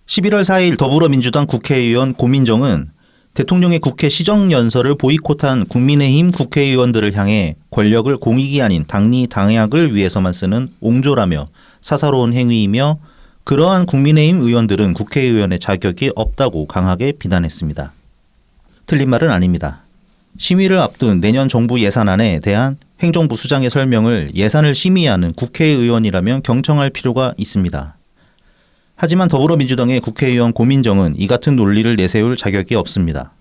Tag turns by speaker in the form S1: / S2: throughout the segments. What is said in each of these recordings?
S1: 11월 4일 더불어민주당 국회의원 고민정은 대통령의 국회 시정연설을 보이콧한 국민의힘 국회의원들을 향해 권력을 공익이 아닌 당리 당약을 위해서만 쓰는 옹졸하며 사사로운 행위이며 그러한 국민의힘 의원들은 국회의원의 자격이 없다고 강하게 비난했습니다. 틀린 말은 아닙니다. 심의를 앞둔 내년 정부 예산안에 대한 행정부 수장의 설명을 예산을 심의하는 국회의원이라면 경청할 필요가 있습니다. 하지만 더불어민주당의 국회의원 고민정은 이 같은 논리를 내세울 자격이 없습니다.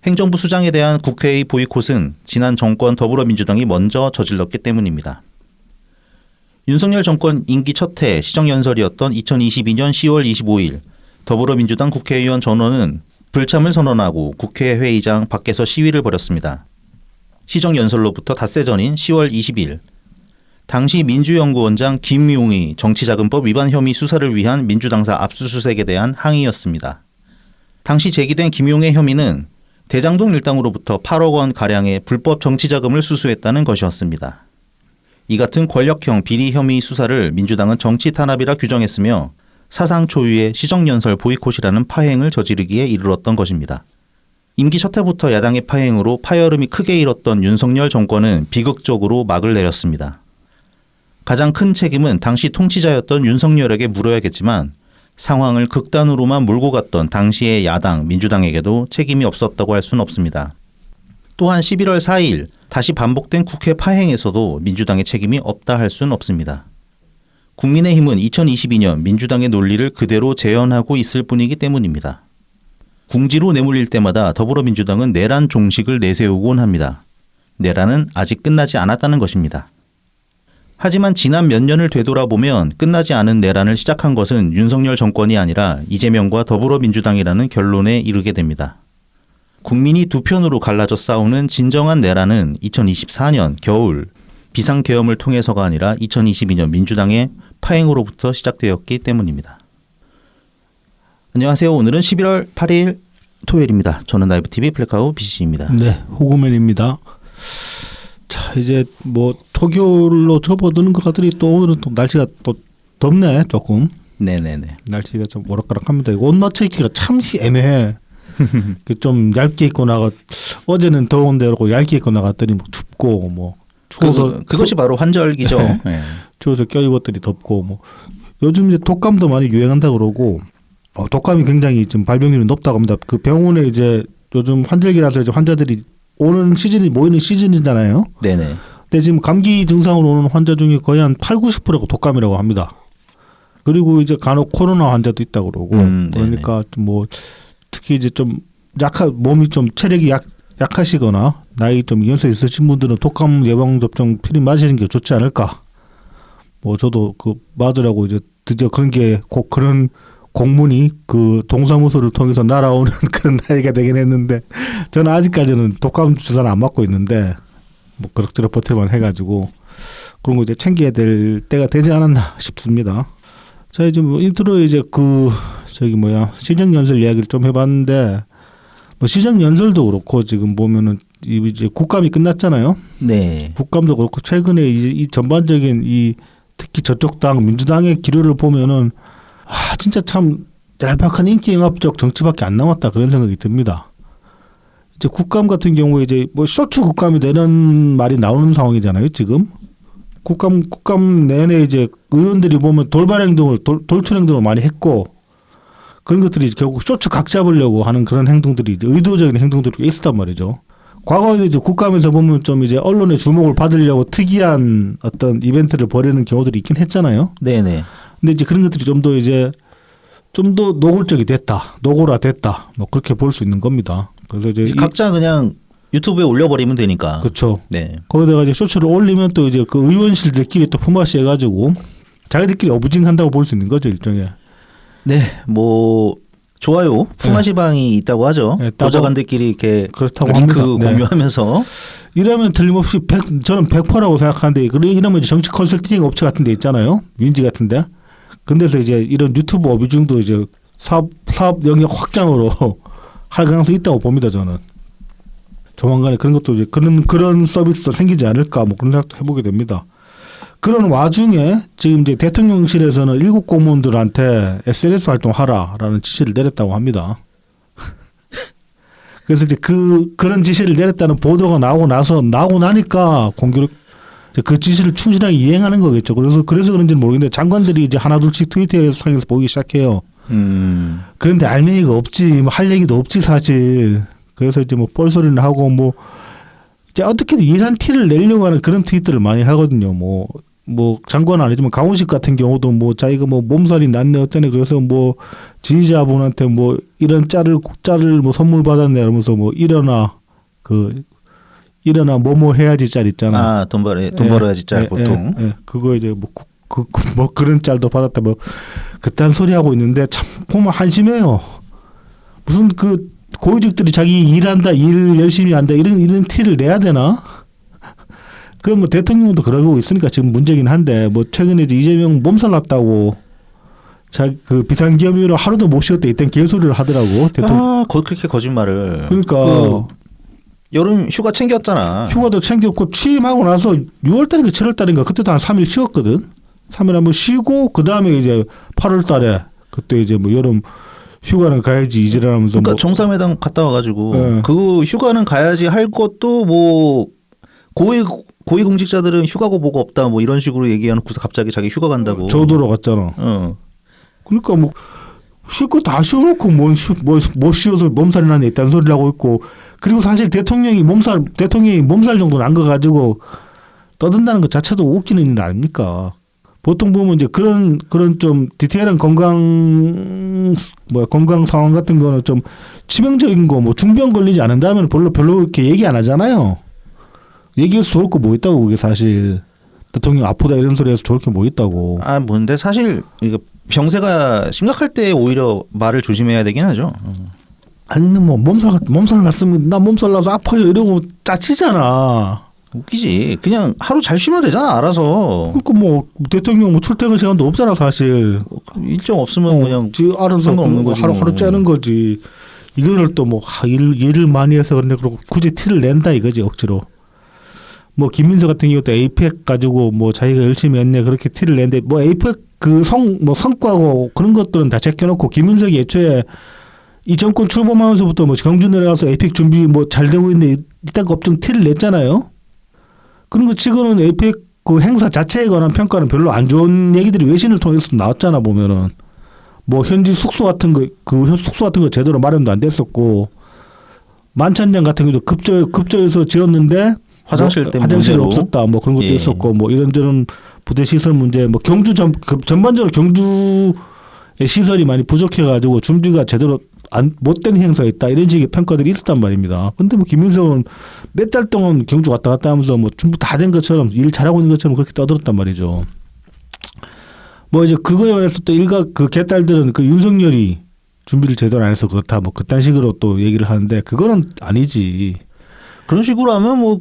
S1: 행정부 수장에 대한 국회의 보이콧은 지난 정권 더불어민주당이 먼저 저질렀기 때문입니다. 윤석열 정권 임기 첫 해 시정연설이었던 2022년 10월 25일 더불어민주당 국회의원 전원은 불참을 선언하고 국회 회의장 밖에서 시위를 벌였습니다. 시정연설로부터 닷새 전인 10월 20일 당시 민주연구원장 김용의 정치자금법 위반 혐의 수사를 위한 민주당사 압수수색에 대한 항의였습니다. 당시 제기된 김용의 혐의는 대장동 일당으로부터 8억 원 가량의 불법 정치자금을 수수했다는 것이었습니다. 이 같은 권력형 비리 혐의 수사를 민주당은 정치 탄압이라 규정했으며 사상 초유의 시정연설 보이콧이라는 파행을 저지르기에 이르렀던 것입니다. 임기 첫 해부터 야당의 파행으로 파열음이 크게 일었던 윤석열 정권은 비극적으로 막을 내렸습니다. 가장 큰 책임은 당시 통치자였던 윤석열에게 물어야겠지만 상황을 극단으로만 몰고 갔던 당시의 야당 민주당에게도 책임이 없었다고 할 수는 없습니다. 또한 11월 4일 다시 반복된 국회 파행에서도 민주당의 책임이 없다 할 수는 없습니다. 국민의힘은 2022년 민주당의 논리를 그대로 재현하고 있을 뿐이기 때문입니다. 궁지로 내몰릴 때마다 더불어민주당은 내란 종식을 내세우곤 합니다. 내란은 아직 끝나지 않았다는 것입니다. 하지만 지난 몇 년을 되돌아보면 끝나지 않은 내란을 시작한 것은 윤석열 정권이 아니라 이재명과 더불어민주당이라는 결론에 이르게 됩니다. 국민이 두 편으로 갈라져 싸우는 진정한 내란은 2024년 겨울 비상계엄을 통해서가 아니라 2022년 민주당의 파행으로부터 시작되었기 때문입니다. 안녕하세요. 오늘은 11월 8일 토요일입니다. 저는 라이브TV 블랙아웃 BC입니다.
S2: 네, 호구맨입니다. 자, 이제 뭐 초겨울로 접어드는 것 같더니 또 오늘은 또 날씨가 또 덥네 조금.
S1: 네네네.
S2: 날씨가 좀 오락가락합니다. 옷 맞추기가 참 애매해. 좀 얇게 입고 나가 어제는 더운데 그러고 얇게 입고 나갔더니 뭐 춥고 뭐 추워서
S1: 그것이 바로 환절기죠.
S2: 네.
S1: 네.
S2: 추워서 껴입었더니 덥고 뭐 요즘 이제 독감도 많이 유행한다 그러고 독감이 굉장히 지금 발병률이 높다고 합니다. 그 병원에 이제 요즘 환절기라서 이제 환자들이 오는 시즌이 모이는 시즌이잖아요.
S1: 네네.
S2: 근데 지금 감기 증상으로 오는 환자 중에 거의 한 8-90%가 독감이라고 합니다. 그리고 이제 간혹 코로나 환자도 있다고 그러고 그러니까 뭐 특히 이제 좀 몸이 좀 체력이 약하시거나 나이 좀 연세 있으신 분들은 독감 예방 접종 필히 맞으시는 게 좋지 않을까. 뭐 저도 그 맞으라고 이제 드디어 그런 공문이 그 동사무소를 통해서 날아오는 그런 나이가 되긴 했는데 저는 아직까지는 독감 주사는 안 맞고 있는데 뭐 그럭저럭 버틸만 해가지고 그런 거 이제 챙겨야 될 때가 되지 않았나 싶습니다. 자, 이제 뭐 인트로에 이제 시정연설 이야기를 좀 해봤는데 뭐 시정연설도 그렇고 지금 보면은 이제 국감이 끝났잖아요.
S1: 네.
S2: 국감도 그렇고 최근에 이 전반적인 특히 저쪽 당 민주당의 기류를 보면은 진짜 참 얄팍한 인기영합적 정치밖에 안 남았다 그런 생각이 듭니다. 이제 국감 같은 경우에 이제 뭐 쇼츠 국감이 되는 말이 나오는 상황이잖아요. 지금 국감 내내 이제 의원들이 보면 돌발 행동을 돌출 행동을 많이 했고 그런 것들이 결국 쇼츠 각 잡으려고 하는 그런 행동들이 이제 의도적인 행동들이 있었단 말이죠. 과거에 이제 국감에서 보면 좀 이제 언론의 주목을 받으려고 특이한 어떤 이벤트를 벌이는 경우들이 있긴 했잖아요.
S1: 네네.
S2: 근데 이제 그런 것들이 좀 더 노골적이 됐다, 노골화됐다, 뭐 그렇게 볼 수 있는 겁니다. 그래서 이제
S1: 각자 그냥 유튜브에 올려버리면 되니까.
S2: 그렇죠.
S1: 네.
S2: 거기다가 이제 쇼츠를 올리면 또 이제 그 의원실들끼리 또 품앗이 해가지고 자기들끼리 어부징한다고 볼 수 있는 거죠 일종의.
S1: 네, 뭐 좋아요. 품앗이방이 있다고 하죠.
S2: 네,
S1: 보좌관들끼리 이렇게
S2: 그렇다고
S1: 링크
S2: 합니다.
S1: 공유하면서.
S2: 이러면 틀림없이 저는 100%라고 생각하는데 이러면 이제 정치 컨설팅 업체 같은 데 있잖아요. 윈지 같은 데. 근데서 이제 이런 유튜브 어뷰징도 이제 사업 영역 확장으로 할 가능성이 있다고 봅니다. 저는. 조만간에 그런 것도 이제 그런 서비스도 생기지 않을까 뭐 그런 생각도 해보게 됩니다. 그런 와중에 지금 이제 대통령실에서는 7 공무원들한테 SNS 활동하라라는 지시를 내렸다고 합니다. 그래서 이제 그런 지시를 내렸다는 보도가 나고 나니까 공교롭 그 지시를 충실하게 이행하는 거겠죠. 그래서 그런지는 모르겠는데 장관들이 이제 하나둘씩 트위터상에서 보기 시작해요. 그런데 알맹이가 없지, 뭐 할 얘기도 없지 사실. 그래서 이제 뭐 뻘소리는 하고 뭐 이제 어떻게든 일한 티를 내려고 하는 그런 트윗들을 많이 하거든요. 뭐 장관은 아니지만 강훈식 같은 경우도 뭐 자기가 뭐 몸살이 났네 어쩌네 그래서 뭐 지지자분한테 뭐 이런 짤을 뭐 선물 받았네 이러면서 뭐 일어나 뭐뭐 해야지 짤 있잖아.
S1: 돈 벌어야지 짤 보통.
S2: 그거 이제 뭐 그런 짤도 받았다 뭐 그딴 소리 하고 있는데 참 보면 한심해요. 무슨 그 고위직들이 자기 일한다, 일 열심히 한다 이런 티를 내야 되나? 그 뭐 대통령도 그러고 있으니까 지금 문제긴 한데 뭐 최근에 이제 이재명 몸살 났다고 그 비상겸유로 하루도 못 쉬었대 이땐 개소리를 하더라고.
S1: 그렇게 거짓말을.
S2: 그러니까
S1: 여름 휴가 챙겼잖아.
S2: 휴가도 챙겼고 취임하고 나서 6월달인가 7월달인가 그때도 한 3일 쉬었거든. 3일 한번 쉬고 그 다음에 이제 8월달에 그때 이제 뭐 여름 휴가는 가야지 이지라면서
S1: 그러니까
S2: 뭐
S1: 정상회담 갔다 와가지고 그 휴가는 가야지 할 것도 뭐 고위공직자들은 휴가고 뭐가 없다 뭐 이런 식으로 얘기하놓고서 갑자기 자기 휴가 간다고.
S2: 저도로 갔잖아. 그러니까 뭐 쉴 거 다 쉬어놓고 뭐 쉬어서 몸살이 나네 이딴 소리를 하고 있고 그리고 사실 대통령이 몸살 정도는 안 가가지고 떠든다는 것 자체도 웃기는 일 아닙니까? 보통 보면 이제 그런 좀 디테일한 건강 상황 같은 거는 좀 치명적인 거 뭐 중병 걸리지 않는다면 별로 이렇게 얘기 안 하잖아요. 얘기해서 좋을 거 뭐 있다고 그게 사실 대통령 아프다 이런 소리해서 좋을 게 뭐 있다고.
S1: 뭔데 사실 이거 병세가 심각할 때 오히려 말을 조심해야 되긴 하죠.
S2: 아니 뭐 몸살 났으면 나 몸살 나서 아파요 이러고 짜치잖아.
S1: 웃기지. 그냥 하루 잘 쉬면 되잖아 알아서.
S2: 그러니까 뭐 대통령 뭐 출퇴근 시간도 없잖아 사실.
S1: 일정 없으면 그냥
S2: 알아서
S1: 상관없는 거지.
S2: 하루 째는 거지. 이거를 또 뭐 일을 많이 해서 그러고 굳이 티를 낸다 이거지 억지로. 뭐 김민석 같은 경우도 에이펙 가지고 뭐 자기가 열심히 했네 그렇게 티를 냈는데 뭐 에이펙 성과고 그런 것들은 다 제껴놓고 김민석이 애초에 이 정권 출범하면서부터 뭐 경주 내려가서 에이펙 준비 뭐 잘 되고 있는데 이딴 거 엄청 티를 냈잖아요. 그런 거 치고는 에이펙 그 행사 자체에 관한 평가는 별로 안 좋은 얘기들이 외신을 통해서 나왔잖아 보면은 뭐 현지 숙소 같은 거 제대로 마련도 안 됐었고 만찬장 같은 경우도 급조해서 지었는데
S1: 화장실이
S2: 없었다 뭐 그런 것도 있었고 뭐 이런저런 부대 시설 문제 뭐 전반적으로 경주의 시설이 많이 부족해가지고 준비가 제대로 못된 행사였다 이런 식의 평가들이 있었단 말입니다. 근데 뭐 김민석은 몇 달 동안 경주 왔다 갔다 하면서 뭐 준비 다 된 것처럼 일 잘하고 있는 것처럼 그렇게 떠들었단 말이죠. 뭐 이제 그거에 관해서 또 일각 그 개딸들은 그 윤석열이 준비를 제대로 안 해서 그렇다 뭐 그딴 식으로 또 얘기를 하는데 그거는 아니지.
S1: 그런 식으로 하면 뭐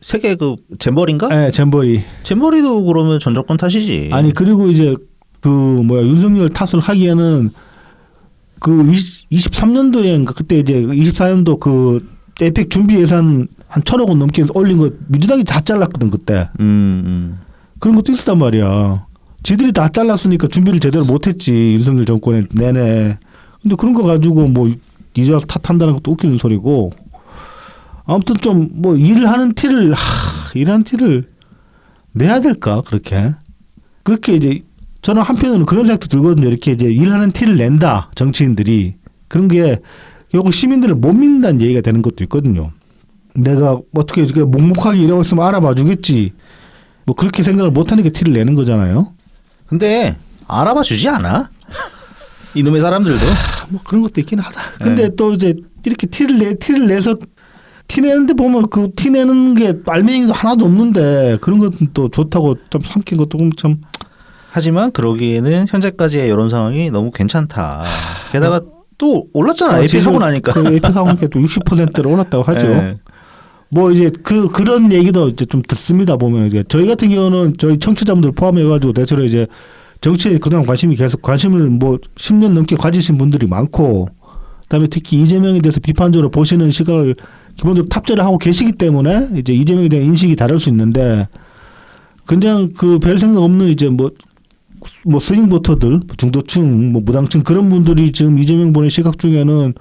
S1: 세계 그 잼버리인가?
S2: 네,
S1: 잼버리도 그러면 전 정권 탓이지.
S2: 아니 그리고 이제 윤석열 탓을 하기에는 그 23년도에 그때 이제 24년도 그 에이펙 준비 예산 한 1,000억 원 넘게 올린 거 민주당이 다 잘랐거든 그때. 그런 것도 있었단 말이야. 지들이 다 잘랐으니까 준비를 제대로 못했지 윤석열 정권에 내내. 근데 그런 거 가지고 뭐 이제 와서 탓한다는 것도 웃기는 소리고. 아무튼 좀 뭐 일하는 티를 내야 될까 그렇게 이제 저는 한편으로는 그런 생각도 들거든요. 이렇게 이제 일하는 티를 낸다 정치인들이 그런 게 결국 시민들을 못 믿는다는 얘기가 되는 것도 있거든요. 내가 어떻게 묵묵하게 일하고 있으면 알아봐 주겠지. 뭐 그렇게 생각을 못하는 게 티를 내는 거잖아요.
S1: 근데 알아봐 주지 않아? 이놈의 사람들도
S2: 뭐 그런 것도 있긴 하다. 근데 또 이제 이렇게 티를 내서 티 내는데 보면 그 티 내는 게 알맹이도 하나도 없는데 그런 것도 또 좋다고 좀 삼킨 것도 참.
S1: 하지만 그러기에는 현재까지의 여론 상황이 너무 괜찮다. 게다가 또 올랐잖아. 에이펙 하고 나니까.
S2: 에이펙 하고 나니까 또 60%로 올랐다고 하죠. 뭐 이제 그런 얘기도 이제 좀 듣습니다. 보면 이제 저희 같은 경우는 저희 청취자분들 포함해가지고 대체로 이제 정치에 그동안 관심을 뭐 10년 넘게 가지신 분들이 많고, 그다음에 특히 이재명에 대해서 비판적으로 보시는 시각을 기본적으로 탑재를 하고 계시기 때문에 이제 이재명에 대한 인식이 다를 수 있는데, 그냥 그 별 생각 없는 이제 뭐 스윙보터들, 중도층, 뭐 무당층 그런 분들이 지금 이재명 보는 시각 중에는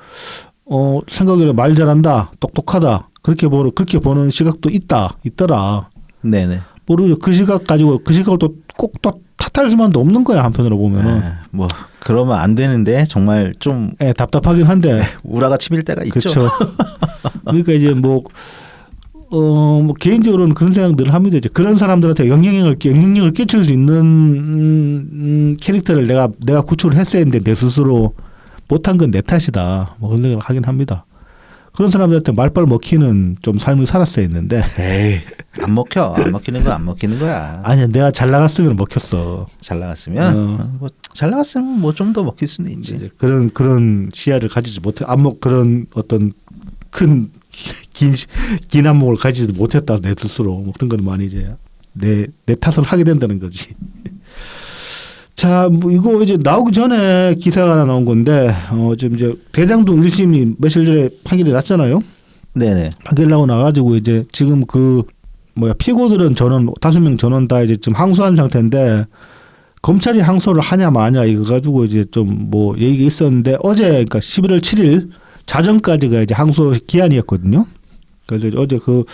S2: 생각으로 말 잘한다, 똑똑하다 그렇게 보는 시각도 있더라.
S1: 네네.
S2: 모르죠. 그 시각 가지고 그 시각을 또 꼭 또 탓할 수만도 없는 거야 한편으로 보면은.
S1: 뭐 그러면 안 되는데 정말 좀
S2: 답답하긴 한데
S1: 우라가 치밀 때가 있죠.
S2: 그렇죠. 그러니까 이제 뭐 개인적으로는 그런 생각들을 합니다. 이제 그런 사람들한테 영향력을 끼칠 수 있는 캐릭터를 내가 구출을 했어야 했는데 내 스스로 못한 건 내 탓이다. 뭐 그런 생각을 하긴 합니다. 그런 사람들한테 말빨 먹히는 좀 삶을 살았어야 했는데.
S1: 에이, 안 먹혀. 안 먹히는 거 안 먹히는 거야.
S2: 아니야, 내가 잘 나갔으면 먹혔어.
S1: 잘 나갔으면 뭐 잘 나갔으면 뭐 좀 더 먹힐 수는 있지.
S2: 그런 시야를 가지지 못해. 그런 어떤 큰 긴 안목을 가지지 못했다 내 스스로. 뭐 그런 건 많이 이제 내 탓을 하게 된다는 거지. 자, 뭐 이거 이제 나오기 전에 기사가 하나 나온 건데 지금 이제 대장동 1심이 며칠 전에 판결이 났잖아요.
S1: 네네.
S2: 판결 나고 나가지고 이제 지금 피고들은 5명 전원 다 이제 지금 항소한 상태인데 검찰이 항소를 하냐 마냐 이거 가지고 이제 좀 뭐 얘기가 있었는데 어제 그러니까 11월 7일 자정까지가 이제 항소 기한이었거든요. 그래서 어제 그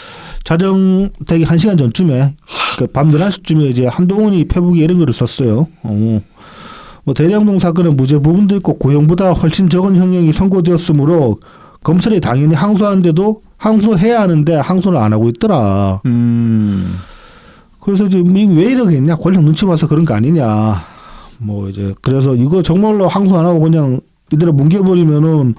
S2: 자정되기 1시간 전쯤에 그러니까 밤 11시쯤에 이제 한동훈이 페북에 이런 글을 썼어요. 뭐 대장동 사건은 무죄 부분도 있고 고형보다 훨씬 적은 형량이 선고되었으므로 검찰이 당연히 항소하는데도 항소해야 하는데 항소를 안 하고 있더라. 그래서 이제 왜 이러겠냐? 권력 눈치 봐서 그런 거 아니냐? 뭐 이제 그래서 이거 정말로 항소 안 하고 그냥 이대로 뭉개버리면은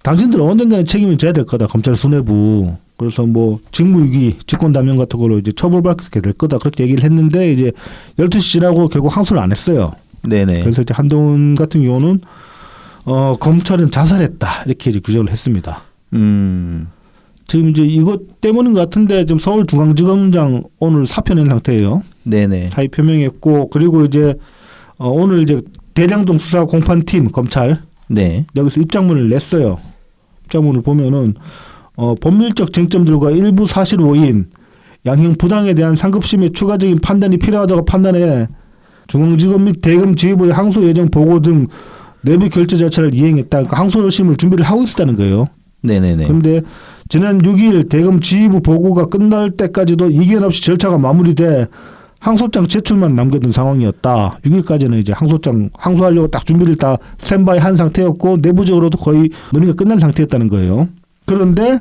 S2: 당신들은 언젠가는 책임을 져야 될 거다. 검찰 수뇌부. 그래서 뭐 직무유기, 직권남용 같은 걸로 이제 처벌받게 될 거다. 그렇게 얘기를 했는데 이제 12시 지나고 결국 항소를 안 했어요.
S1: 네네.
S2: 그래서 이제 한동훈 같은 경우는 검찰은 자살했다. 이렇게 이제 규정을 했습니다. 지금 이제 이것 때문인 것 같은데 지금 서울중앙지검장 오늘 사표 낸 상태예요.
S1: 네네.
S2: 사의 표명했고 그리고 이제 오늘 이제 대장동 수사 공판팀 검찰
S1: 네.
S2: 여기서 입장문을 냈어요. 입장문을 보면은 법률적 쟁점들과 일부 사실 오인, 양형 부당에 대한 상급심의 추가적인 판단이 필요하다고 판단해 중앙지검 및 대검지휘부의 항소 예정 보고 등 내부 결재 절차를 이행했다. 그러니까 항소심을 준비를 하고 있었다는 거예요.
S1: 네네네.
S2: 그런데 지난 6일 대검 지휘부 보고가 끝날 때까지도 이견 없이 절차가 마무리돼 항소장 제출만 남겨둔 상황이었다. 6일까지는 이제 항소하려고 딱 준비를 다 스탠바이 한 상태였고 내부적으로도 거의 논의가 끝난 상태였다는 거예요. 그런데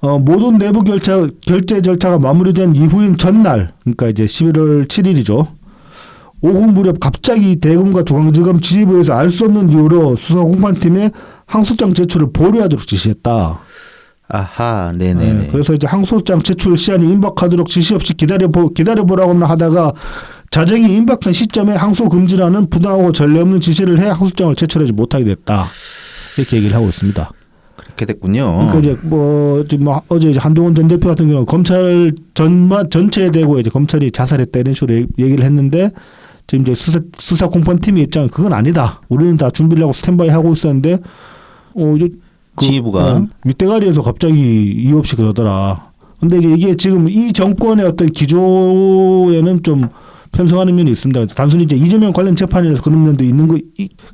S2: 모든 내부 결재 절차가 마무리된 이후인 전날, 그러니까 이제 11월 7일이죠. 오후 무렵 갑자기 대검과 중앙지검 지휘부에서 알 수 없는 이유로 수사 공판팀에 항소장 제출을 보류하도록 지시했다.
S1: 아하, 네네네.
S2: 네, 그래서 이제 항소장 제출 시한이 임박하도록 지시 없이 기다려보라고는 하다가 자정이 임박한 시점에 항소 금지라는 부당하고 전례 없는 지시를 해 항소장을 제출하지 못하게 됐다. 이렇게 얘기를 하고 있습니다.
S1: 그렇게 됐군요.
S2: 그러니까 이제 지금 어제 이제 한동훈 전 대표 같은 경우는 검찰 전체에 대고 이제 검찰이 자살했다 이런 식으로 얘기를 했는데 지금 이제 수사 공판팀의 입장은 그건 아니다. 우리는 다 준비를 하고 스탠바이 하고 있었는데 이제
S1: 지휘부가
S2: 밑대가리에서 갑자기 이유 없이 그러더라. 근데 이게 지금 이 정권의 어떤 기조에는 좀 편성하는 면이 있습니다. 단순히 이제 이재명 관련 재판이라서 그런 면도 있는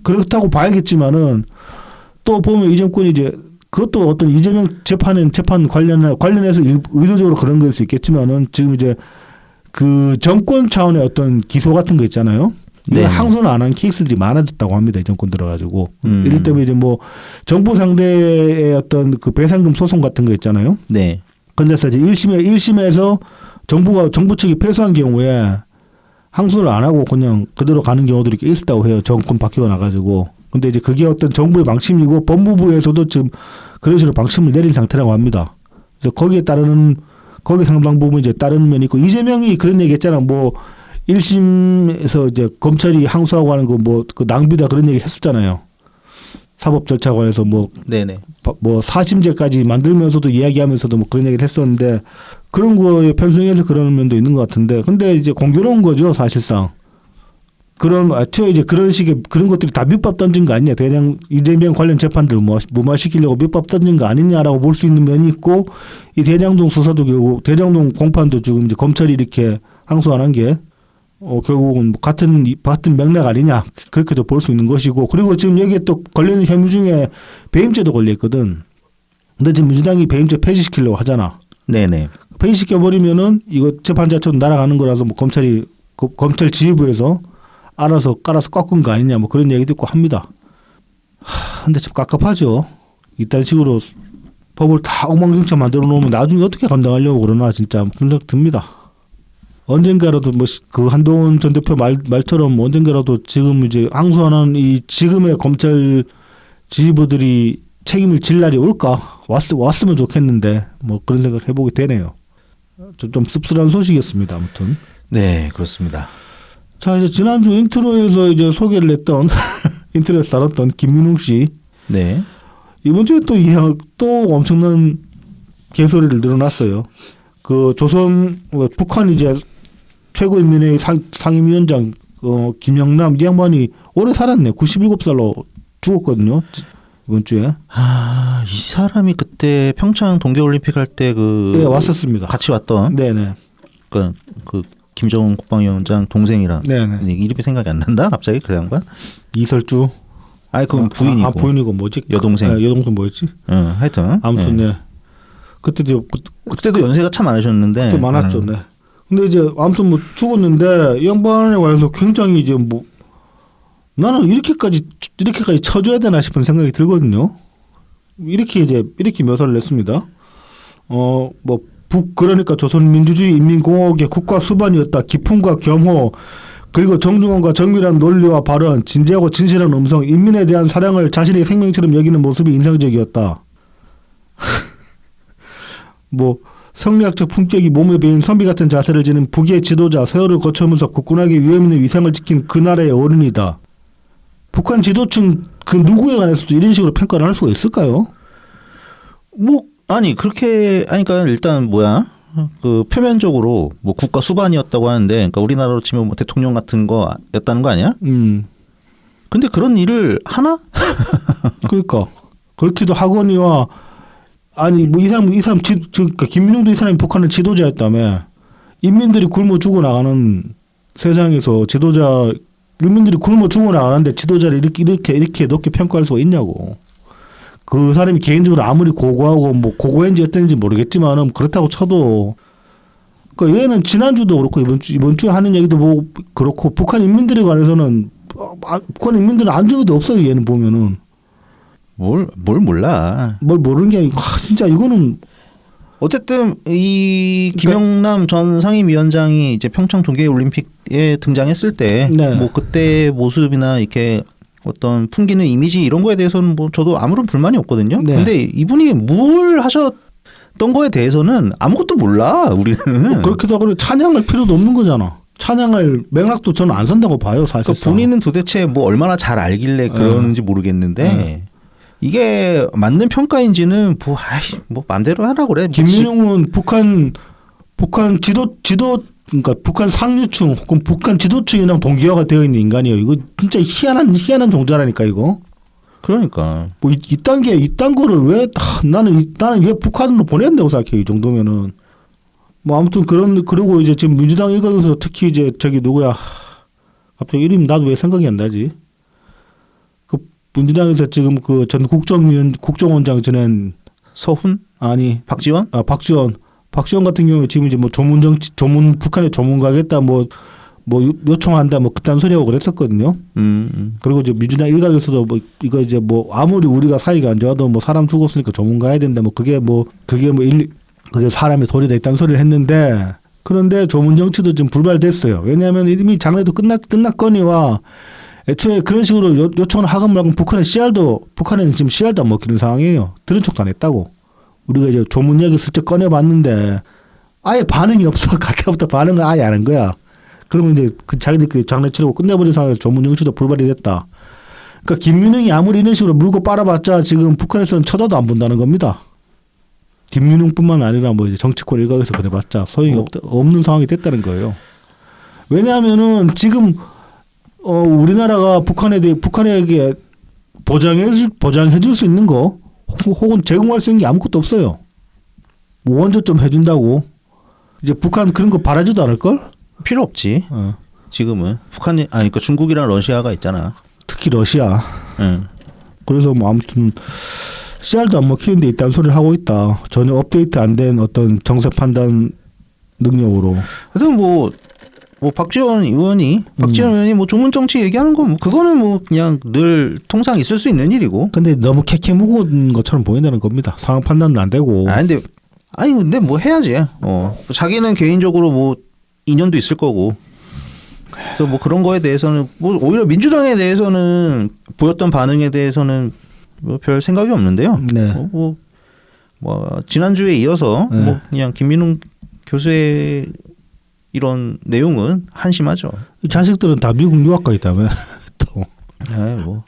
S2: 그렇다고 봐야겠지만은 또 보면 이 정권이 이제 그것도 어떤 이재명 재판 관련해서 의도적으로 그런 거일 수 있겠지만은 지금 이제 그 정권 차원의 어떤 기소 같은 거 있잖아요. 네. 항소는 안 한 케이스들이 많아졌다고 합니다. 이 정권 들어가지고. 이럴 때면 이제 뭐 정부 상대의 어떤 그 배상금 소송 같은 거 있잖아요.
S1: 네.
S2: 그래서 이제 1심에서 정부 측이 패소한 경우에 항소를 안 하고 그냥 그대로 가는 경우들이 꽤 있었다고 해요. 정권 바뀌고 나가지고. 근데 이제 그게 어떤 정부의 방침이고 법무부에서도 지금 그런 식으로 방침을 내린 상태라고 합니다. 그래서 거기에 상당 부분 이제 다른 면이 있고 이재명이 그런 얘기 했잖아. 뭐 1심에서 이제 검찰이 항소하고 하는 거 뭐 그 낭비다 그런 얘기 했었잖아요. 사법 절차 관해서 뭐 사심제까지 만들면서도 이야기하면서도 뭐 그런 얘기를 했었는데 그런 거에 편승해서 그런 면도 있는 것 같은데 근데 이제 공교로운 거죠 사실상. 애초에 이제 그런 식의 그런 것들이 다 밑밥 던진 거 아니냐. 이재명 관련 재판들 무마시키려고 밑밥 던진 거 아니냐라고 볼 수 있는 면이 있고 이 대장동 수사도 결국 대장동 공판도 지금 이제 검찰이 이렇게 항소 안 한 게 결국은 뭐 같은 맥락 아니냐 그렇게도 볼 수 있는 것이고 그리고 지금 여기에 또 걸리는 혐의 중에 배임죄도 걸려 있거든. 근데 지금 민주당이 배임죄 폐지시키려고 하잖아.
S1: 네네.
S2: 폐지시켜 버리면은 이거 재판 자체도 날아가는 거라서 뭐 검찰 지휘부에서 알아서 깔아서 꺾은 거 아니냐 뭐 그런 얘기도 있고 합니다. 근데 참 깝깝하죠. 이딴 식으로 법을 다 엉망진창 만들어 놓으면 나중에 어떻게 감당하려고 그러나 진짜 생각 듭니다. 언젠가라도 뭐 그 한동훈 전 대표 말처럼 언젠가라도 지금 이제 항소하는 이 지금의 검찰 지휘부들이 책임을 질 날이 올까? 왔으면 좋겠는데 뭐 그런 생각 해보게 되네요. 좀 씁쓸한 소식이었습니다. 아무튼.
S1: 네, 그렇습니다.
S2: 자 이제 지난주 인트로에서 이제 소개를 했던 인트로에서 다뤘던 김민웅 씨.
S1: 네.
S2: 이번 주에 또 엄청난 개소리를 늘어났어요. 그 북한 이제 최고인민회의 상임위원장 김영남 이 양반이 오래 살았네. 97살로 죽었거든요. 이번 주에.
S1: 이 사람이 그때 평창 동계올림픽 할 때
S2: 네, 왔었습니다.
S1: 같이 왔던.
S2: 네네.
S1: 그 김정은 국방위원장 동생이랑.
S2: 네네.
S1: 이름이 생각이 안 난다. 갑자기 그 양반.
S2: 이설주.
S1: 아니 그건 부인이고.
S2: 부인이고 뭐지?
S1: 여동생.
S2: 네, 여동생 뭐였지?
S1: 하여튼.
S2: 아무튼 네. 그때도
S1: 연세가 참 많으셨는데.
S2: 그때 많았죠. 네. 근데 이제 아무튼 뭐 죽었는데 이 양반에 관해서 굉장히 이제 뭐 나는 이렇게까지 쳐줘야 되나 싶은 생각이 들거든요. 이렇게 묘사를 냈습니다. 그러니까 조선민주주의 인민공화국의 국가 수반이었다. 기품과 겸호 그리고 정중원과 정밀한 논리와 발언, 진지하고 진실한 음성, 인민에 대한 사랑을 자신의 생명처럼 여기는 모습이 인상적이었다. 뭐 성리학적 품격이 몸에 배인 선비 같은 자세를 지닌 북의 지도자, 세월을 거쳐오면서 굳건하게 위험 있는 위상을 지킨 그 나라의 어른이다. 북한 지도층 그 누구에 관해서도 이런 식으로 평가를 할 수가 있을까요?
S1: 그러니까 일단 그 표면적으로 뭐 국가 수반이었다고 하는데, 그러니까 우리나라로 치면 뭐 대통령 같은 거였다는 거 아니야? 근데 그런 일을 하나?
S2: 그러니까 그렇기도 하거니와 아니 뭐 이 사람 그러니까 김민웅도 이 사람이 북한의 지도자였다며. 인민들이 굶어 죽어 나가는 세상에서 인민들이 굶어 죽어 나가는데 지도자를 이렇게 높게 평가할 수가 있냐고. 그 사람이 개인적으로 아무리 고고하고 뭐 고고했는지 어땠는지 모르겠지만은 그렇다고 쳐도 그러니까 얘는 지난주도 그렇고 이번 주에 하는 얘기도 뭐 그렇고 북한 인민들에 관해서는 북한 인민들은 안중에도 없어요. 얘는 보면은
S1: 뭘 몰라.
S2: 뭘 모르는 게 아니고 진짜 이거는
S1: 어쨌든 이 김영남 전 상임위원장이 이제 평창 동계올림픽에 등장했을 때
S2: 네.
S1: 뭐 그때 모습이나 이렇게 어떤 풍기는 이미지 이런 거에 대해서는 뭐 저도 아무런 불만이 없거든요.
S2: 네.
S1: 근데 이분이 뭘 하셨던 거에 대해서는 아무것도 몰라 우리는.
S2: 그렇기도 하고 찬양할 필요도 없는 거잖아. 찬양할 맥락도 저는 안 선다고 봐요. 사실.
S1: 그러니까 본인은 도대체 뭐 얼마나 잘 알길래 그러는지 모르겠는데 이게 맞는 평가인지는 뭐 마음대로 하라고 그래.
S2: 김민웅은 북한 그러니까 북한 상류층 혹은 북한 지도층이랑 동기화가 되어 있는 인간이에요. 이거 진짜 희한한 종자라니까 이거.
S1: 그러니까
S2: 뭐 이딴 거를 왜 나는 왜 북한으로 보낸다고 생각해 이 정도면은. 뭐 아무튼 그리고 이제 지금 민주당 일각에서 특히 이제 저기 누구야 갑자기 이름이 나도 왜 생각이 안 나지. 그 민주당에서 지금 그 전 국정원장 지낸
S1: 서훈?
S2: 아니
S1: 박지원?
S2: 박지원 같은 경우에 지금 이제 뭐 북한의 전문가겠다 뭐 요청한다 뭐 그딴 소리하고 그랬었거든요. 그리고 이제 민주당 일각에서도 뭐 이거 이제 뭐 아무리 우리가 사이가 안 좋아도 뭐 사람 죽었으니까 전문가 해야 된다 뭐 그게 사람의 도리다 있다는 소리를 했는데 그런데 조문 정치도 지금 불발됐어요. 왜냐하면 이미 장례도 끝났거니와 애초에 그런 식으로 요청을 하건 말건 북한에는 지금 CR도 안 먹히는 상황이에요. 들은 척도 안 했다고. 우리가 이제 조문 얘기 슬쩍 꺼내봤는데 아예 반응이 없어. 가까부터 반응을 아예 안 한 거야. 그러면 이제 자기들끼리 장례 치르고 끝내버린 상황에서 조문 정치도 불발이 됐다. 그러니까 김민웅이 아무리 이런 식으로 물고 빨아봤자 지금 북한에서는 쳐다도 안 본다는 겁니다. 김민웅뿐만 아니라 뭐 이제 정치권 일각에서 그래봤자 소용이 없는 상황이 됐다는 거예요. 왜냐하면은 지금 우리나라가 북한에게 보장해줄 수 있는 거 혹은 제공할 수 있는 게 아무것도 없어요. 뭐 원조 좀 해준다고 이제 북한 그런 거 바라지도 않을 걸?
S1: 필요 없지. 지금은 북한이 그러니까 중국이랑 러시아가 있잖아.
S2: 특히 러시아.
S1: 응.
S2: 그래서 뭐 아무튼 CR도 안 먹히는 데 있다는 소리를 하고 있다. 전혀 업데이트 안 된 어떤 정세 판단 능력으로.
S1: 하여튼 뭐 박지원 의원이 뭐 조문 정치 얘기하는 거 뭐 그거는 뭐 그냥 늘 통상 있을 수 있는 일이고.
S2: 근데 너무 캐캐 묵은 것처럼 보인다는 겁니다. 상황 판단도 안 되고.
S1: 근데 뭐 해야지. 자기는 개인적으로 뭐 인연도 있을 거고. 그래서 뭐 그런 거에 대해서는 뭐 오히려 민주당에 대해서는 보였던 반응에 대해서는 뭐 별 생각이 없는데요.
S2: 네.
S1: 뭐 지난주에 이어서
S2: 네.
S1: 뭐 그냥 김민웅 교수의 이런 내용은 한심하죠.
S2: 이 자식들은 다 미국 유학 가 있다며. 또.
S1: 뭐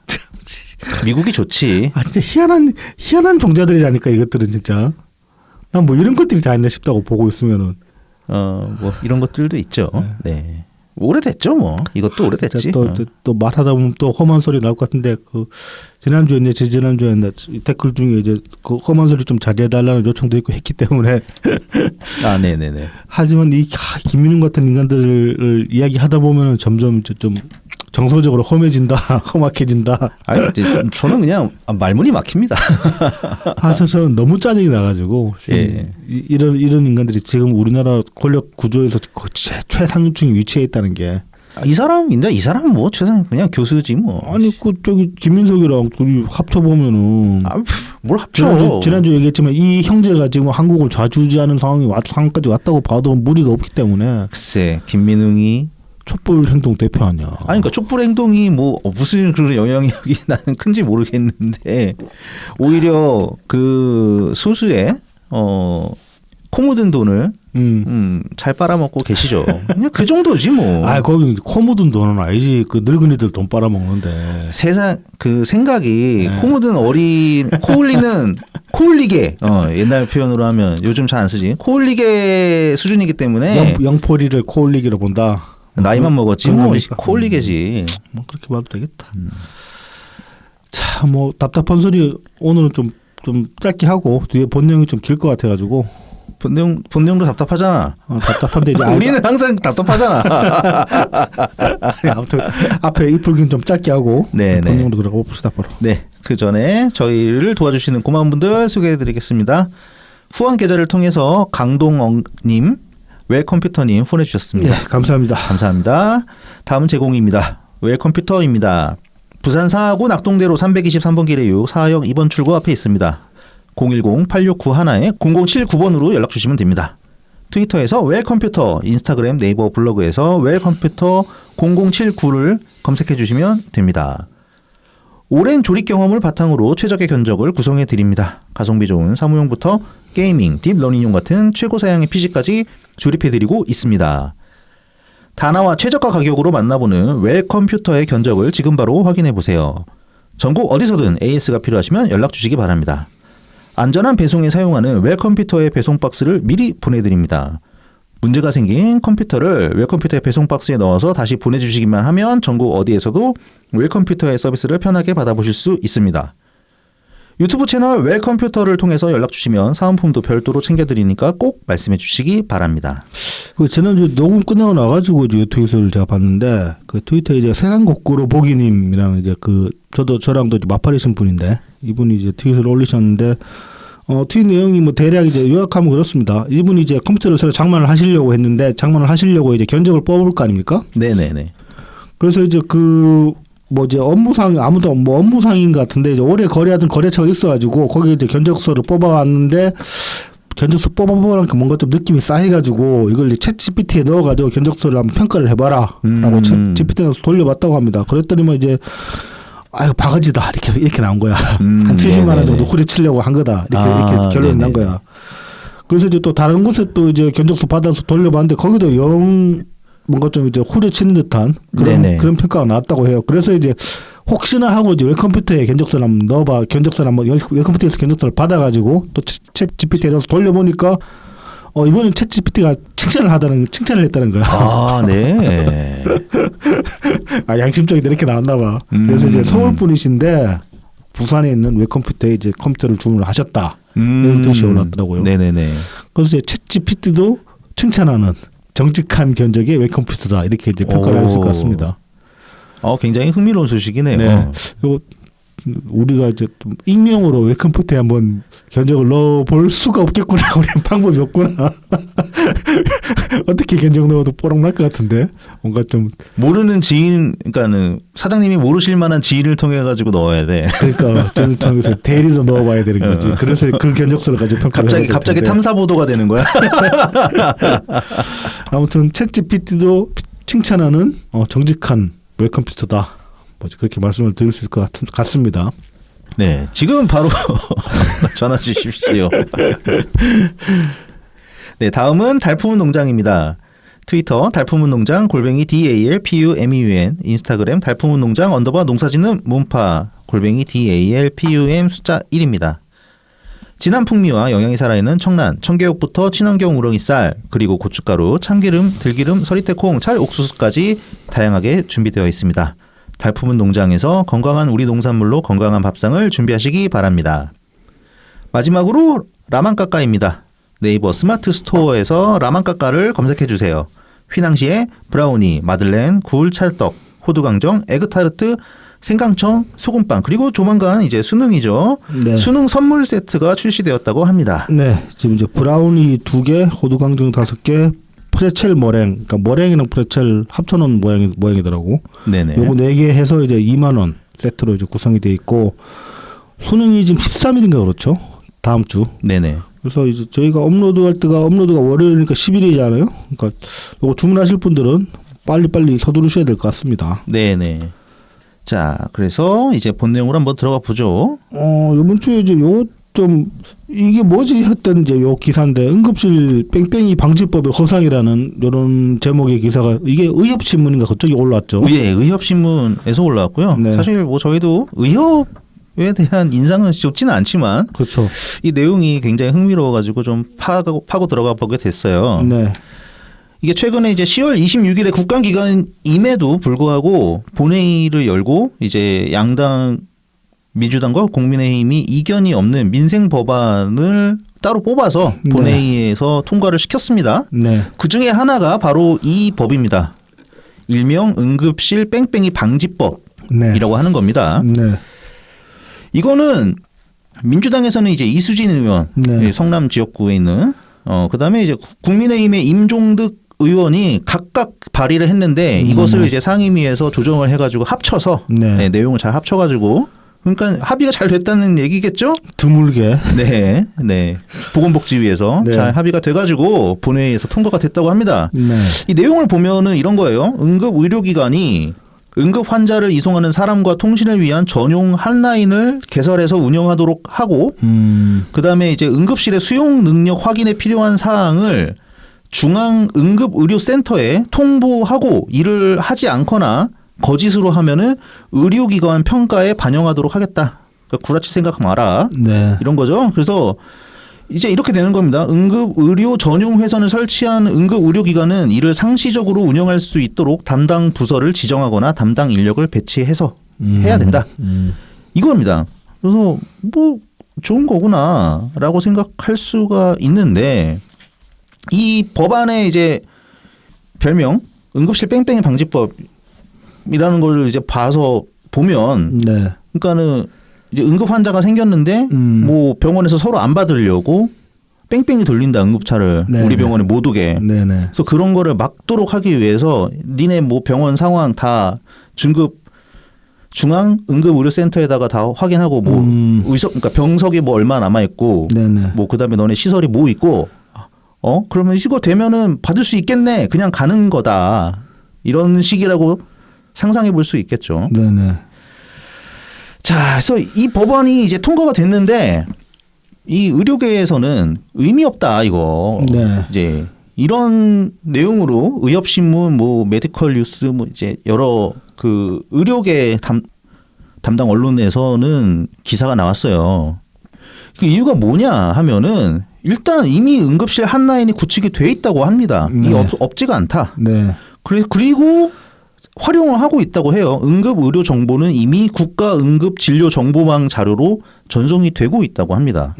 S1: 미국이 좋지.
S2: 진짜 희한한 종자들이라니까 이것들은 진짜. 난 뭐 이런 것들이 다 있나 싶다고 보고 있으면은.
S1: 뭐 이런 것들도 있죠. 네. 오래됐죠, 뭐. 이것도 오래됐지.
S2: 또 말하다 보면 또 험한 소리 나올 것 같은데 그 지난주에 지난주에 댓글 중에 이제 그 험한 소리 좀 자제해달라는 요청도 있고 했기 때문에.
S1: 네네네.
S2: 하지만 이 김민웅 같은 인간들을 이야기하다 보면은 점점 이제 좀 정서적으로 험해진다, 험악해진다.
S1: 저는 그냥 말문이 막힙니다.
S2: 저는 너무 짜증이 나가지고 이런 인간들이 지금 우리나라 권력 구조에서 최상층 위치에 있다는 게.
S1: 이 사람은 뭐 그냥 교수지 뭐.
S2: 저기 김민석이랑 둘이 합쳐 보면은.
S1: 뭘 합쳐?
S2: 지난주 얘기했지만 이 형제가 지금 한국을 좌지우지하는 상황까지 왔다고 봐도 무리가 없기 때문에.
S1: 글쎄, 김민웅이
S2: 촛불 행동 대표 아니야.
S1: 그러니까 촛불 행동이 뭐 무슨 그런 영향력이 나는 큰지 모르겠는데 오히려 그 소수의 코 묻은 돈을 잘 빨아먹고 계시죠. 그냥 그 정도지 뭐.
S2: 거기 코 묻은 돈은 아니지. 그 늙은이들 돈 빨아먹는데.
S1: 세상 그 생각이 코 묻은 어린 코 흘리게 옛날 표현으로 하면 요즘 잘 안 쓰지. 코 흘리게 수준이기 때문에
S2: 영포리를 코 흘리기로 본다.
S1: 나이만 먹었지 뭐 코 흘리게지.
S2: 뭐 그렇게 봐도 되겠다. 자, 뭐 답답한 소리 오늘은 좀 짧게 하고 뒤에 본능이 좀 길 것 같아가지고.
S1: 본능도 답답하잖아.
S2: 답답한데 이제
S1: 우리는 항상 답답하잖아.
S2: 아무튼 앞에 이풀기는 좀 짧게 하고 본능으로 들어가 봅시다 바로.
S1: 네, 그 전에 저희를 도와주시는 고마운 분들 소개해드리겠습니다. 후원 계좌를 통해서 강동엉님, 웰컴퓨터님 후원해주셨습니다.
S2: 네, 감사합니다.
S1: 감사합니다. 다음 제공입니다. 웰컴퓨터입니다. 부산 상하구 낙동대로 323번 길의 4역 2번 출구 앞에 있습니다. 010-8691-0079번으로 연락 주시면 됩니다. 트위터에서 웰컴퓨터, 인스타그램, 네이버 블로그에서 웰컴퓨터 0079를 검색해 주시면 됩니다. 오랜 조립 경험을 바탕으로 최적의 견적을 구성해 드립니다. 가성비 좋은 사무용부터 게이밍, 딥러닝용 같은 최고 사양의 PC까지 조립해 드리고 있습니다. 다나와 최저가 가격으로 만나보는 웰컴퓨터의 견적을 지금 바로 확인해 보세요. 전국 어디서든 AS가 필요하시면 연락 주시기 바랍니다. 안전한 배송에 사용하는 웰컴퓨터의 배송 박스를 미리 보내드립니다. 문제가 생긴 컴퓨터를 웰컴퓨터의 배송 박스에 넣어서 다시 보내주시기만 하면 전국 어디에서도 웰컴퓨터의 서비스를 편하게 받아보실 수 있습니다. 유튜브 채널 웰컴퓨터를 통해서 연락 주시면 사은품도 별도로 챙겨드리니까 꼭 말씀해 주시기 바랍니다.
S2: 그 지난주 녹음 끝나고 나가지고 이제 트윗을 제가 봤는데 그 트위터에 이제 세상 거꾸로 보기님이라는 이제 그 저랑도 이제 마팔이신 분인데 이분이 이제 트윗을 올리셨는데 트윗 내용이 뭐 대략 이제 요약하면 그렇습니다. 이분이 이제 컴퓨터를 새로 장만을 하시려고 했는데 장만을 하시려고 이제 견적을 뽑을 거 아닙니까?
S1: 네네네.
S2: 그래서 이제 이제 업무상 업무상인 것 같은데 이제 오래 거래하던 거래처가 있어가지고 거기 이제 견적서를 뽑아왔는데 견적서 뽑아보니까 뭔가 좀 느낌이 싸해가지고 이걸 챗 GPT에 넣어가지고 견적서를 한번 평가를 해봐라라고 챗 GPT에 돌려봤다고 합니다. 그랬더니만 이제 바가지다 이렇게 나온 거야. 한 70만 원 정도 후려치려고 한 거다 이렇게 결론이 난 거야. 그래서 이제 또 다른 곳에 또 이제 견적서 받아서 돌려봤는데 거기도 뭔가 좀 이제 후려치는 듯한 그런 평가가 나왔다고 해요. 그래서 이제 혹시나 하고 이제 웰컴퓨터에 견적서를 한번 넣어봐. 견적서를 한번 웰컴퓨터에서 견적서를 받아가지고 또 챗 GPT에 넣어서 돌려보니까 이번엔 챗 GPT가 칭찬을 했다는 거야.
S1: 네.
S2: 양심적이다 이렇게 나왔나 봐. 그래서 이제 서울 분이신데 부산에 있는 웰컴퓨터에 이제 컴퓨터를 주문을 하셨다. 이런 뜻이 올랐더라고요.
S1: 네네네.
S2: 그래서 챗 GPT도 칭찬하는 정직한 견적의 웰컴피스다 이렇게 이제 평가를 할 수 있을 것 같습니다.
S1: 굉장히 흥미로운 소식이네요.
S2: 네. 그리고 우리가 이제 좀 익명으로 웰컴포트에 한번 견적을 넣어볼 수가 없겠구나. 우리는 방법이 없구나. 어떻게 견적 넣어도 뽀록 날 것 같은데 뭔가 좀
S1: 모르는 지인, 그러니까는 사장님이 모르실 만한 지인을 통해 가지고 넣어야 돼.
S2: 그러니까 저는 통해서 대리로 넣어봐야 되는 거지. 그래서 그 견적서를 가지고 평가를
S1: 갑자기 탐사 보도가 되는 거야.
S2: 아무튼 챗GPT도 칭찬하는 정직한 웰컴피스트다. 뭐지 그렇게 말씀을 드릴 수 있을 것 같습니다.
S1: 네, 지금 바로 전화 주십시오. 네, 다음은 달품은 농장입니다. 트위터 달품은 농장 @ DALPUMEUN, 인스타그램 달품은 농장 _ 농사짓는 문파 @ DALPUM 숫자 1입니다. 진한 풍미와 영양이 살아있는 청란, 청개육부터 친환경 우렁이 쌀, 그리고 고춧가루, 참기름, 들기름, 서리태콩, 찰옥수수까지 다양하게 준비되어 있습니다. 달품은 농장에서 건강한 우리 농산물로 건강한 밥상을 준비하시기 바랍니다. 마지막으로 라만까까입니다. 네이버 스마트 스토어에서 라만까까를 검색해 주세요. 휘낭시에 브라우니, 마들렌, 굴, 찰떡, 호두강정, 에그타르트, 생강청, 소금빵, 그리고 조만간 이제 수능이죠.
S2: 네.
S1: 수능 선물 세트가 출시되었다고 합니다.
S2: 네, 지금 이제 브라우니 2개, 호두강정 5개, 프레첼 머랭, 그러니까 머랭이랑 프레첼 합쳐놓은 모양이더라고.
S1: 네네.
S2: 요거 4개 해서 이제 2만 원 세트로 이제 구성이 돼 있고 수능이 지금 13일인가 그렇죠? 다음 주.
S1: 네네.
S2: 그래서 이제 저희가 업로드가 월요일이니까 10일이잖아요. 그러니까 요거 주문하실 분들은 빨리 서두르셔야 될 것 같습니다.
S1: 네네. 자, 그래서 이제 본 내용으로 한번 들어가 보죠.
S2: 이번 주에 이제 요 좀 이게 뭐지 했던 이제 요 기사인데 응급실 뺑뺑이 방지법의 허상이라는 요런 제목의 기사가 이게 의협신문인가 그쪽에 올라왔죠.
S1: 예, 의협신문에서 올라왔고요.
S2: 네.
S1: 사실 뭐 저희도 의협에 대한 인상은 좋지는 않지만
S2: 그렇죠.
S1: 이 내용이 굉장히 흥미로워가지고 좀 파고 들어가 보게 됐어요.
S2: 네.
S1: 이게 최근에 이제 10월 26일에 국감 기간임에도 불구하고 본회의를 열고 이제 양당 민주당과 국민의힘이 이견이 없는 민생 법안을 따로 뽑아서 본회의에서 통과를 시켰습니다.
S2: 네.
S1: 그 중에 하나가 바로 이 법입니다. 일명 응급실 뺑뺑이 방지법이라고
S2: 네.
S1: 하는 겁니다.
S2: 네.
S1: 이거는 민주당에서는 이제 이수진 의원,
S2: 네.
S1: 성남 지역구에 있는 그다음에 이제 국민의힘의 임종득 의원이 각각 발의를 했는데 이것을 이제 상임위에서 조정을 해가지고 합쳐서
S2: 네.
S1: 내용을 잘 합쳐가지고 그러니까 합의가 잘 됐다는 얘기겠죠?
S2: 드물게.
S1: 네, 네. 보건복지위에서
S2: 네.
S1: 잘 합의가 돼가지고 본회의에서 통과가 됐다고 합니다.
S2: 네.
S1: 이 내용을 보면은 이런 거예요. 응급 의료기관이 응급 환자를 이송하는 사람과 통신을 위한 전용 한라인을 개설해서 운영하도록 하고, 그 다음에 이제 응급실의 수용 능력 확인에 필요한 사항을 중앙응급의료센터에 통보하고 이를 하지 않거나 거짓으로 하면은 의료기관 평가에 반영하도록 하겠다. 그러니까 구라칠 생각 마라.
S2: 네.
S1: 이런 거죠. 그래서 이제 이렇게 되는 겁니다. 응급의료 전용 회선을 설치한 응급의료기관은 이를 상시적으로 운영할 수 있도록 담당 부서를 지정하거나 담당 인력을 배치해서 해야 된다. 이겁니다. 그래서 뭐 좋은 거구나라고 생각할 수가 있는데 이 법안의 이제 별명 응급실 뺑뺑이 방지법이라는 걸 이제 봐서 보면
S2: 네.
S1: 그러니까는 이제 응급 환자가 생겼는데 뭐 병원에서 서로 안 받으려고 뺑뺑이 돌린다 응급차를
S2: 네네.
S1: 우리 병원에 못 오게.
S2: 네네.
S1: 그래서 그런 거를 막도록 하기 위해서 니네 뭐 병원 상황 다 중앙 응급의료센터에다가 다 확인하고 뭐 그러니까 병석이 뭐 얼마 남아 있고
S2: 네네.
S1: 뭐 그다음에 너네 시설이 뭐 있고 그러면 이거 되면은 받을 수 있겠네. 그냥 가는 거다. 이런 식이라고 상상해 볼 수 있겠죠.
S2: 네네.
S1: 자, 그래서 이 법안이 이제 통과가 됐는데 이 의료계에서는 의미 없다 이거.
S2: 네.
S1: 이제 이런 내용으로 의협신문, 뭐 메디컬 뉴스, 뭐 이제 여러 그 의료계 담당 언론에서는 기사가 나왔어요. 그 이유가 뭐냐 하면은 일단 이미 응급실 한라인이 구축이 돼 있다고 합니다.
S2: 네.
S1: 이게 없지가 않다.
S2: 네.
S1: 그리고 활용을 하고 있다고 해요. 응급 의료 정보는 이미 국가 응급 진료 정보망 자료로 전송이 되고 있다고 합니다.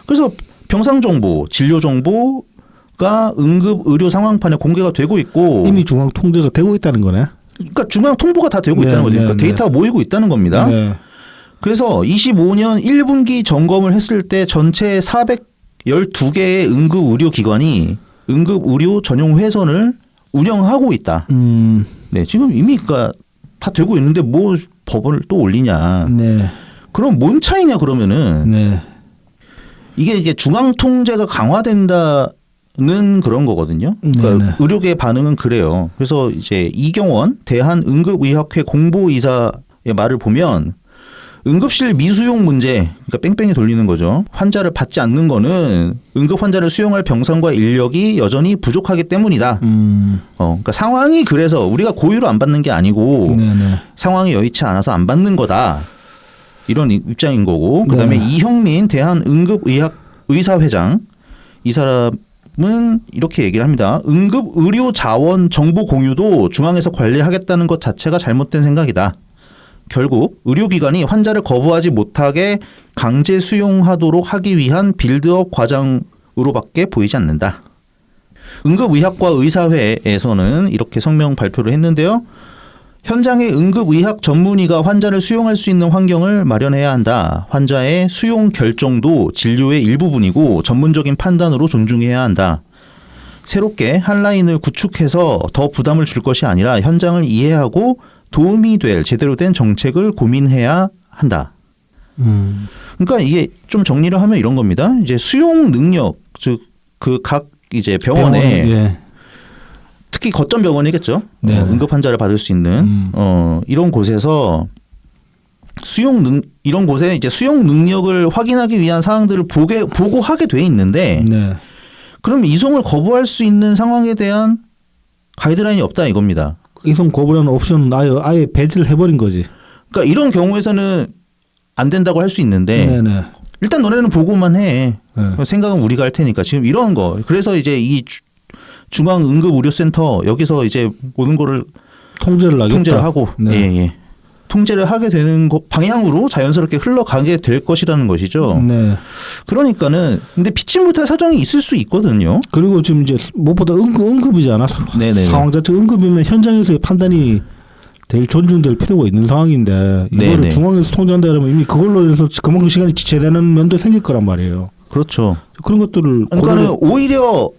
S1: 그래서 병상 정보, 진료 정보가 응급 의료 상황판에 공개가 되고 있고
S2: 이미 중앙 통제가 되고 있다는 거네.
S1: 그러니까 중앙 통보가 다 되고
S2: 네,
S1: 있다는 거죠. 그러니까
S2: 네,
S1: 데이터가 모이고 있다는 겁니다.
S2: 네.
S1: 그래서 25년 1분기 점검을 했을 때 전체 412개의 응급 의료 기관이 응급 의료 전용 회선을 운영하고 있다. 네, 지금 이미 그러니까 다 되고 있는데 뭐 법을 또 올리냐.
S2: 네.
S1: 그럼 뭔 차이냐 그러면은
S2: 네.
S1: 이게 중앙 통제가 강화된다는 그런 거거든요. 그러니까
S2: 네네.
S1: 의료계 반응은 그래요. 그래서 이제 이경원 대한응급의학회 공보이사의 말을 보면 응급실 미수용 문제, 그러니까 뺑뺑이 돌리는 거죠. 환자를 받지 않는 거는 응급 환자를 수용할 병상과 인력이 여전히 부족하기 때문이다. 그러니까 상황이 그래서 우리가 고의로 안 받는 게 아니고
S2: 네네.
S1: 상황이 여의치 않아서 안 받는 거다. 이런 입장인 거고. 그다음에
S2: 네.
S1: 이형민 대한응급의사회장 이 사람은 이렇게 얘기를 합니다. 응급 의료 자원 정보 공유도 중앙에서 관리하겠다는 것 자체가 잘못된 생각이다. 결국 의료기관이 환자를 거부하지 못하게 강제 수용하도록 하기 위한 빌드업 과정으로밖에 보이지 않는다. 응급의학과 의사회에서는 이렇게 성명 발표를 했는데요. 현장의 응급의학 전문의가 환자를 수용할 수 있는 환경을 마련해야 한다. 환자의 수용 결정도 진료의 일부분이고 전문적인 판단으로 존중해야 한다. 새롭게 한 라인을 구축해서 더 부담을 줄 것이 아니라 현장을 이해하고 도움이 될 제대로 된 정책을 고민해야 한다. 그러니까 이게 좀 정리를 하면 이런 겁니다. 이제 수용 능력, 즉 그 각 이제 병원에
S2: 예.
S1: 특히 거점 병원이겠죠.
S2: 네.
S1: 응급 환자를 받을 수 있는 이런 곳에서 이런 곳에 이제 수용 능력을 확인하기 위한 사항들을 보고 하게 돼 있는데
S2: 네.
S1: 그럼 이송을 거부할 수 있는 상황에 대한 가이드라인이 없다 이겁니다.
S2: 이송 거부라는 옵션은 아예 배제를 해버린 거지.
S1: 그러니까 이런 경우에서는 안 된다고 할 수 있는데
S2: 네네.
S1: 일단 너네는 보고만 해.
S2: 네.
S1: 생각은 우리가 할 테니까 지금 이런 거. 그래서 이제 이 중앙응급의료센터 여기서 이제 모든 거를
S2: 통제를
S1: 하고
S2: 네.
S1: 예. 통제를 하게 되는 방향으로 자연스럽게 흘러가게 될 것이라는 것이죠.
S2: 네.
S1: 그러니까는 근데 피치 못할 사정이 있을 수 있거든요.
S2: 그리고 지금 이제 무엇보다 응급이잖아.
S1: 네네.
S2: 상황 자체가 응급이면 현장에서의 판단이 제일 존중될 필요가 있는 상황인데 이거를
S1: 네네.
S2: 중앙에서 통제한다 그러면 이미 그걸로 해서 그만큼 시간이 지체되는 면도 생길 거란 말이에요.
S1: 그렇죠.
S2: 그런 것들을
S1: 그러니까는 오히려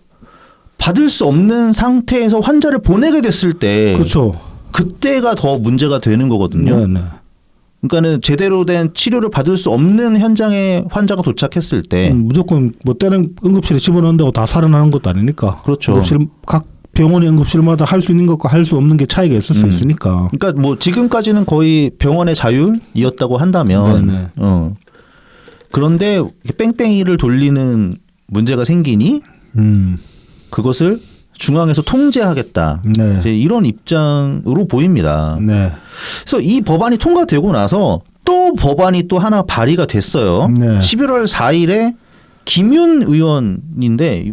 S1: 받을 수 없는 상태에서 환자를 보내게 됐을 때
S2: 그렇죠.
S1: 그때가 더 문제가 되는 거거든요.
S2: 네, 네.
S1: 그러니까는 제대로 된 치료를 받을 수 없는 현장에 환자가 도착했을 때
S2: 무조건 뭐 때는 응급실에 집어넣는다고 다 살아나는 것도 아니니까.
S1: 그렇죠.
S2: 응급실 각 병원의 응급실마다 할 수 있는 것과 할 수 없는 게 차이가 있을 수 있으니까.
S1: 그러니까 뭐 지금까지는 거의 병원의 자율이었다고 한다면
S2: 네네.
S1: 그런데 뺑뺑이를 돌리는 문제가 생기니 그것을 중앙에서 통제하겠다.
S2: 네.
S1: 이제 이런 입장으로 보입니다.
S2: 네.
S1: 그래서 이 법안이 통과되고 나서 또 법안이 또 하나 발의가 됐어요.
S2: 네.
S1: 11월 4일에 김윤 의원인데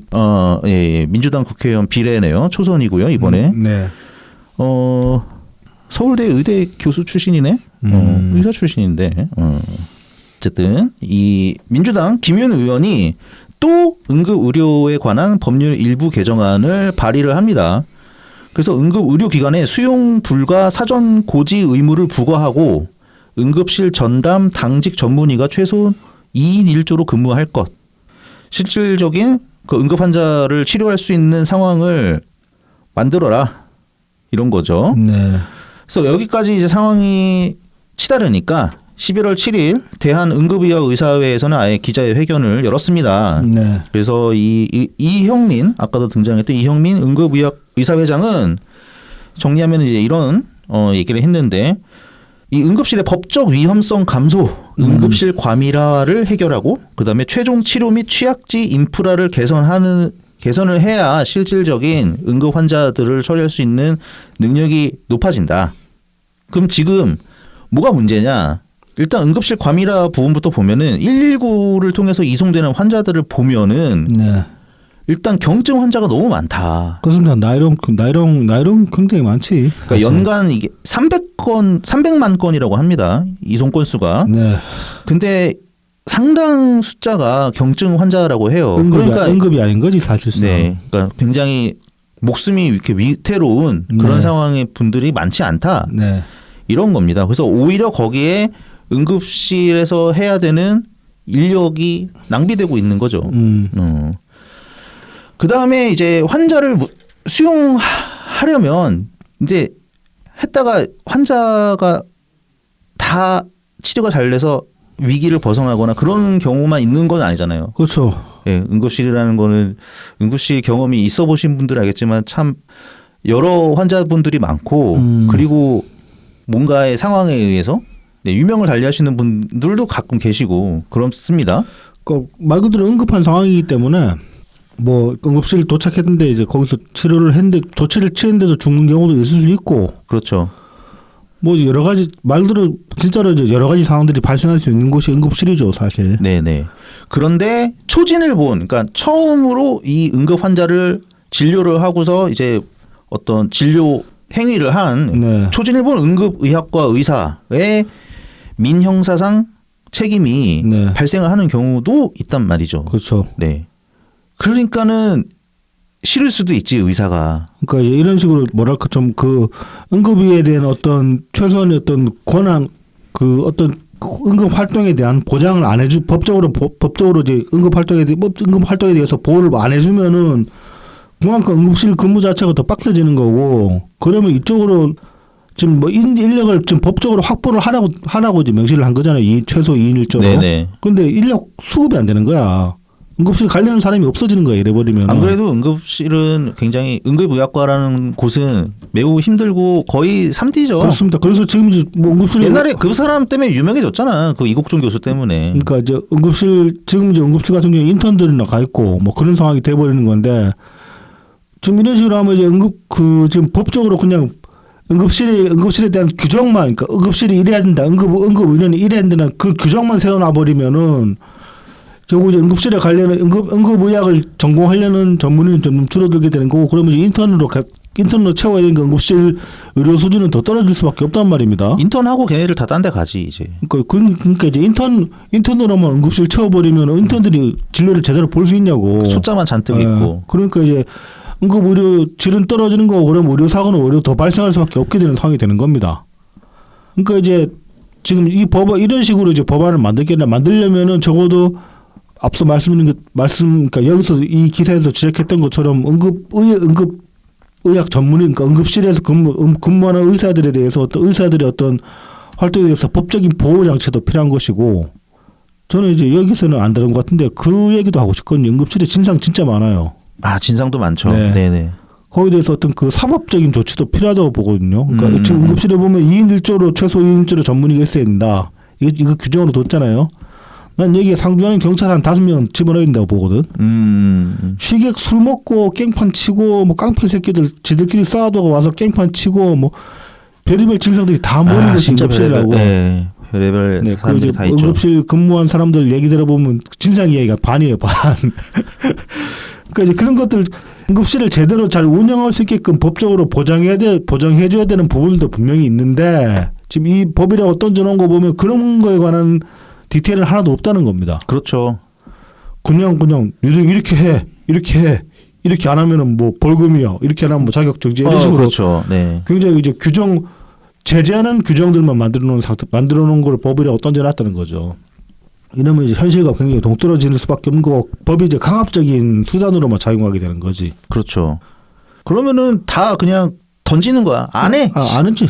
S1: 예, 민주당 국회의원 비례네요. 초선이고요. 이번에
S2: 네.
S1: 서울대 의대 교수 출신이네. 의사 출신인데 어쨌든 이 민주당 김윤 의원이 또 응급의료에 관한 법률 일부 개정안을 발의를 합니다. 그래서 응급의료기관에 수용 불가 사전 고지 의무를 부과하고 응급실 전담 당직 전문의가 최소 2인 1조로 근무할 것. 실질적인 그 응급 환자를 치료할 수 있는 상황을 만들어라. 이런 거죠.
S2: 네.
S1: 그래서 여기까지 이제 상황이 치달으니까 11월 7일 대한응급의학의사회에서는 아예 기자회견을 열었습니다.
S2: 네.
S1: 그래서 이형민 아까도 등장했던 이형민 응급의학의사회장은 정리하면 이제 이런 얘기를 했는데 이 응급실의 법적 위험성 감소, 응급실 과밀화를 해결하고 그다음에 최종 치료 및 취약지 인프라를 개선을 해야 실질적인 응급 환자들을 처리할 수 있는 능력이 높아진다. 그럼 지금 뭐가 문제냐? 일단 응급실 과밀화 부분부터 보면은 119를 통해서 이송되는 환자들을 보면은
S2: 네.
S1: 일단 경증 환자가 너무 많다.
S2: 그렇습니다. 나이롱 굉장히 많지.
S1: 그러니까 연간 이게 300만 건이라고 합니다. 이송 건수가.
S2: 네.
S1: 근데 상당 숫자가 경증 환자라고 해요.
S2: 응급이 아닌 거지 사실상.
S1: 네, 그러니까 굉장히 목숨이 이렇게 위태로운 그런
S2: 네.
S1: 상황의 분들이 많지 않다.
S2: 네.
S1: 이런 겁니다. 그래서 오히려 거기에 응급실에서 해야 되는 인력이 낭비되고 있는 거죠. 그 다음에 이제 환자를 수용하려면 이제 했다가 환자가 다 치료가 잘 돼서 위기를 벗어나거나 그런 경우만 있는 건 아니잖아요.
S2: 그렇죠.
S1: 예, 응급실이라는 거는 응급실 경험이 있어 보신 분들 알겠지만 참 여러 환자분들이 많고 그리고 뭔가의 상황에 의해서 네, 유명을 달리하시는 분들도 가끔 계시고 그렇습니다.
S2: 그러니까 말 그대로 응급한 상황이기 때문에 뭐 응급실 도착했는데 이제 거기서 치료를 했는데 조치를 취했는데도 죽는 경우도 있을 수 있고
S1: 그렇죠.
S2: 뭐 여러 가지 말대로 진짜로 이제 여러 가지 상황들이 발생할 수 있는 곳이 응급실이죠 사실.
S1: 네네. 그런데 초진을 본 그러니까 처음으로 이 응급 환자를 진료를 하고서 이제 어떤 진료 행위를 한
S2: 네.
S1: 초진을 본 응급의학과 의사의 민형사상 책임이
S2: 네.
S1: 발생을 하는 경우도 있단 말이죠.
S2: 그렇죠.
S1: 네. 그러니까는 싫을 수도 있지 의사가.
S2: 그러니까 이제 이런 식으로 뭐랄까 좀 그 응급의에 대한 어떤 최소한의 어떤 권한 그 어떤 응급 활동에 대한 보장을 안 해주 법적으로 이제 응급 활동에 대해서 보호를 안 해주면은 그만큼 응급실 근무 자체가 더 빡세지는 거고 그러면 이쪽으로 지금 뭐 인력을 지금 법적으로 확보를 하라고 이제 명시를 한 거잖아요. 최소 2인 1조로.
S1: 네네.
S2: 근데 인력 수급이 안 되는 거야. 응급실 가려는 사람이 없어지는 거야 이래 버리면.
S1: 안 그래도 응급실은 굉장히 응급의학과라는 곳은 매우 힘들고 거의 3D죠.
S2: 그렇습니다. 그래서 지금 이제 뭐 응급실
S1: 옛날에 그 사람 때문에 유명해졌잖아. 그 이국종 교수 때문에.
S2: 그러니까 이제 지금 이제 응급실 같은 경우에 인턴들이나 가 있고 뭐 그런 상황이 돼 버리는 건데 지금 이런 식으로 하면 이제 지금 법적으로 그냥 응급실에 대한 규정만 그러니까 응급실이 이래야 된다. 응급의료인이 이래야 된다는 그 규정만 세워놔 버리면은 결국 이제 응급실에 가려는 응급의학을 전공하려는 전문의는 좀 줄어들게 되는 거고 그러면 이제 인턴으로 채워야 되는 응급실 의료 수준은 더 떨어질 수밖에 없단 말입니다.
S1: 인턴하고 걔네들 다 딴 데 가지 이제.
S2: 그러니까 이제 인턴으로만 응급실 채워버리면 인턴들이 진료를 제대로 볼 수 있냐고.
S1: 숫자만 잔뜩 있고.
S2: 그러니까 이제 응급의료 질은 떨어지는 거고 그러면 의료사고는 오히려 더 발생할 수밖에 없게 되는 상황이 되는 겁니다. 그러니까 이제 지금 이런 식으로 이제 법안을 만들려면은 적어도 앞서 그러니까 여기서 이 기사에서 지적했던 것처럼 응급의학 전문의, 그러니까 응급실에서 근무하는 의사들에 대해서 의사들의 어떤 활동에 대해서 법적인 보호 장치도 필요한 것이고, 저는 이제 여기서는 안 다른 것 같은데 그 얘기도 하고 싶거든요. 응급실에 진상 진짜 많아요.
S1: 아 진상도 많죠.
S2: 네.
S1: 네네.
S2: 거기에 대해서 어떤 그 사법적인 조치도 필요하다고 보거든요. 그러니까 지금 응급실에 보면 2인 1조로 최소 2인 1조로 전문의가 있어야 된다. 이거 규정으로 뒀잖아요. 난 여기에 상주하는 경찰 한 5명 집어넣어야 된다고 보거든. 취객 술 먹고 깽판 치고 뭐 깡패 새끼들 지들끼리 싸우다가 와서 깽판 치고 뭐 별의별 진상들이 다 모이는 것이 응급실이라고.
S1: 네. 별의별
S2: 네,
S1: 사람들이
S2: 그
S1: 다 있죠.
S2: 응급실 근무한 사람들 얘기 들어보면 진상 이야기가 반이에요, 반. 그러니까 이제 그런 것들 응급실을 제대로 잘 운영할 수 있게끔 법적으로 보장해줘야 되는 부분도 분명히 있는데 지금 이 법이라고 던져놓은 거 보면 그런 거에 관한 디테일은 하나도 없다는 겁니다.
S1: 그렇죠.
S2: 그냥 이렇게 안 하면은 뭐 벌금이야, 이렇게 안 하면 뭐 자격 정지 이런 식으로.
S1: 그렇죠. 네.
S2: 굉장히 이제 제재하는 규정들만 만들어 놓은 걸 법이라고 던져놨다는 거죠. 이러면 이제 현실과 굉장히 동떨어지는 수밖에 없는 거고 법이 이제 강압적인 수단으로만 작용하게 되는 거지.
S1: 그렇죠. 그러면은 다 그냥 던지는 거야. 안 해.
S2: 안 했지.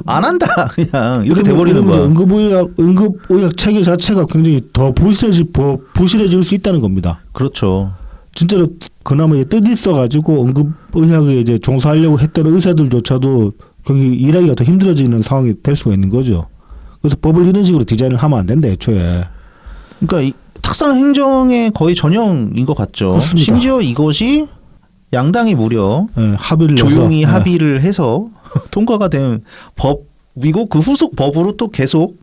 S1: 안 한다. 그냥 이렇게 돼버리는 거야.
S2: 응급의학 체계 자체가 굉장히 더 부실해질 수 있다는 겁니다.
S1: 그렇죠.
S2: 진짜로 그나마 뜻 있어가지고 응급의학에 이제 종사하려고 했던 의사들조차도 굉장히 일하기가 더 힘들어지는 상황이 될 수가 있는 거죠. 그래서 법을 이런 식으로 디자인을 하면 안 된다, 애초에.
S1: 그러니까 이 탁상 행정의 거의 전형인 것 같죠.
S2: 그렇습니다.
S1: 심지어 이것이 양당이 무려
S2: 합의를
S1: 조용히 합의를 해서 통과가 된 법이고 그 후속 법으로 또 계속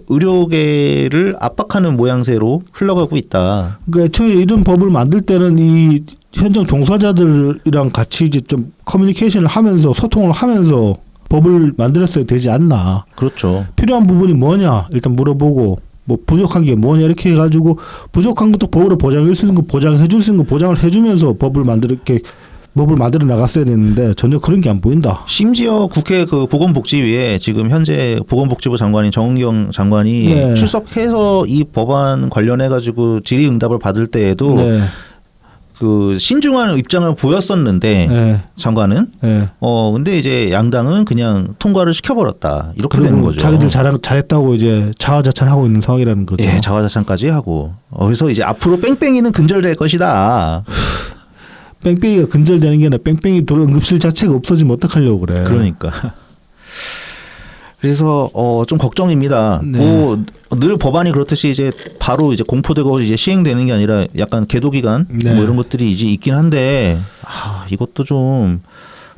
S1: 의료계를 압박하는 모양새로 흘러가고 있다.
S2: 그러니까 애초에 이런 법을 만들 때는 이 현장 종사자들이랑 같이 이제 좀 커뮤니케이션을 하면서 소통을 하면서 법을 만들었어야 되지 않나.
S1: 그렇죠.
S2: 필요한 부분이 뭐냐 일단 물어보고 뭐 부족한 게 뭐냐 이렇게 해가지고 부족한 것도 법으로 보장할 수 있는 거 보장해 줄 수 있는 거 보장을 해주면서 법을 만들어 나갔어야 되는데 전혀 그런 게 안 보인다.
S1: 심지어 국회 그 보건복지위에 지금 현재 보건복지부 장관인 정은경 장관이
S2: 네.
S1: 출석해서 이 법안 관련해 가지고 질의응답을 받을 때에도
S2: 네.
S1: 그 신중한 입장을 보였었는데
S2: 네.
S1: 장관은
S2: 네.
S1: 근데 이제 양당은 그냥 통과를 시켜버렸다 이렇게 되는 거죠.
S2: 자기들 잘했다고 이제 자화자찬하고 있는 상황이라는 거죠.
S1: 예, 자화자찬까지 하고 그래서 이제 앞으로 뺑뺑이는 근절될 것이다.
S2: 뺑뺑이가 근절되는 게 아니라 뺑뺑이 돌 응급실 자체가 없어지면 어떡하려고 그래.
S1: 그러니까. 그래서 좀 걱정입니다.
S2: 네.
S1: 뭐 늘 법안이 그렇듯이 이제 바로 이제 공포되고 이제 시행되는 게 아니라 약간 계도 기간
S2: 네.
S1: 뭐 이런 것들이 이제 있긴 한데 이것도 좀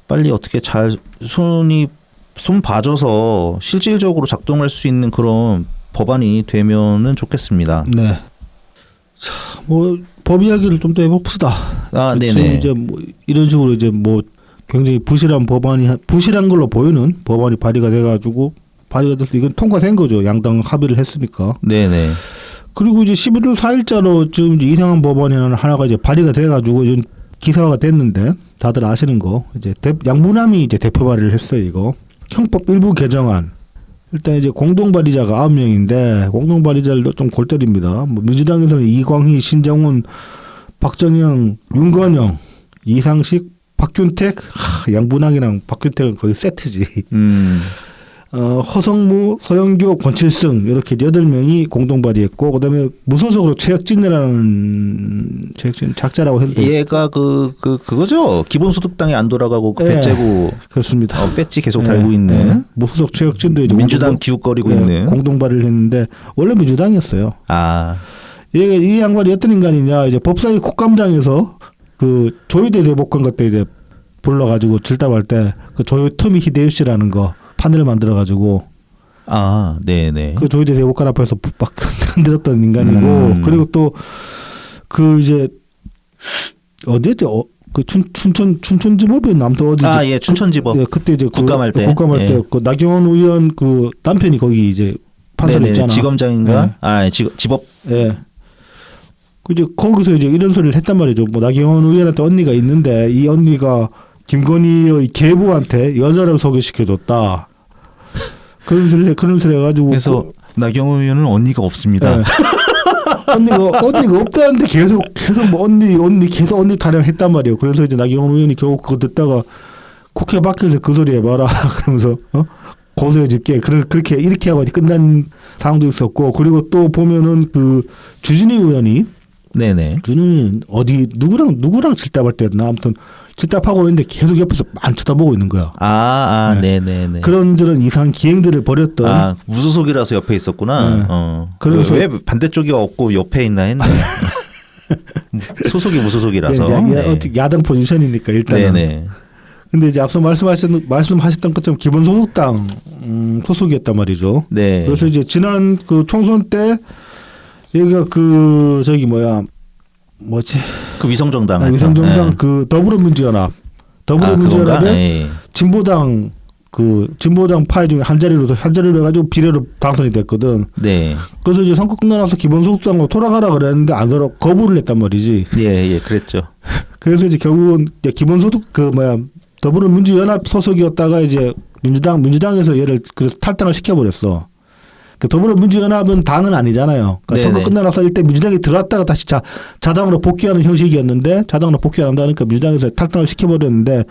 S1: 빨리 어떻게 잘 손 봐줘서 실질적으로 작동할 수 있는 그런 법안이 되면은 좋겠습니다.
S2: 네. 자, 뭐 법 이야기를 좀 더 해봅시다.
S1: 네네.
S2: 이제 뭐 이런 식으로 이제 뭐 굉장히 부실한 걸로 보이는 법안이 발의가 돼가지고 발의가 돼서 이건 통과된 거죠. 양당 합의를 했으니까.
S1: 네네.
S2: 그리고 이제 11월 4일자로 지금 이제 이상한 법안이 하나가 이제 발의가 돼가지고 이제 기사화가 됐는데 다들 아시는 거 이제 양부남이 이제 대표 발의를 했어요. 이거 형법 일부 개정안. 일단 이제 공동 발의자가 9명인데 공동 발의자를 좀 골 때립니다. 뭐 민주당에서는 이광희, 신정훈, 박정영, 윤건영, 이상식, 박균택, 양분학이랑 박균택은 거의 세트지. 허성무, 서영교, 권칠승 이렇게 8명이 공동 발의했고 그다음에 무소속으로 최혁진이라는 작자라고 해도
S1: 얘가 그거죠. 기본소득당에 안 돌아가고 그 배째고
S2: 그렇습니다.
S1: 배지 계속 달고 있는
S2: 무소속 최혁진도 이제
S1: 민주당 기웃거리고 있는
S2: 공동 발의를 했는데 원래 민주당이었어요. 얘가 이 양반이 어떤 인간이냐 이제 법사위 국감장에서 그 조의대 대법관 그때 이제 불러가지고 질답할 때 그 조요토미 히데요시라는 거 판을 만들어가지고
S1: 네네.
S2: 그 조의대 대법관 앞에서 막 흔들었던 인간이고 그리고 또 그 이제 어디였죠? 그 춘천지법이었나 아무튼 어디
S1: 예, 춘천지법.
S2: 그때 이제
S1: 국감할 때
S2: 그 나경원 의원 그 남편이 거기 이제 판사로 있잖아.
S1: 지검장인가? 지법.
S2: 예. 그 이제 거기서 이제 이런 소리를 했단 말이죠. 뭐 나경원 의원한테 언니가 있는데 이 언니가 김건희의 계부한테 여자를 소개시켜줬다. 그런 소리 해가지고
S1: 그래서 나경원 의원은 언니가 없습니다.
S2: 네. 언니가 없다는데 계속 뭐 언니 계속 언니 타령했단 말이에요. 그래서 이제 나경원 의원이 결국 그거 듣다가 국회 밖에서 그 소리 해봐라 그러면서 고소해줄게. 그렇게 이렇게 하고 끝난 상황도 있었고 그리고 또 보면은 그 주진희 의원이
S1: 네네.
S2: 주는 어디 누구랑 질답할 때였나 아무튼 질답하고 있는데 계속 옆에서 안 쳐다보고 있는 거야.
S1: 네네네.
S2: 그런저런 이상한 기행들을 벌였던.
S1: 무소속이라서 옆에 있었구나.
S2: 그래서
S1: 왜 반대쪽이 없고 옆에 있나 했네. 소속이 무소속이라서.
S2: 어떻게 야당 포지션이니까 일단은.
S1: 네네.
S2: 근데 이제 앞서 말씀하셨던 것처럼 기본소득당 소속이었단 말이죠.
S1: 네.
S2: 그래서 이제 지난 그 총선 때 얘가 그 뭐지?
S1: 그 위성정당.
S2: 위성정당 그 더불어민주연합의 진보당 진보당 파이 중에 한 자리로 해가지고 비례로 당선이 됐거든.
S1: 네.
S2: 그래서 이제 선거 끝나서 기본소득당으로 돌아가라 그랬는데 안 돌아 거부를 했단 말이지.
S1: 예, 그랬죠.
S2: 그래서 이제 결국은 기본소득 더불어민주연합 소속이었다가 이제 민주당에서 얘를 그래서 탈당을 시켜버렸어. 그 더불어민주연합은 당은 아니잖아요. 그러니까 선거 끝나서 일단 민주당에 들어왔다가 다시 자당으로 복귀하는 형식이었는데 자당으로 복귀 안 한다니까 민주당에서 탈당을 시켜버렸는데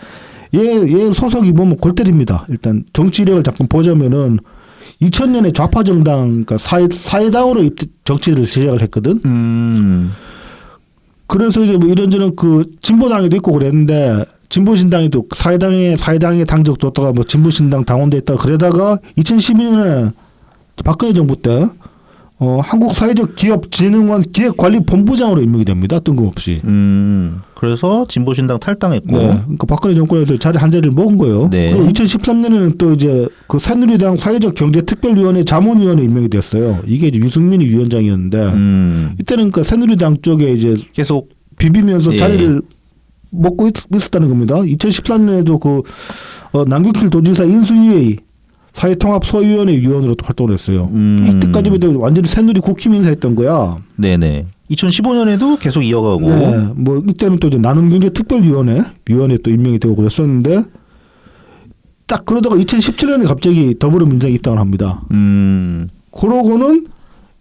S2: 얘 소속이 보면 골 때립니다. 일단 정치력을 잠깐 보자면은 2000년에 좌파 정당 그러니까 사회당으로 정치를 시작을 했거든. 그래서 이제 뭐 이런저런 그 진보당에도 있고 그랬는데 진보신당에도 사회당에 당적 줬다가 뭐 진보신당 당원돼 있다가 그러다가 2012년에 박근혜 정부 때 한국사회적기업진흥원 기획관리본부장으로 임명이 됩니다. 뜬금없이.
S1: 그래서 진보신당 탈당했고.
S2: 네. 그러니까 박근혜 정권에서 한 자리를 먹은 거예요.
S1: 네.
S2: 그리고 2013년에는 또 이제 그 새누리당 사회적경제특별위원회 자문위원회 임명이 됐어요. 이게 이제 유승민이 위원장이었는데 이때는 그러니까 새누리당 쪽에 이제
S1: 계속
S2: 비비면서 자리를 먹고 있었다는 겁니다. 2014년에도 그 남경필 도지사 인수위의 사회통합소위원회 위원으로 활동을 했어요. 이때까지만 해도 완전히 새누리 국힘 인사했던 거야.
S1: 네네. 2015년에도 계속 이어가고.
S2: 네, 뭐 이때는 또 이제 나눔경제특별위원회 또 임명이 되고 그랬었는데 딱 그러다가 2017년에 갑자기 더불어민주당에 입당을 합니다. 그러고는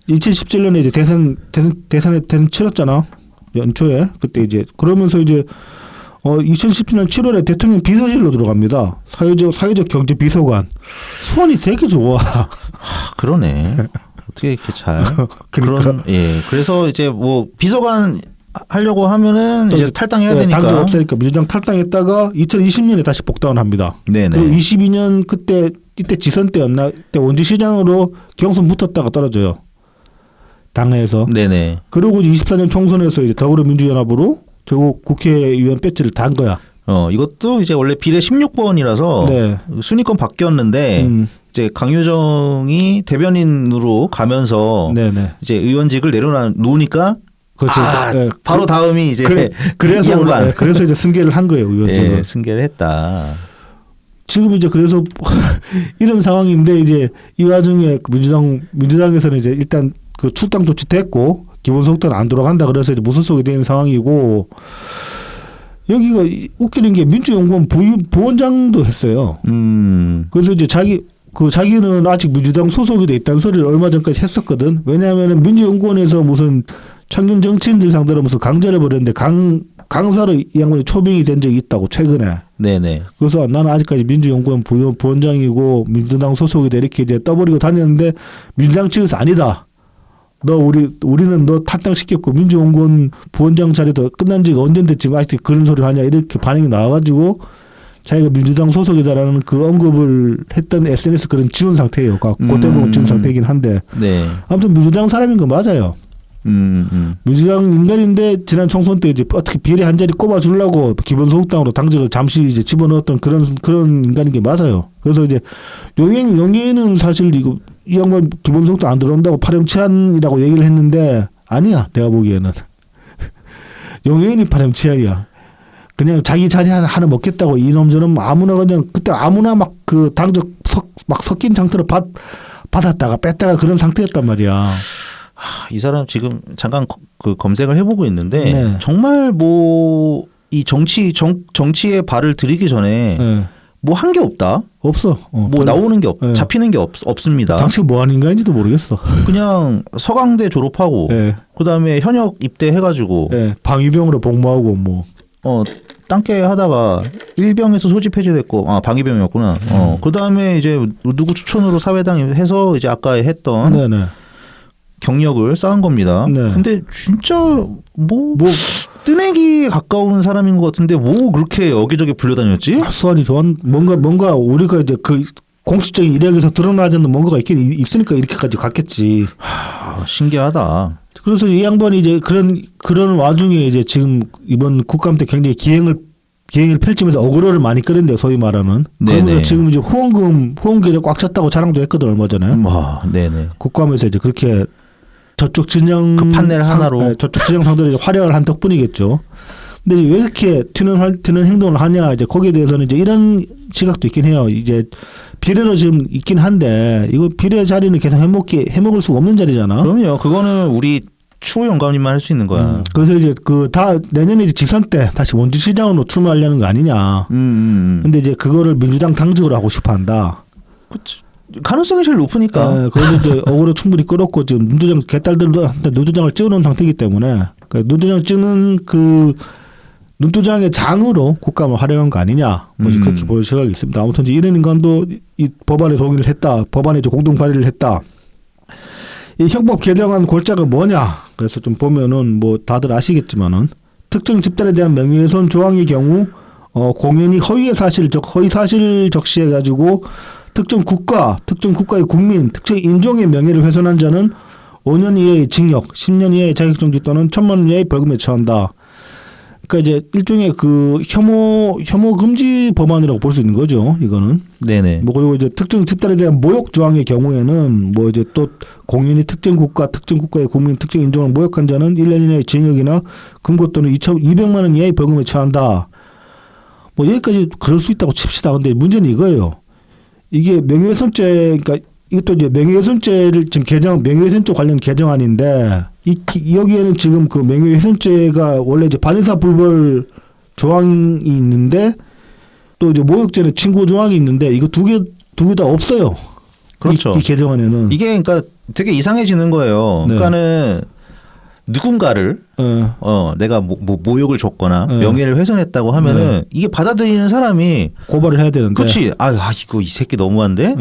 S2: 2017년에 이제 대선 치렀잖아. 연초에 그때 이제 그러면서 이제 2017년 7월에 대통령 비서실로 들어갑니다. 사회적 경제 비서관. 수완이 되게 좋아.
S1: 그러네. 어떻게 이렇게 잘
S2: 그러니까.
S1: 그런 예. 그래서 이제 뭐 비서관 하려고 하면은 이제 탈당해야 되니까.
S2: 당적 없으니까 민주당 탈당했다가 2020년에 다시 복당을 합니다.
S1: 네네.
S2: 그리고 22년 이때 지선 때였나? 그때 원주시장으로 경선 붙었다가 떨어져요. 당내에서.
S1: 네네.
S2: 그리고 24년 총선에서 이제 더불어민주연합으로 결국 국회의원 배지를 단 거야.
S1: 이것도 이제 원래 비례 16번이라서
S2: 네.
S1: 순위권 바뀌었는데 이제 강효정이 대변인으로 가면서
S2: 네네.
S1: 이제 의원직을 내려놓으니까
S2: 그렇죠. 네.
S1: 바로 다음이 이제
S2: 그래서 이제 승계를 한 거예요, 의원직을.
S1: 예, 승계를 했다.
S2: 지금 이제 그래서 이런 상황인데 이제 이 와중에 민주당에서는 이제 일단 그 출당 조치 됐고 기본소득은 안 돌아간다 그래서 이제 무소속이 된 상황이고 여기가 웃기는 게 민주연구원 부원장도 했어요. 그래서 이제 자기는 아직 민주당 소속이 돼 있다는 소리를 얼마 전까지 했었거든. 왜냐하면 민주연구원에서 무슨 청년 정치인들 상대로 무슨 강제를 벌였는데 강사로 이 양반이 초빙이 된 적이 있다고 최근에. 네네. 그래서 나는 아직까지 민주연구원 부원장이고 민주당 소속이 돼 이렇게 이제 떠버리고 다녔는데 민주당 측에서 아니다. 우리는 너 탈당시켰고 민주연구원 부원장 자리도 끝난 지가 언젠데 지금 아직도 그런 소리를 하냐 이렇게 반응이 나와가지고 자기가 민주당 소속이다라는 그 언급을 했던 SNS 그런 지운 상태예요. 그때는 지운 상태이긴 한데. 네. 아무튼 민주당 사람인 거 맞아요. 민주당 인간인데 지난 총선 때 이제 어떻게 비례 한 자리 꼽아주려고 기본소득당으로 당적을 잠시 이제 집어넣었던 그런 인간인 게 맞아요. 그래서 이제 용해는 사실 이 양반 기본소득도 안 들어온다고 파렴치한이라고 얘기를 했는데 아니야 내가 보기에는 용해인이 파렴치한이야. 그냥 자기 자리 하나 먹겠다고 이놈저놈 아무나 그냥 그때 아무나 막 그 당적 막 섞인 상태로 받았다가 뺐다가 그런 상태였단 말이야.
S1: 이 사람 지금 잠깐 그 검색을 해보고 있는데
S2: 네.
S1: 정말 뭐 이 정치에 발을 들이기 전에
S2: 네.
S1: 뭐 한 게 없다.
S2: 없어.
S1: 뭐 나오는 게
S2: 네.
S1: 잡히는 게 없습니다.
S2: 당시 뭐 하는 인간인지도 모르겠어.
S1: 그냥 서강대 졸업하고
S2: 네. 그다음에
S1: 현역 입대해가지고
S2: 네. 방위병으로 복무하고 뭐.
S1: 땅깨 하다가 일병에서 소집 해제됐고 방위병이었구나. 그다음에 이제 누구 추천으로 사회당 해서 이제 아까 했던
S2: 네네.
S1: 경력을 쌓은 겁니다. 네. 근데 진짜 뭐 뜨내기 가까운 사람인 것 같은데 뭐 그렇게 여기저기 불려다녔지?
S2: 수완이 좋은 뭔가 우리가 이제 그 공식적인 이력에서 드러나지 않는 뭔가가 있으니까 이렇게까지 갔겠지.
S1: 신기하다.
S2: 그래서 이 양반이 이제 그런 와중에 이제 지금 이번 국감 때 굉장히 기행을 펼치면서 어그로를 많이 끌었는데 소위 말하는. 그러면서 지금 이제 후원금 계좌 꽉 찼다고 자랑도 했거든 얼마 전에.
S1: 네네.
S2: 국감에서 이제 그렇게 저쪽 진영
S1: 그 판넬 하나로
S2: 저쪽 진영 상대로 활약을 한 덕분이겠죠. 근데 왜 이렇게 튀는 행동을 하냐 이제 거기에 대해서는 이제 이런 시각도 있긴 해요. 이제 비례로 지금 있긴 한데 이거 비례 자리는 계속 해먹을 수가 없는 자리잖아.
S1: 그럼요. 그거는 우리 추호 영감님만 할 수 있는 거야.
S2: 그래서 이제 내년에 이제 지선 때 다시 원주시장으로 출마하려는 거 아니냐. 근데 이제 그거를 민주당 당직으로 하고 싶어한다.
S1: 그치. 가능성이 제일 높으니까.
S2: 네, 그래서 이제 어그로 충분히 끌었고 지금 눈도장 개딸들도 눈도장을 찍어놓은 상태이기 때문에 눈도장 찍는 그 눈도장의 장으로 국감을 활용한 거 아니냐. 그렇게 보는 시각이 있습니다. 아무튼 이제 이런 인간도 이 법안에 동의를 했다. 법안에 이제 공동 발의를 했다. 이 형법 개정안 골자가 뭐냐. 그래서 좀 보면은 뭐 다들 아시겠지만은 특정 집단에 대한 명예훼손 조항의 경우 공연히 허위 사실 적시해 가지고 특정 국가의 국민, 특정 인종의 명예를 훼손한 자는 5년 이하의 징역, 10년 이하의 자격정지 또는 1,000만 원 이하의 벌금에 처한다. 그러니까 이제 일종의 그 혐오 금지 법안이라고 볼 수 있는 거죠. 이거는. 네네. 뭐 그리고 이제 특정 집단에 대한 모욕 조항의 경우에는 뭐 이제 또 공연히 특정 국가의 국민, 특정 인종을 모욕한 자는 1년 이하의 징역이나 금고 또는 200만 원 이하의 벌금에 처한다. 뭐 여기까지 그럴 수 있다고 칩시다. 근데 문제는 이거예요. 이게 명예훼손죄 그러니까 이것도 이제 명예훼손죄를 지금 명예훼손죄 관련 개정안인데 여기에는 지금 그 명예훼손죄가 원래 이제 반의사 불벌 조항이 있는데 또 이제 모욕죄는 친고 조항이 있는데 이거 두 개 다 없어요.
S1: 그렇죠.
S2: 이 개정안에는
S1: 이게 그러니까 되게 이상해지는 거예요.
S2: 네.
S1: 그러니까는 누군가를 내가 모욕을 줬거나 명예를 훼손했다고 하면은 이게 받아들이는 사람이
S2: 고발을 해야 되는데.
S1: 그렇지. 이거 이 새끼 너무한데.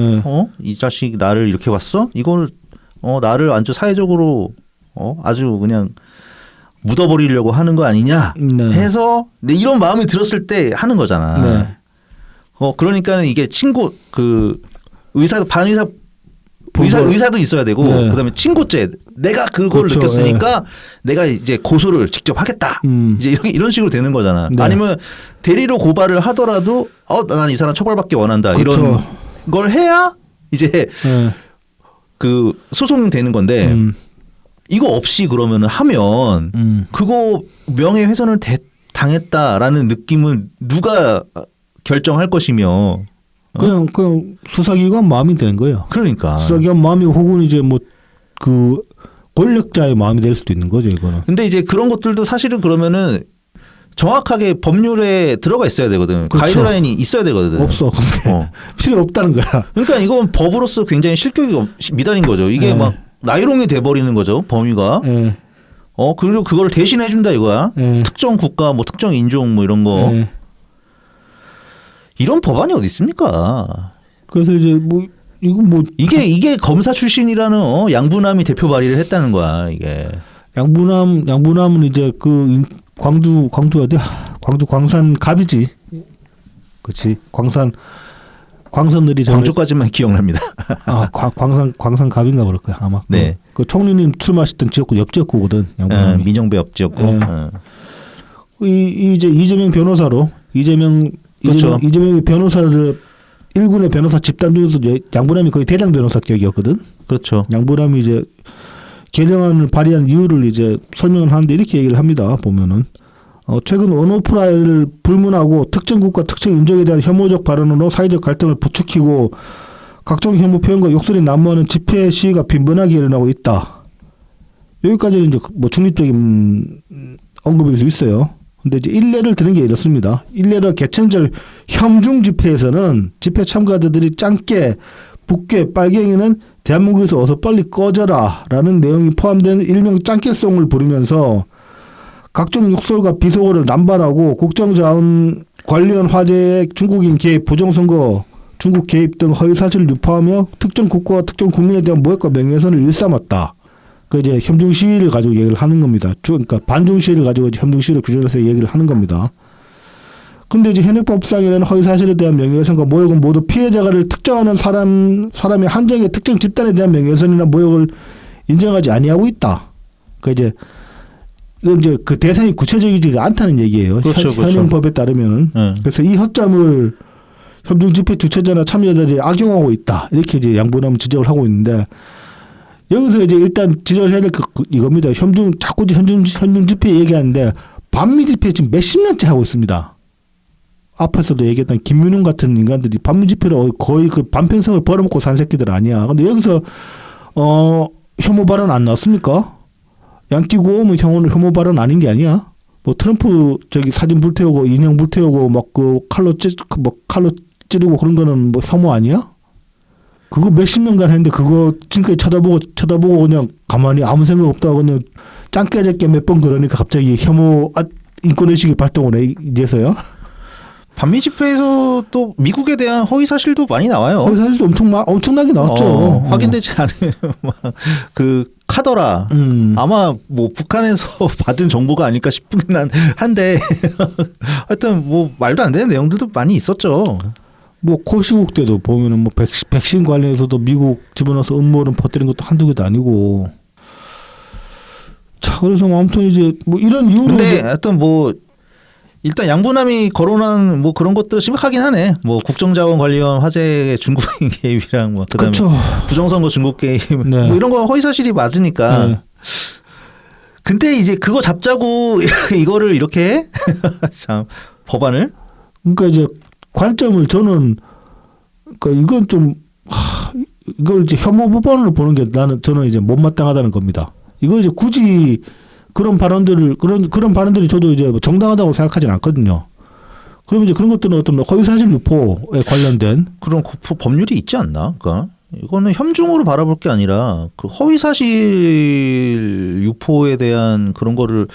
S1: 이 자식 나를 이렇게 봤어? 이걸 나를 아주 사회적으로 아주 그냥 묻어버리려고 하는 거 아니냐
S2: 네.
S1: 해서 이런 마음이 들었을 때 하는 거잖아.
S2: 네.
S1: 그러니까는 이게 친고 그 반의사 의사도 있어야 되고
S2: 네.
S1: 그다음에 친고죄 내가 그걸
S2: 그렇죠.
S1: 느꼈으니까 내가 이제 고소를 직접 하겠다. 이제 이런 식으로 되는 거잖아.
S2: 네.
S1: 아니면 대리로 고발을 하더라도 난 이 사람 처벌받기 원한다.
S2: 그렇죠.
S1: 이런 걸 해야 이제
S2: 네.
S1: 그 소송이 되는 건데 이거 없이 그러면은 하면 그거 명예훼손을 당했다라는 느낌을 누가 결정할 것이며
S2: 그냥 수사기관 마음이 되는 거예요.
S1: 그러니까
S2: 수사기관 마음이 혹은 이제 뭐 그 권력자의 마음이 될 수도 있는 거죠, 이거는.
S1: 근데 이제 그런 것들도 사실은 그러면은 정확하게 법률에 들어가 있어야 되거든.
S2: 그렇죠.
S1: 가이드라인이 있어야 되거든.
S2: 없어. 근데 필요 없다는 거야.
S1: 그러니까 이건 법으로서 굉장히 실격이 미달인 거죠. 이게
S2: 네.
S1: 막 나이롱이 돼버리는 거죠. 범위가.
S2: 네.
S1: 그리고 그걸 대신해 준다 이거야.
S2: 네.
S1: 특정 국가 뭐 특정 인종 뭐 이런 거.
S2: 네.
S1: 이런 법안이 어디 있습니까?
S2: 그래서 이제 뭐
S1: 이게 검사 출신이라는 양부남이 대표 발의를 했다는 거야 이게.
S2: 양부남은 이제 그 광주 어디야? 광주 광산 갑이지. 그렇지. 광선들이
S1: 광주까지만 기억납니다.
S2: 광산 갑인가 그럴 거야 아마.
S1: 네.
S2: 그 총리님 출마하셨던 지역구 옆 지역구거든. 양부남이.
S1: 민영배 옆 지역구.
S2: 네. 이제 이재명 변호사로 이재명의 변호사들 일군의 변호사 집단 중에서 양부남이 거의 대장 변호사격이었거든.
S1: 그렇죠.
S2: 양부남이 이제 개정안을 발의한 이유를 이제 설명을 하는데 이렇게 얘기를 합니다. 보면은 최근 언어프라이를 불문하고 특정 국가 특정 인종에 대한 혐오적 발언으로 사회적 갈등을 부추기고 각종 혐오 표현과 욕설이 난무하는 집회 시위가 빈번하게 일어나고 있다. 여기까지는 이제 뭐 중립적인 언급일 수 있어요. 근데 이제 일례를 드는 게 이렇습니다. 일례로 개천절 혐중 집회에서는 집회 참가자들이 짱깨, 북괴, 빨갱이는 대한민국에서 어서 빨리 꺼져라라는 내용이 포함된 일명 짱깨송을 부르면서 각종 욕설과 비속어를 남발하고 국정자원 관련 화제에 중국인 개입, 부정선거, 중국 개입 등 허위사실을 유포하며 특정 국가와 특정 국민에 대한 모욕과 명예훼손을 일삼았다. 그 이제 혐중 시위를 가지고 얘기를 하는 겁니다. 그러니까 반중 시위를 가지고 혐중 시위를 규정해서 얘기를 하는 겁니다. 근데 이제 현행법상에는 허위사실에 대한 명예훼손과 모욕은 모두 피해자를 특정하는 사람의 한정의 특정 집단에 대한 명예훼손이나 모욕을 인정하지 아니하고 있다. 그 이제 이건 이제 그 대상이 구체적이지가 않다는 얘기예요.
S1: 그렇죠,
S2: 현행법에 따르면은. 그래서 이 허점을 혐중 집회 주최자나 참여자들이 악용하고 있다. 이렇게 이제 양부남은 지적을 하고 있는데 여기서 이제 일단 지적을 해야 될 이겁니다. 자꾸 현중 집회 얘기하는데 반미 집회 지금 몇십 년째 하고 있습니다. 앞에서도 얘기했던 김민웅 같은 인간들이 반미 집회로 거의 그 반평생을 벌어먹고 산 새끼들 아니야. 근데 여기서 혐오 발언 안 나왔습니까? 양끼고 오면 혐오 발언 아닌 게 아니야. 뭐 트럼프 사진 불태우고 인형 불태우고 막 그 칼로 찌르고 그런 거는 뭐 혐오 아니야? 그거 몇십 년간 했는데 그거 지금까지 쳐다보고 그냥 가만히 아무 생각 없다고 그냥 짱깨잡게 몇 번 그러니까 갑자기 혐오 인권의식이 발동을 해 이제서요.
S1: 반미 집회에서 또 미국에 대한 허위 사실도 많이 나와요.
S2: 허위 사실도 엄청나게 나왔죠.
S1: 확인되지 않은 그 카더라. 아마 뭐 북한에서 받은 정보가 아닐까 싶긴 한데 하여튼 뭐 말도 안 되는 내용들도 많이 있었죠.
S2: 뭐 코시국 때도 보면은 뭐 백신 관련해서도 미국 집어넣어서 음모론 퍼뜨린 것도 한두 개도 아니고. 자, 그래서 아무튼 이제 뭐 이런 이유로.
S1: 근데 하여튼 뭐 일단 양부남이 거론한 뭐 그런 것도 심각하긴 하네. 뭐 국정자원 관련 화제의 중국 개입이랑 뭐 그다음에
S2: 그렇죠.
S1: 부정선거 중국 개입
S2: 네.
S1: 뭐 이런 건 허위 사실이 맞으니까.
S2: 네.
S1: 근데 이제 그거 잡자고 이거를 이렇게 참 법안을.
S2: 그러니까 이제 관점을 저는 그러니까 이건 좀 이걸 이제 혐오 부분으로 보는 게 저는 이제 못마땅하다는 겁니다. 이거 이제 굳이 그런 발언들이 저도 이제 정당하다고 생각하진 않거든요. 그러면 이제 그런 것들은 어떤 허위사실 유포에 관련된
S1: 그런 법률이 있지 않나? 그러니까 이거는 혐중으로 바라볼 게 아니라 그 허위사실 유포에 대한 그런 거를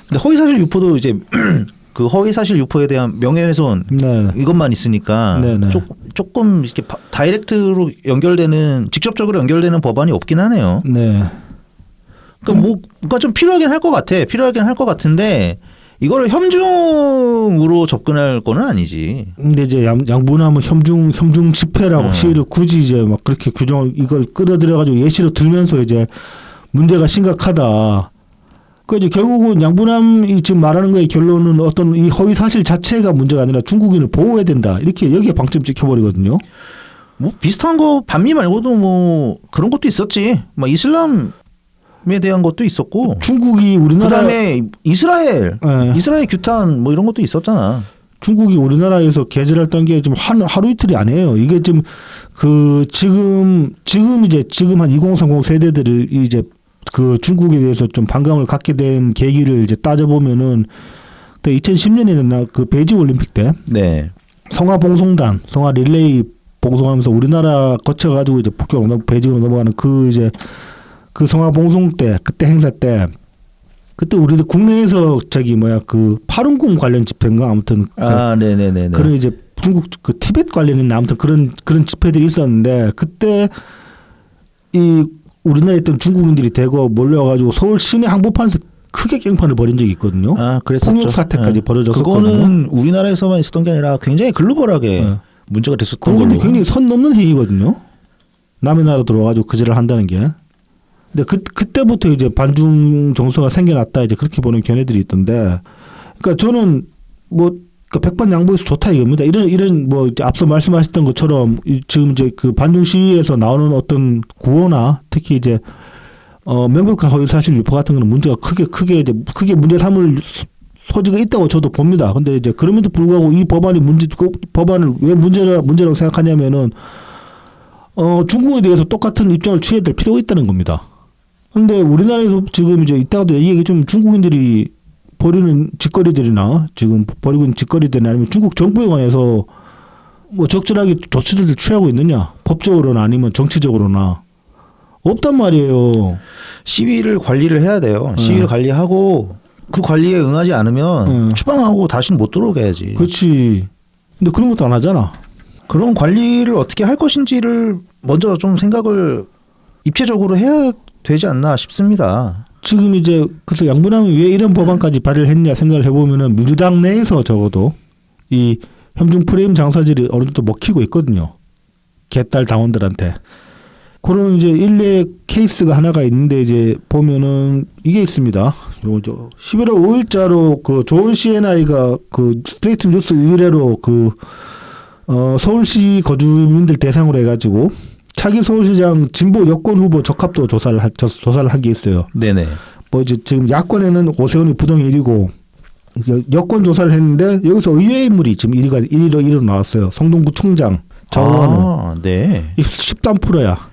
S1: 근데 허위사실 유포도 이제 그 허위사실 유포에 대한 명예훼손
S2: 네.
S1: 이것만 있으니까
S2: 네네.
S1: 조금 이렇게 다이렉트로 연결되는 직접적으로 연결되는 법안이 없긴 하네요.
S2: 네.
S1: 그러니까 좀 필요하긴 할 것 같아. 필요하긴 할 것 같은데 이거를 혐중으로 접근할 거는 아니지.
S2: 근데 이제 양분하면 혐중 집회라고 시위를 굳이 이제 막 그렇게 이걸 끌어들여 가지고 예시로 들면서 이제 문제가 심각하다. 그 이제 결국은 양분함이 지금 말하는 거의 결론은 어떤 이 허위 사실 자체가 문제가 아니라 중국인을 보호해야 된다. 이렇게 여기에 방점 찍혀버리거든요.
S1: 뭐 비슷한 거 반미 말고도 뭐 그런 것도 있었지. 막 이슬람에 대한 것도 있었고.
S2: 중국이 우리나라
S1: 그다음에 이스라엘 규탄 뭐 이런 것도 있었잖아.
S2: 중국이 우리나라에서 개절했던 게 지금 하루 이틀이 아니에요. 이게 지금 지금 한 2030 세대들을 이제 그 중국에 대해서 좀 반감을 갖게 된 계기를 이제 따져보면은 2010년에 됐나 그 베이징 올림픽 때
S1: 네.
S2: 성화 릴레이 봉송하면서 우리나라 거쳐가지고 이제 북경 베이징으로 넘어가는 그 성화 봉송 때 그때 행사 때 그때 우리도 국내에서 그 파룬궁 관련 집회인가 아무튼
S1: 네네네.
S2: 그런 이제 중국 그 티벳 관련인 아무튼 그런 집회들이 있었는데 그때 이 우리나라에 있던 중국인들이 대거 몰려와가지고 서울 시내 한복판에서 크게 깽판을 벌인 적이 있거든요.
S1: 그랬었죠.
S2: 폭력 사태까지 벌어졌었거든요.
S1: 그거는 우리나라에서만 있었던 게 아니라 굉장히 글로벌하게 문제가 됐었던 거고.
S2: 굉장히 선 넘는 행위거든요. 남의 나라 들어와가지고 그제를 한다는 게. 근데 그때부터 이제 반중 정서가 생겨났다 이제 그렇게 보는 견해들이 있던데. 그러니까 저는 백반양보해서 좋다 이겁니다. 이런 뭐 앞서 말씀하셨던 것처럼 지금 이제 그 반중 시위에서 나오는 어떤 구호나 특히 이제 명백한 허위 사실 유포 같은 거는 문제가 크게 문제 삼을 소지가 있다고 저도 봅니다. 근데 이제 그럼에도 불구하고 이 법안을 왜 문제라고 생각하냐면은 중국에 대해서 똑같은 입장을 취해야 될 필요가 있다는 겁니다. 근데 우리나라에서 지금 이제 이따가도 얘기 좀 중국인들이 버리는 짓거리들이나 지금 버리고 있는 짓거리들이나 아니면 중국 정부에 관해서 뭐 적절하게 조치들을 취하고 있느냐 법적으로나 아니면 정치적으로나 없단 말이에요.
S1: 시위를 관리를 해야 돼요. 시위를 관리하고 그 관리에 응하지 않으면 추방하고 다시는 못 들어오게 해야지.
S2: 그렇지. 근데 그런 것도 안 하잖아.
S1: 그런 관리를 어떻게 할 것인지를 먼저 좀 생각을 입체적으로 해야 되지 않나 싶습니다.
S2: 지금 이제 그래서 양분함이 왜 이런 법안까지 발의를 했냐 생각을 해보면은 민주당 내에서 적어도 이 혐중 프레임 장사질이 어느 정도 먹히고 있거든요. 개딸 당원들한테. 그런 이제 일례 케이스가 하나가 있는데 이제 보면은 이게 있습니다. 요거 11월 5일자로 그 조은 CNI가 그 스트레이트 뉴스 의뢰로 서울시 거주민들 대상으로 해가지고 차기 서울시장 진보 여권 후보 적합도 조사를 한 게 있어요.
S1: 네네.
S2: 뭐 이제 지금 야권에는 오세훈이 부동 1위고 여권 조사를 했는데 여기서 의외의 인물이 지금 1위로 나왔어요. 성동구 총장 정원호.
S1: 네.
S2: 13%야.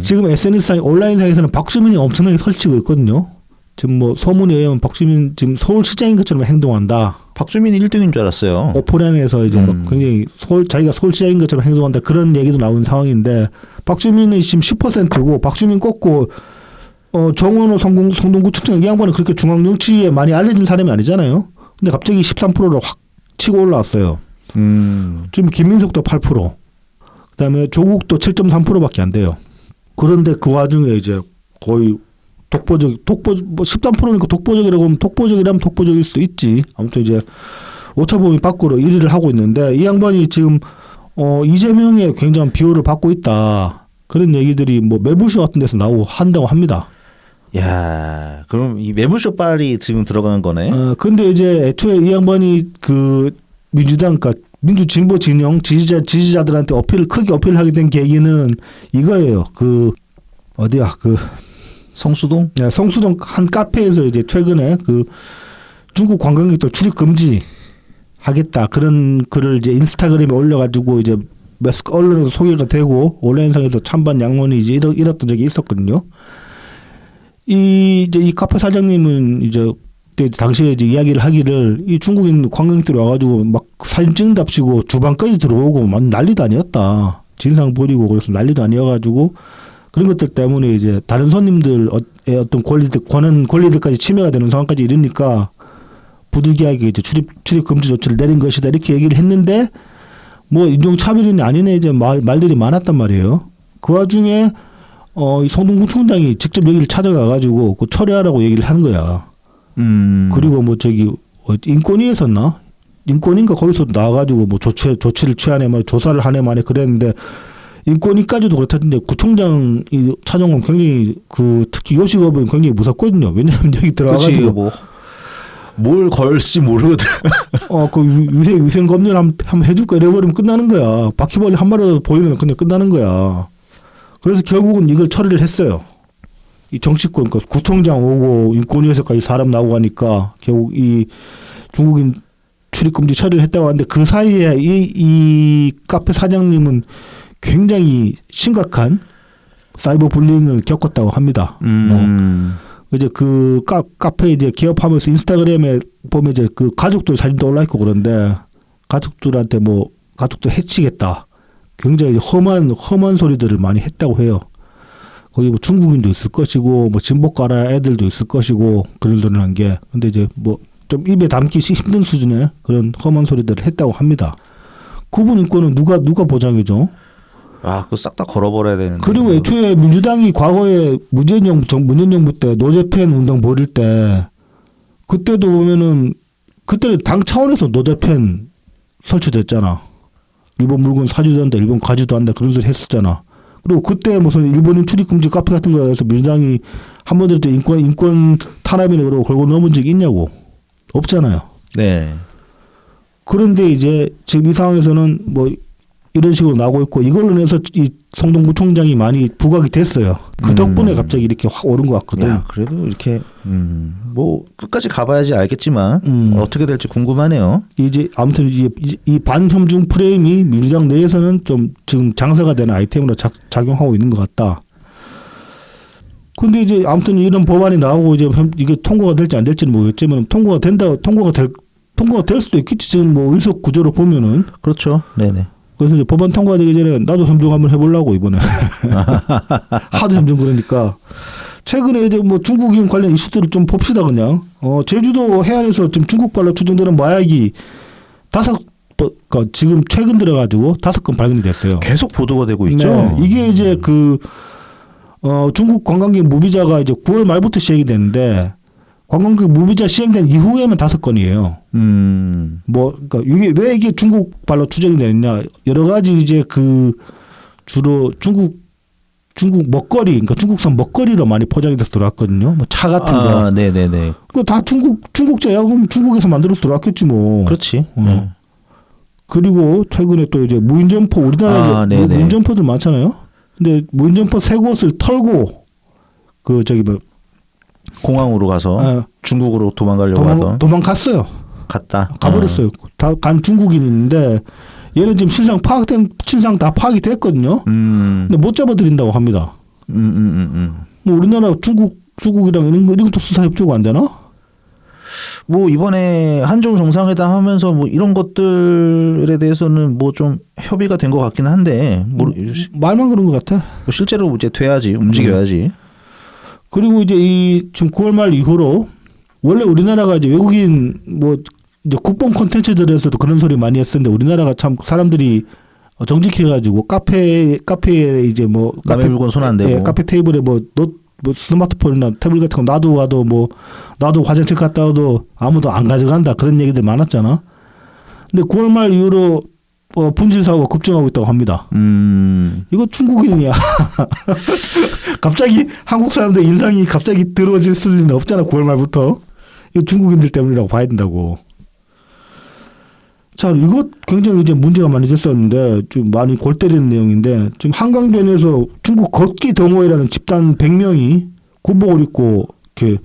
S2: 지금 SNS상 온라인상에서는 박주민이 엄청나게 설치고 있거든요. 지금 뭐 소문에 의하면 박주민 지금 서울시장인 것처럼 행동한다.
S1: 박주민이 1등인 줄 알았어요.
S2: 오프라인에서 이제 막 굉장히 자기가 서울시장인 것처럼 행동한다 그런 얘기도 나오는 상황인데 박주민은 지금 10%고 박주민 꺾고 정원호 성동구 총장 이 양반은 그렇게 중앙 정치에 많이 알려진 사람이 아니잖아요. 근데 갑자기 13%로 확 치고 올라왔어요. 지금 김민석도 8%. 그다음에 조국도 7.3%밖에 안 돼요. 그런데 그 와중에 이제 거의 뭐 13%니까 독보적이라고 하면 독보적이라면 독보적일 수도 있지. 아무튼 이제 오차범위 밖으로 1위를 하고 있는데 이 양반이 지금 이재명의 굉장한 비호를 받고 있다. 그런 얘기들이 뭐 매불쇼 같은 데서 한다고 합니다.
S1: 야, 그럼 이 매불쇼 빨이 지금 들어가는 거네.
S2: 근데 이제 애초에 이 양반이 그 민주당 그러니까 민주 진보 진영 지지자들한테 크게 어필하게 된 계기는 이거예요.
S1: 성수동?
S2: 네, 성수동 한 카페에서 이제 최근에 그 중국 관광객들 출입 금지 하겠다 그런 글을 이제 인스타그램에 올려가지고 이제 매스 언론에서 소개가 되고 온라인상에도 찬반 양론이 이제 이랬던 적이 있었거든요. 이제 이 카페 사장님은 이제 그때 당시에 이제 이야기를 하기를 이 중국인 관광객들이 와가지고 막 사진 찍는답시고 주방까지 들어오고 막 난리도 아니었다. 진상 부리고 그래서 난리도 아니어가지고 그런 것들 때문에 이제 다른 손님들의 어떤 권리들까지 침해가 되는 상황까지 이르니까 부득이하게 이제 출입 금지 조치를 내린 것이다 이렇게 얘기를 했는데 뭐 인종차별이 아니네 이제 말들이 많았단 말이에요. 그 와중에 이 성동구청장이 직접 여기를 찾아가가지고 그 처리하라고 얘기를 하는 거야. 그리고 뭐 저기 인권위에서나 인권위인가 거기서 나와가지고 뭐 조치를 취하네 말 조사를 하네 말에 그랬는데 인권위까지도 그렇다던데 구청장이 찾아온 건 굉장히 특히 요식업은 굉장히 무섭거든요. 왜냐하면 여기 들어가가지고
S1: 뭘 걸지 모르거든.
S2: 그 위생 검열 한번 해줄까 이래버리면 끝나는 거야. 바퀴벌레 한 마리라도 보이면 그냥 끝나는 거야. 그래서 결국은 이걸 처리를 했어요. 이 정치권, 그러니까 구청장 오고 인권위에서까지 사람 나오고 하니까 결국 이 중국인 출입금지 처리를 했다고 하는데 그 사이에 이 카페 사장님은 굉장히 심각한 사이버 불링을 겪었다고 합니다. 이제 그 카페 이제 개업하면서 인스타그램에 보면 이제 그 가족들 사진도 올라 있고 그런데 가족들한테 뭐 가족들 해치겠다. 굉장히 험한 소리들을 많이 했다고 해요. 거기 뭐 중국인도 있을 것이고 뭐 진보가라 애들도 있을 것이고 그런 소리를 한 게 근데 이제 뭐 좀 입에 담기 힘든 수준의 그런 험한 소리들을 했다고 합니다. 그분 인권은 누가 보장해줘?
S1: 그거 싹 다 걸어버려야 되는데.
S2: 그리고 애초에 민주당이 과거에 문재인 정부 때 노재팬 운동 벌일 때 그때도 보면은 그때는 당 차원에서 노재팬 설치됐잖아. 일본 물건 사지도 한다, 일본 가지도 한다 그런 소리 했었잖아. 그리고 그때 무슨 일본인 출입금지 카페 같은 거에서 민주당이 한 번도 인권 탄압이네 그러고 걸고 넘은 적이 있냐고. 없잖아요.
S1: 네.
S2: 그런데 이제 지금 이 상황에서는 뭐 이런 식으로 나오고 있고 이걸로 인해서 이 성동구청장이 많이 부각이 됐어요. 그 덕분에 갑자기 이렇게 확 오른 것 같거든.
S1: 야, 그래도 이렇게 뭐 끝까지 가봐야지 알겠지만 어떻게 될지 궁금하네요.
S2: 이제 아무튼 이 반혐중 프레임이 민주당 내에서는 좀 지금 장사가 되는 아이템으로 작용하고 있는 것 같다. 근데 이제 아무튼 이런 법안이 나오고 이제 이게 통과가 될지 안 될지는 모르겠지만 통과가 될 수도 있겠지. 지금 뭐 의석 구조로 보면은.
S1: 그렇죠. 네네.
S2: 그래서 이제 법안 통과되기 전에 나도 협정 한번 해보려고 이번에. 하도 협정 그러니까. 최근에 이제 뭐 중국인 관련 이슈들을 좀 봅시다 그냥. 제주도 해안에서 지금 중국발로 추정되는 마약이 지금 최근 들어가지고 5건 발견이 됐어요.
S1: 계속 보도가 되고 있죠.
S2: 네. 이게 이제 중국 관광객 무비자가 이제 9월 말부터 시행이 됐는데 관광객 무비자 시행된 이후에만 5건이에요. 그러니까 이게 중국발로 추정이 되느냐 여러 가지 이제 주로 중국 먹거리, 그러니까 중국산 먹거리로 많이 포장이 돼서 들어왔거든요. 뭐 차 같은 거.
S1: 네네네.
S2: 그 다 중국제야. 그럼 중국에서 만들어서 들어왔겠지 뭐.
S1: 그렇지.
S2: 그리고 최근에 또 이제 무인점포 우리나라에 무인점포들 많잖아요. 근데 무인점포 새 곳을 털고
S1: 공항으로 가서 중국으로 도망가려고 하던.
S2: 도망갔어요. 가버렸어요. 다 간 중국인인데 얘는 지금 실상 다 파악이 됐거든요. 근데 못 잡아들인다고 합니다. 뭐 우리나라 중국이랑 이런 것도 수사 협조가 안 되나?
S1: 뭐 이번에 한중 정상회담 하면서 뭐 이런 것들에 대해서는 뭐 좀 협의가 된 것 같긴 한데
S2: 말만 그런 것 같아.
S1: 뭐 실제로 이제 돼야지 움직여야지.
S2: 그리고 이제 지금 9월 말 이후로 원래 우리나라가 이제 외국인 뭐 이제 국뽕 콘텐츠들에서도 그런 소리 많이 했었는데 우리나라가 참 사람들이 정직해가지고 카페에 이제 뭐
S1: 남의 물건 손 안 대고
S2: 카페 테이블에 뭐 스마트폰이나 태블릿 같은 거 놔도 나도 화장실 갔다 와도 아무도 안 가져간다 그런 얘기들 많았잖아. 근데 9월 말 이후로 분실 사고가 급증하고 있다고 합니다. 이거 중국인이야. 갑자기 한국 사람들 인상이 갑자기 들어질 수는 없잖아. 9월 말부터. 이거 중국인들 때문이라고 봐야 된다고. 자, 이거 굉장히 이제 문제가 많이 됐었는데 좀 많이 골 때리는 내용인데 지금 한강변에서 중국 걷기 동호회라는 집단 100명이 군복을 입고 이렇게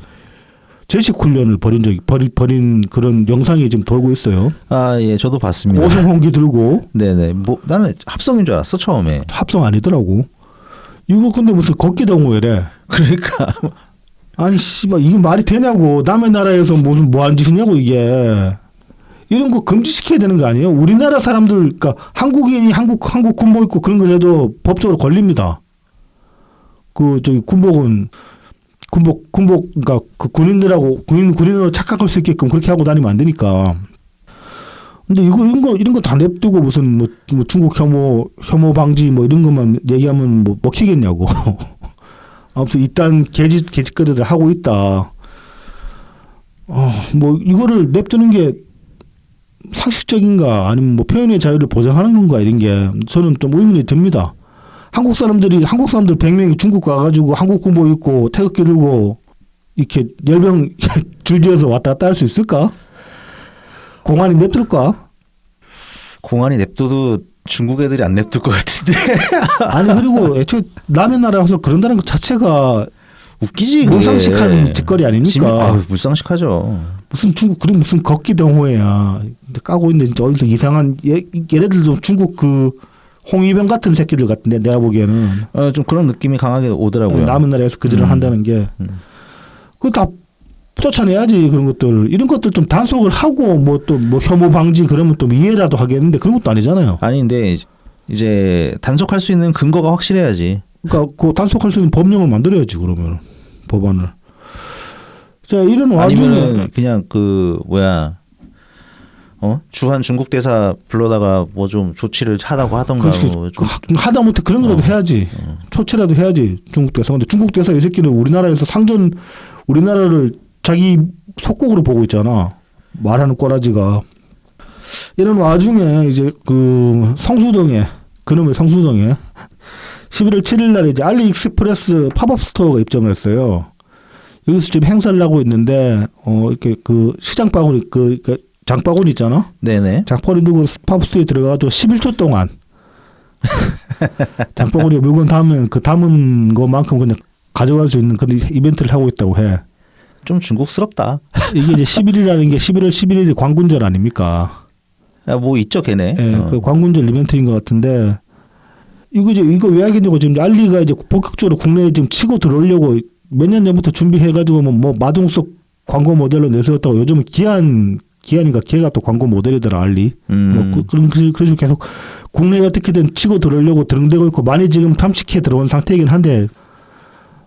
S2: 제식 훈련을 벌인 그런 영상이 지금 돌고 있어요.
S1: 아, 예, 저도 봤습니다.
S2: 오송홍기 들고.
S1: 네네. 뭐 나는 합성인 줄 알았어 처음에.
S2: 합성 아니더라고. 이거 근데 무슨 걷기 동호회래.
S1: 그러니까
S2: 아니 씨발 이게 말이 되냐고. 남의 나라에서 무슨 뭐한 짓이냐고 이게. 이런 거 금지시켜야 되는 거 아니에요? 우리나라 사람들, 그러니까 한국인이 한국 군복 입고 그런 거 해도 법적으로 걸립니다. 그 저기 군복, 그러니까 그 군인들하고 군인으로 착각할 수 있게끔 그렇게 하고 다니면 안 되니까. 근데 이런 거 다 냅두고 무슨 뭐 중국 혐오 방지 뭐 이런 것만 얘기하면 뭐 먹히겠냐고. 아무튼 일단 개짓거리들 하고 있다. 뭐 이거를 냅두는 게 상식적인가 아니면 뭐 표현의 자유를 보장하는 건가 이런 게 저는 좀 의문이 듭니다. 한국 사람들 100명이 중국 가가지고 한국 군복 입고 태극기 들고 이렇게 열병 줄지어서 왔다 갔다 할 수 있을까? 공안이 냅둘까?
S1: 공안이 냅둬도 중국 애들이 안 냅둘 것 같은데.
S2: 아니 그리고 애초에 남의 나라 와서 그런다는 것 자체가
S1: 웃기지.
S2: 물상식한 짓거리 아닙니까?
S1: 물상식하죠.
S2: 무슨 중국 그리고 무슨 걷기 동호회야. 까고 있는데 진짜 어디서 이상한 얘네들도 중국 그 홍위병 같은 새끼들 같은데 내가 보기에는
S1: 좀 그런 느낌이 강하게 오더라고요.
S2: 남은 나라에서 그질을 한다는 게 그거 다 쫓아내야지. 그런 것들 이런 것들 좀 단속을 하고 뭐 또 뭐 혐오 방지 그러면 또 이해라도 하겠는데 그런 것도 아니잖아요.
S1: 아니 근데 이제 단속할 수 있는 근거가 확실해야지.
S2: 그러니까 그 단속할 수 있는 법령을 만들어야지 그러면 법안을. 자 이런 와중에
S1: 아니면은 그냥 그 뭐야 주한 중국 대사 불러다가 뭐 좀 조치를 하다고 하던가.
S2: 그렇지.
S1: 뭐 좀
S2: 하다못해 그런 거라도 해야지. 조치라도 해야지 중국 대사. 근데 중국 대사 이 새끼는 우리나라에서 우리나라를 자기 속국으로 보고 있잖아. 말하는 꼬라지가. 이런 와중에 이제 그 그놈의 성수동에 11월 7일 날 이제 알리익스프레스 팝업 스토어가 입점을 했어요. 여기서 지금 행사를 하고 있는데 이렇게 그 시장 바구니 그러니까 장바구니 있잖아.
S1: 네네.
S2: 장바구니 들고 팝업 스토어에 들어가서 11초 동안 장바구니에 물건 담으면 그 담은 것만큼 그냥 가져갈 수 있는 그런 이벤트를 하고 있다고 해.
S1: 좀 중국스럽다.
S2: 이게 이제 11일이라는 게 11월 11일이 광군절 아닙니까?
S1: 뭐 있죠, 걔네.
S2: 예, 그 광군절 이벤트인 것 같은데 이거 왜 하겠냐고 지금 알리가 이제 본격적으로 국내에 지금 치고 들어오려고 몇 년 전부터 준비해가지고 뭐 마동석 광고 모델로 내세웠다고 요즘은 기한인가 걔가 또 광고 모델이더라 알리. 뭐 그래서 계속 국내에 어떻게든 치고 들어오려고 들응대고 있고 많이 지금 탐식해 들어온 상태이긴 한데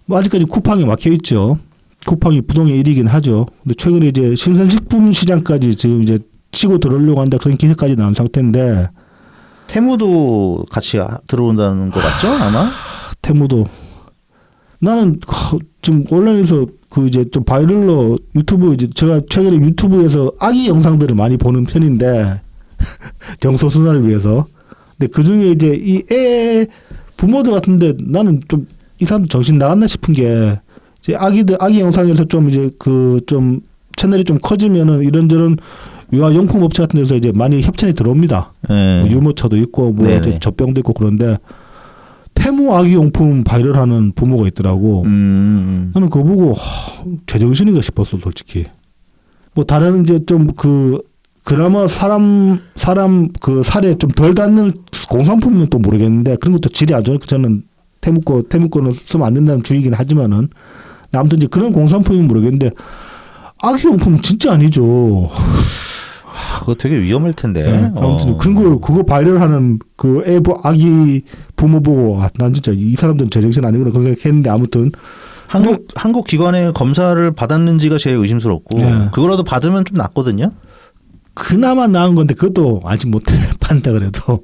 S2: 뭐 아직까지 쿠팡이 막혀 있죠. 쿠팡이 부동의 1위긴 하죠. 근데 최근에 이제 신선식품 시장까지 지금 이제 치고 들어오려고 한다 그런 기사까지 나온 상태인데
S1: 테무도 같이 들어온다는 거 맞죠? 아마?
S2: 테무도 나는 지금 온라인에서 그 이제 좀 바이럴로 유튜브 이제 제가 최근에 유튜브에서 아기 영상들을 많이 보는 편인데 정서순환을 위해서. 근데 그 중에 이제 이 애 부모들 같은데 나는 좀 이 사람 정신 나갔나 싶은 게 이제 아기 영상에서 좀 이제 그 좀 채널이 좀 커지면은 이런저런 유아용품 업체 같은 데서 이제 많이 협찬이 들어옵니다. 뭐 유모차도 있고 뭐 이제 젖병도 있고 그런데 테무 아기용품 바이럴하는 부모가 있더라고. 나는 그거 보고 제정신인가 싶었어 솔직히. 뭐 다른 이제 좀 그나마 사람 그 살에 좀 덜 닿는 공산품은 또 모르겠는데 그런 것도 질이 안 좋으니까 저는 테무 거는 쓰면 안 된다는 주의긴 하지만은 아무튼 이제 그런 공산품은 모르겠는데 아기용품은 진짜 아니죠.
S1: 그거 되게 위험할 텐데.
S2: 네, 아무튼 그거 바이럴하는 그 아기 부모 보고 난 진짜 이 사람들은 제정신 아니구나 그런 생각했는데 아무튼
S1: 한국 기관의 검사를 받았는지가 제일 의심스럽고 그거라도 받으면 좀 낫거든요.
S2: 그나마 나은 건데 그것도 아직 못 판다 그래도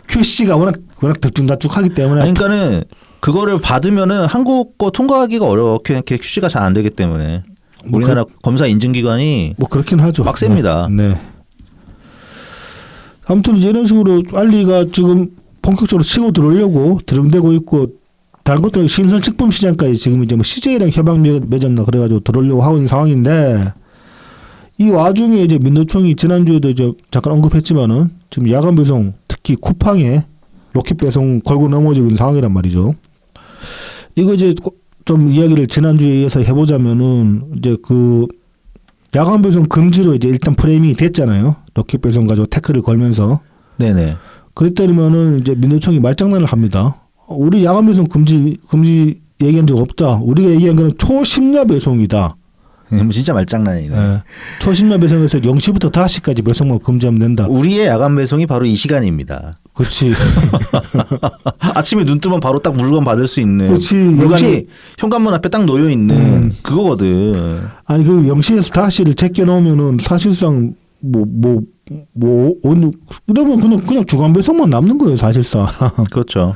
S2: QC가 워낙 들쭉날쭉하기 때문에.
S1: 그러니까는 그거를 받으면은 한국 거 통과하기가 어려워. QC가 잘 안 되기 때문에. 우리나라 검사 인증기관이
S2: 뭐 그렇긴 하죠.
S1: 빡셉니다.
S2: 네. 아무튼 이제 이런 식으로 알리가 지금 본격적으로 치고 들어오려고 들응대고 있고 다른 것도 신선식품 시장까지 지금 이제 뭐 CJ랑 협약 맺었나 그래가지고 들어오려고 하고 있는 상황인데 이 와중에 이제 민노총이 지난주에도 이제 잠깐 언급했지만은 지금 야간 배송 특히 쿠팡에 로켓 배송 걸고 넘어지고 있는 상황이란 말이죠. 이거 이제 좀 이야기를 지난주에 이어서 해보자면은 이제 그 야간 배송 금지로 이제 일단 프레이밍이 됐잖아요. 로켓 배송 가지고 태클을 걸면서.
S1: 네네.
S2: 그랬더니면은 이제 민노총이 말장난을 합니다. 우리 야간 배송 금지 얘기한 적 없다. 우리가 얘기한 거는 초심야 배송이다.
S1: 진짜 말장난이네.
S2: 네. 초심야 배송에서 0시부터 5시까지 배송만 금지하면 된다.
S1: 우리의 야간 배송이 바로 이 시간입니다.
S2: 그렇지.
S1: 아침에 눈 뜨면 바로 딱 물건 받을 수 있는.
S2: 그렇지.
S1: 물건이 현관문 앞에 딱 놓여 있는 그거거든.
S2: 아니 그 0시에서 5시를 제껴 놓으면은 사실상 이러면 그냥 주간 배송만 남는 거예요, 사실상.
S1: 그렇죠.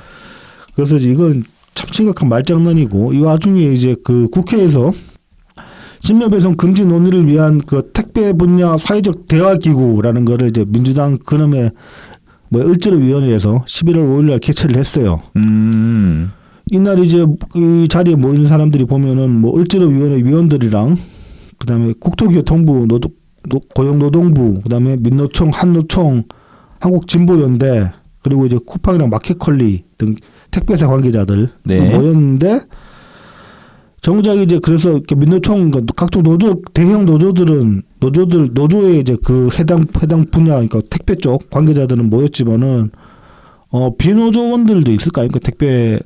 S2: 그래서 이건 참 심각한 말장난이고 이 와중에 이제 그 국회에서 심야 배송 금지 논의를 위한 그 택배 분야 사회적 대화 기구라는 거를 이제 민주당 그놈의 을지로 위원회에서 11월 5일 날 개최를 했어요. 이날 이제 이 자리에 모이는 사람들이 보면은 을지로 위원회 위원들이랑 그다음에 국토교통부 고용노동부 그다음에 민노총 한노총 한국진보연대 그리고 이제 쿠팡이랑 마켓컬리 등 택배사 관계자들 모였는데 정작 이제 그래서 이렇게 민노총 각종 대형 노조의 이제 그 해당 분야 그러니까 택배 쪽 관계자들은 모였지만은 비노조원들도 있을 거 아닙니까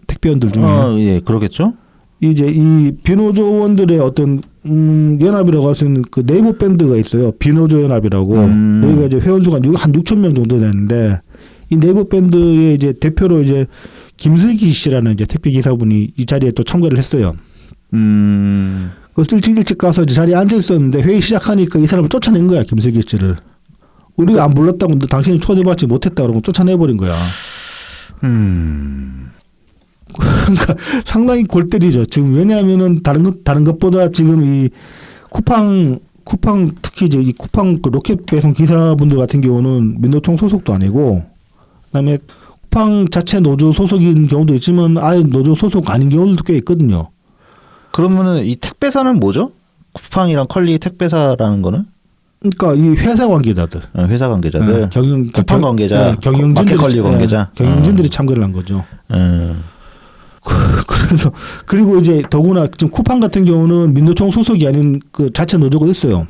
S2: 택배원들 중에.
S1: 예, 그러겠죠.
S2: 이제 이 비노조원들의 어떤 연합이라고 할 수 있는 그 네이버 밴드가 있어요. 비노조 연합이라고. 여기가 이제 회원 수가 한 6천 명 정도 되는데 이 네이버 밴드의 대표로 이제 김슬기 씨라는 이제 택배 기사분이 이 자리에 또 참가를 했어요. 그래서 일찍 가서 이제 자리에 앉아 있었는데 회의 시작하니까 이 사람을 쫓아낸 거야, 김슬기 씨를. 우리가 안 불렀다고 당신이 초대받지 못했다 그러고 쫓아내버린 거야. 그러니까 상당히 골 때리죠. 지금 왜냐하면은 다른 것보다 지금 이 쿠팡 특히 이제 이 쿠팡 그 로켓 배송 기사분들 같은 경우는 민노총 소속도 아니고 그다음에 쿠팡 자체 노조 소속인 경우도 있지만 아예 노조 소속 아닌 경우도 꽤 있거든요.
S1: 그러면은 이 택배사는 뭐죠? 쿠팡이랑 컬리 택배사라는 거는?
S2: 그러니까 이 회사 관계자들,
S1: 회사 관계자들,
S2: 경영
S1: 쿠팡 관계자,
S2: 경영진들이
S1: 마켓컬리 관계자,
S2: 경영진들이 참가를 한 거죠. 그래서 그리고 이제 더구나 지금 쿠팡 같은 경우는 민노총 소속이 아닌 그 자체 노조가 있어요.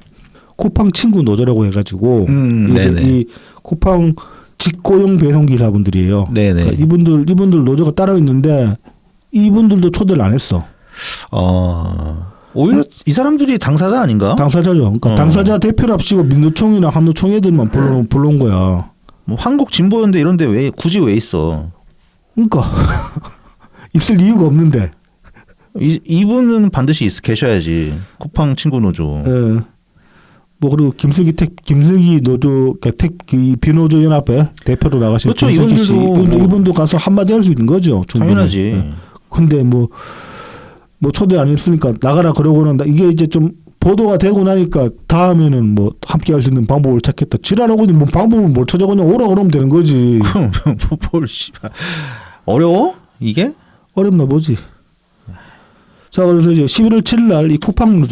S2: 쿠팡 친구 노조라고 해가지고 이제 이 쿠팡 직고용 배송 기사분들이에요. 그러니까 이분들 노조가 따로 있는데 이분들도 초대를 안 했어.
S1: 오히려 이 사람들이 당사자 아닌가?
S2: 당사자죠. 그러니까 당사자 대표랍시고 민노총이나 한노총 애들만 불러온 거야.
S1: 뭐 한국 진보연대 이런데 굳이 왜 있어?
S2: 그러니까 있을 이유가 없는데.
S1: 이분은 반드시 계셔야지. 쿠팡 친구 노조.
S2: 예. 뭐 그리고 김슬기 노조 이 비노조 연합회 대표로 나가신
S1: 그렇죠.
S2: 이분도 가서 한마디 할 수 있는 거죠. 충분히.
S1: 당연하지.
S2: 예. 근데 뭐 초대 안 했으니까 나가라 그러고는 이게 이제 좀 보도가 되고 나니까 다음에는 뭐 함께 할 수 있는 방법을 찾겠다. 지랄하고니 뭐 방법을 뭘 찾아 그냥 오라 그러면 되는 거지.
S1: 그럼 뭘 씨발 어려워? 이게?
S2: 어렵나 보지. 자, 그래서 이제 11월 7일 날 이 쿠팡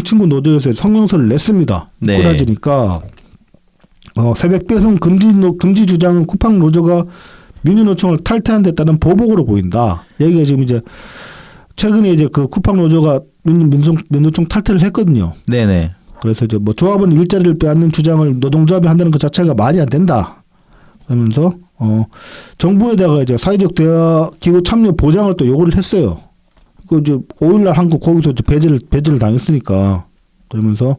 S2: 친구 노조에서 성명서를 냈습니다. 꼬라지니까 새벽 배송 금지 주장은 쿠팡 노조가 민주노총을 탈퇴한 데 따른 보복으로 보인다. 여기가 지금 이제 최근에 이제 그 쿠팡 노조가 민노총 탈퇴를 했거든요.
S1: 네네.
S2: 그래서 이제 뭐 조합원 일자리를 빼앗는 주장을 노동조합이 한다는 것 자체가 말이 안 된다. 그러면서 정부에다가 이제 사회적 대화 기구 참여 보장을 또 요구를 했어요. 그 이제 5일날 한국 거기서 이제 배제를 당했으니까. 그러면서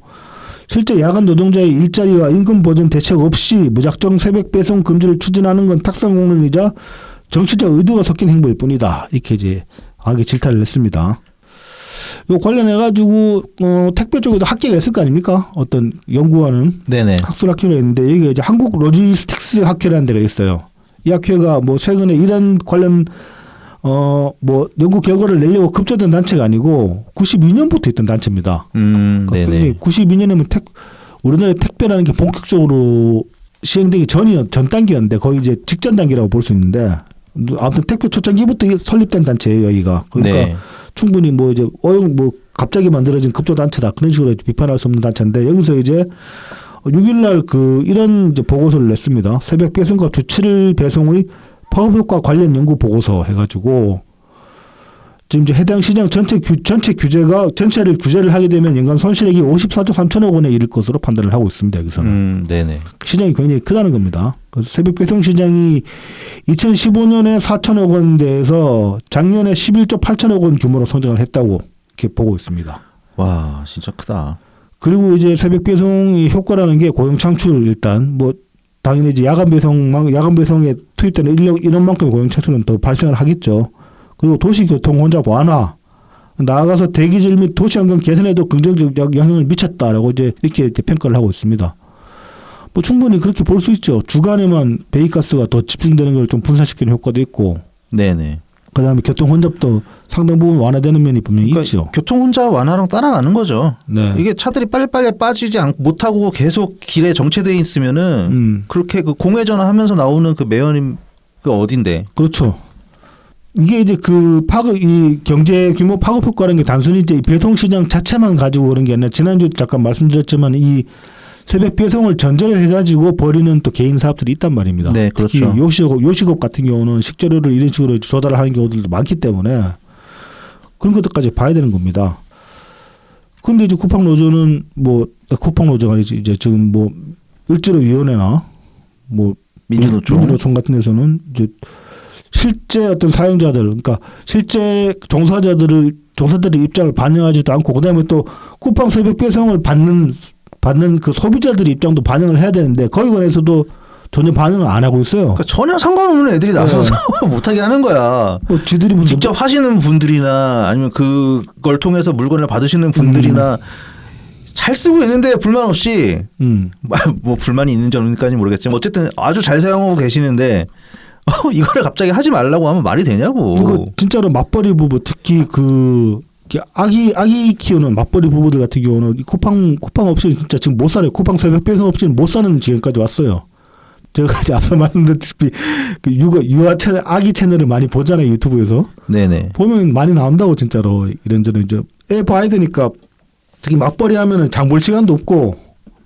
S2: 실제 야간 노동자의 일자리와 임금 보전 대책 없이 무작정 새벽 배송 금지를 추진하는 건 탁상 공론이자 정치적 의도가 섞인 행보일 뿐이다. 이렇게 이제 강하게 질타를 냈습니다. 요 관련해 가지고 택배 쪽에도 학계가 있을 거 아닙니까? 어떤 연구하는 학술 학회가 있는데 여기가 이제 한국 로지스틱스 학회라는 데가 있어요. 이 학회가 뭐 최근에 이런 관련 뭐 연구 결과를 내려고 급조된 단체가 아니고 92년부터 있던 단체입니다. 그러니까 92년이면 우리나라의 택배라는 게 본격적으로 시행되기 전 단계였는데 거의 이제 직전 단계라고 볼 수 있는데 아무튼 택배 초창기부터 설립된 단체예요, 여기가. 그러니까 충분히 뭐 이제 갑자기 만들어진 급조 단체다 그런 식으로 비판할 수 없는 단체인데 여기서 이제 6일날 이런 이제 보고서를 냈습니다. 새벽 배송과 주 7일 배송의 파급 효과 관련 연구 보고서 해가지고 지금 이제 해당 시장 전체를 규제를 하게 되면 연간 손실액이 54조 3천억 원에 이를 것으로 판단을 하고 있습니다. 여기서는.
S1: 네네.
S2: 시장이 굉장히 크다는 겁니다. 새벽 배송 시장이 2015년에 4천억 원대에서 작년에 11조 8천억 원 규모로 성장을 했다고 이렇게 보고 있습니다.
S1: 와, 진짜 크다.
S2: 그리고 이제 새벽 배송의 효과라는 게 고용 창출 일단 뭐 당연히 이제 야간 배송에 투입되는 인원만큼 고용 창출은 더 발생을 하겠죠. 그리고 도시교통 혼잡 완화, 나아가서 대기질 및 도시환경 개선에도 긍정적 영향을 미쳤다라고 이렇게 평가를 하고 있습니다. 뭐 충분히 그렇게 볼 수 있죠. 주간에만 배기가스가 더 집중되는 걸 좀 분산시키는 효과도 있고,
S1: 네네.
S2: 그다음에 교통 혼잡도 상당 부분 완화되는 면이 분명히 있죠.
S1: 교통 혼잡 완화랑 따라가는 거죠.
S2: 네.
S1: 이게 차들이 빨리빨리 빠지지 못하고 계속 길에 정체되어 있으면은 그렇게 그 공회전하면서 나오는 그 매연임 그 어딘데?
S2: 그렇죠. 이게 이제 이 경제 규모 파급 효과라는 게 단순히 이제 배송 시장 자체만 가지고 그런 게 아니라 지난주에 잠깐 말씀드렸지만 이 새벽 배송을 전제로 해가지고 벌이는 또 개인 사업들이 있단 말입니다.
S1: 네, 그렇죠.
S2: 특히 요식업 같은 경우는 식재료를 이런 식으로 조달을 하는 경우들도 많기 때문에 그런 것들까지 봐야 되는 겁니다. 그런데 이제 쿠팡노조는 쿠팡노조가 아니지 이제 지금 뭐 일지로위원회나 뭐 민주노총 같은 데서는 이제 실제 어떤 사용자들, 그러니까 실제 종사자들의 입장을 반영하지도 않고, 그다음에 또 쿠팡 새벽 배송을 받는 그 소비자들의 입장도 반영을 해야 되는데 거기 관해서도 전혀 반영을 안 하고 있어요.
S1: 그러니까 전혀 상관없는 애들이 나서서 못하게 하는 거야.
S2: 뭐 지들이
S1: 직접 하시는 분들이나 아니면 그걸 통해서 물건을 받으시는 분들이나 잘 쓰고 있는데 불만 없이 뭐 불만이 있는지 없는지까지는 모르겠지만 어쨌든 아주 잘 사용하고 계시는데. 이거를 갑자기 하지 말라고 하면 말이 되냐고.
S2: 이거 진짜로 맞벌이 부부, 특히 아기 키우는 맞벌이 부부들 같은 경우는 이 쿠팡 없이는 진짜 지금 못 살아요. 쿠팡 새벽 배송 없이는 못 사는 지경까지 왔어요. 제가 이제 앞서 말씀드렸다시피 유아 채널, 아기 채널을 많이 보잖아요, 유튜브에서. 네네. 보면 많이 나온다고 진짜로 이런저런 이제 애 봐야 되니까 특히 맞벌이 하면은 장 볼 시간도 없고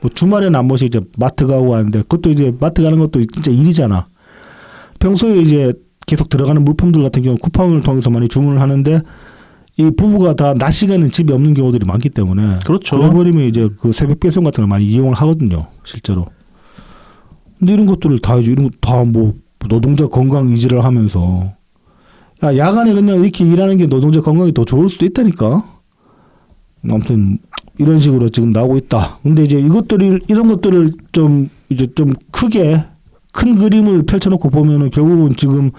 S2: 뭐 주말에는 한 번씩 이제 마트 가고 하는데 그것도 이제 마트 가는 것도 진짜 일이잖아. 평소에 이제 계속 들어가는 물품들 같은 경우 쿠팡을 통해서 많이 주문을 하는데 이 부부가 다 낮 시간에 집에 없는 경우들이 많기 때문에
S1: 그렇죠.
S2: 그래버리면 이제 그 새벽 배송 같은 걸 많이 이용을 하거든요, 실제로. 근데 이런 것들을 다 뭐 노동자 건강 유지를 하면서 야간에 그냥 이렇게 일하는 게 노동자 건강이 더 좋을 수도 있다니까. 아무튼 이런 식으로 지금 나오고 있다. 근데 이제 이런 것들을 좀 크게 큰 그림을 펼쳐놓고 보면은 결국은 지금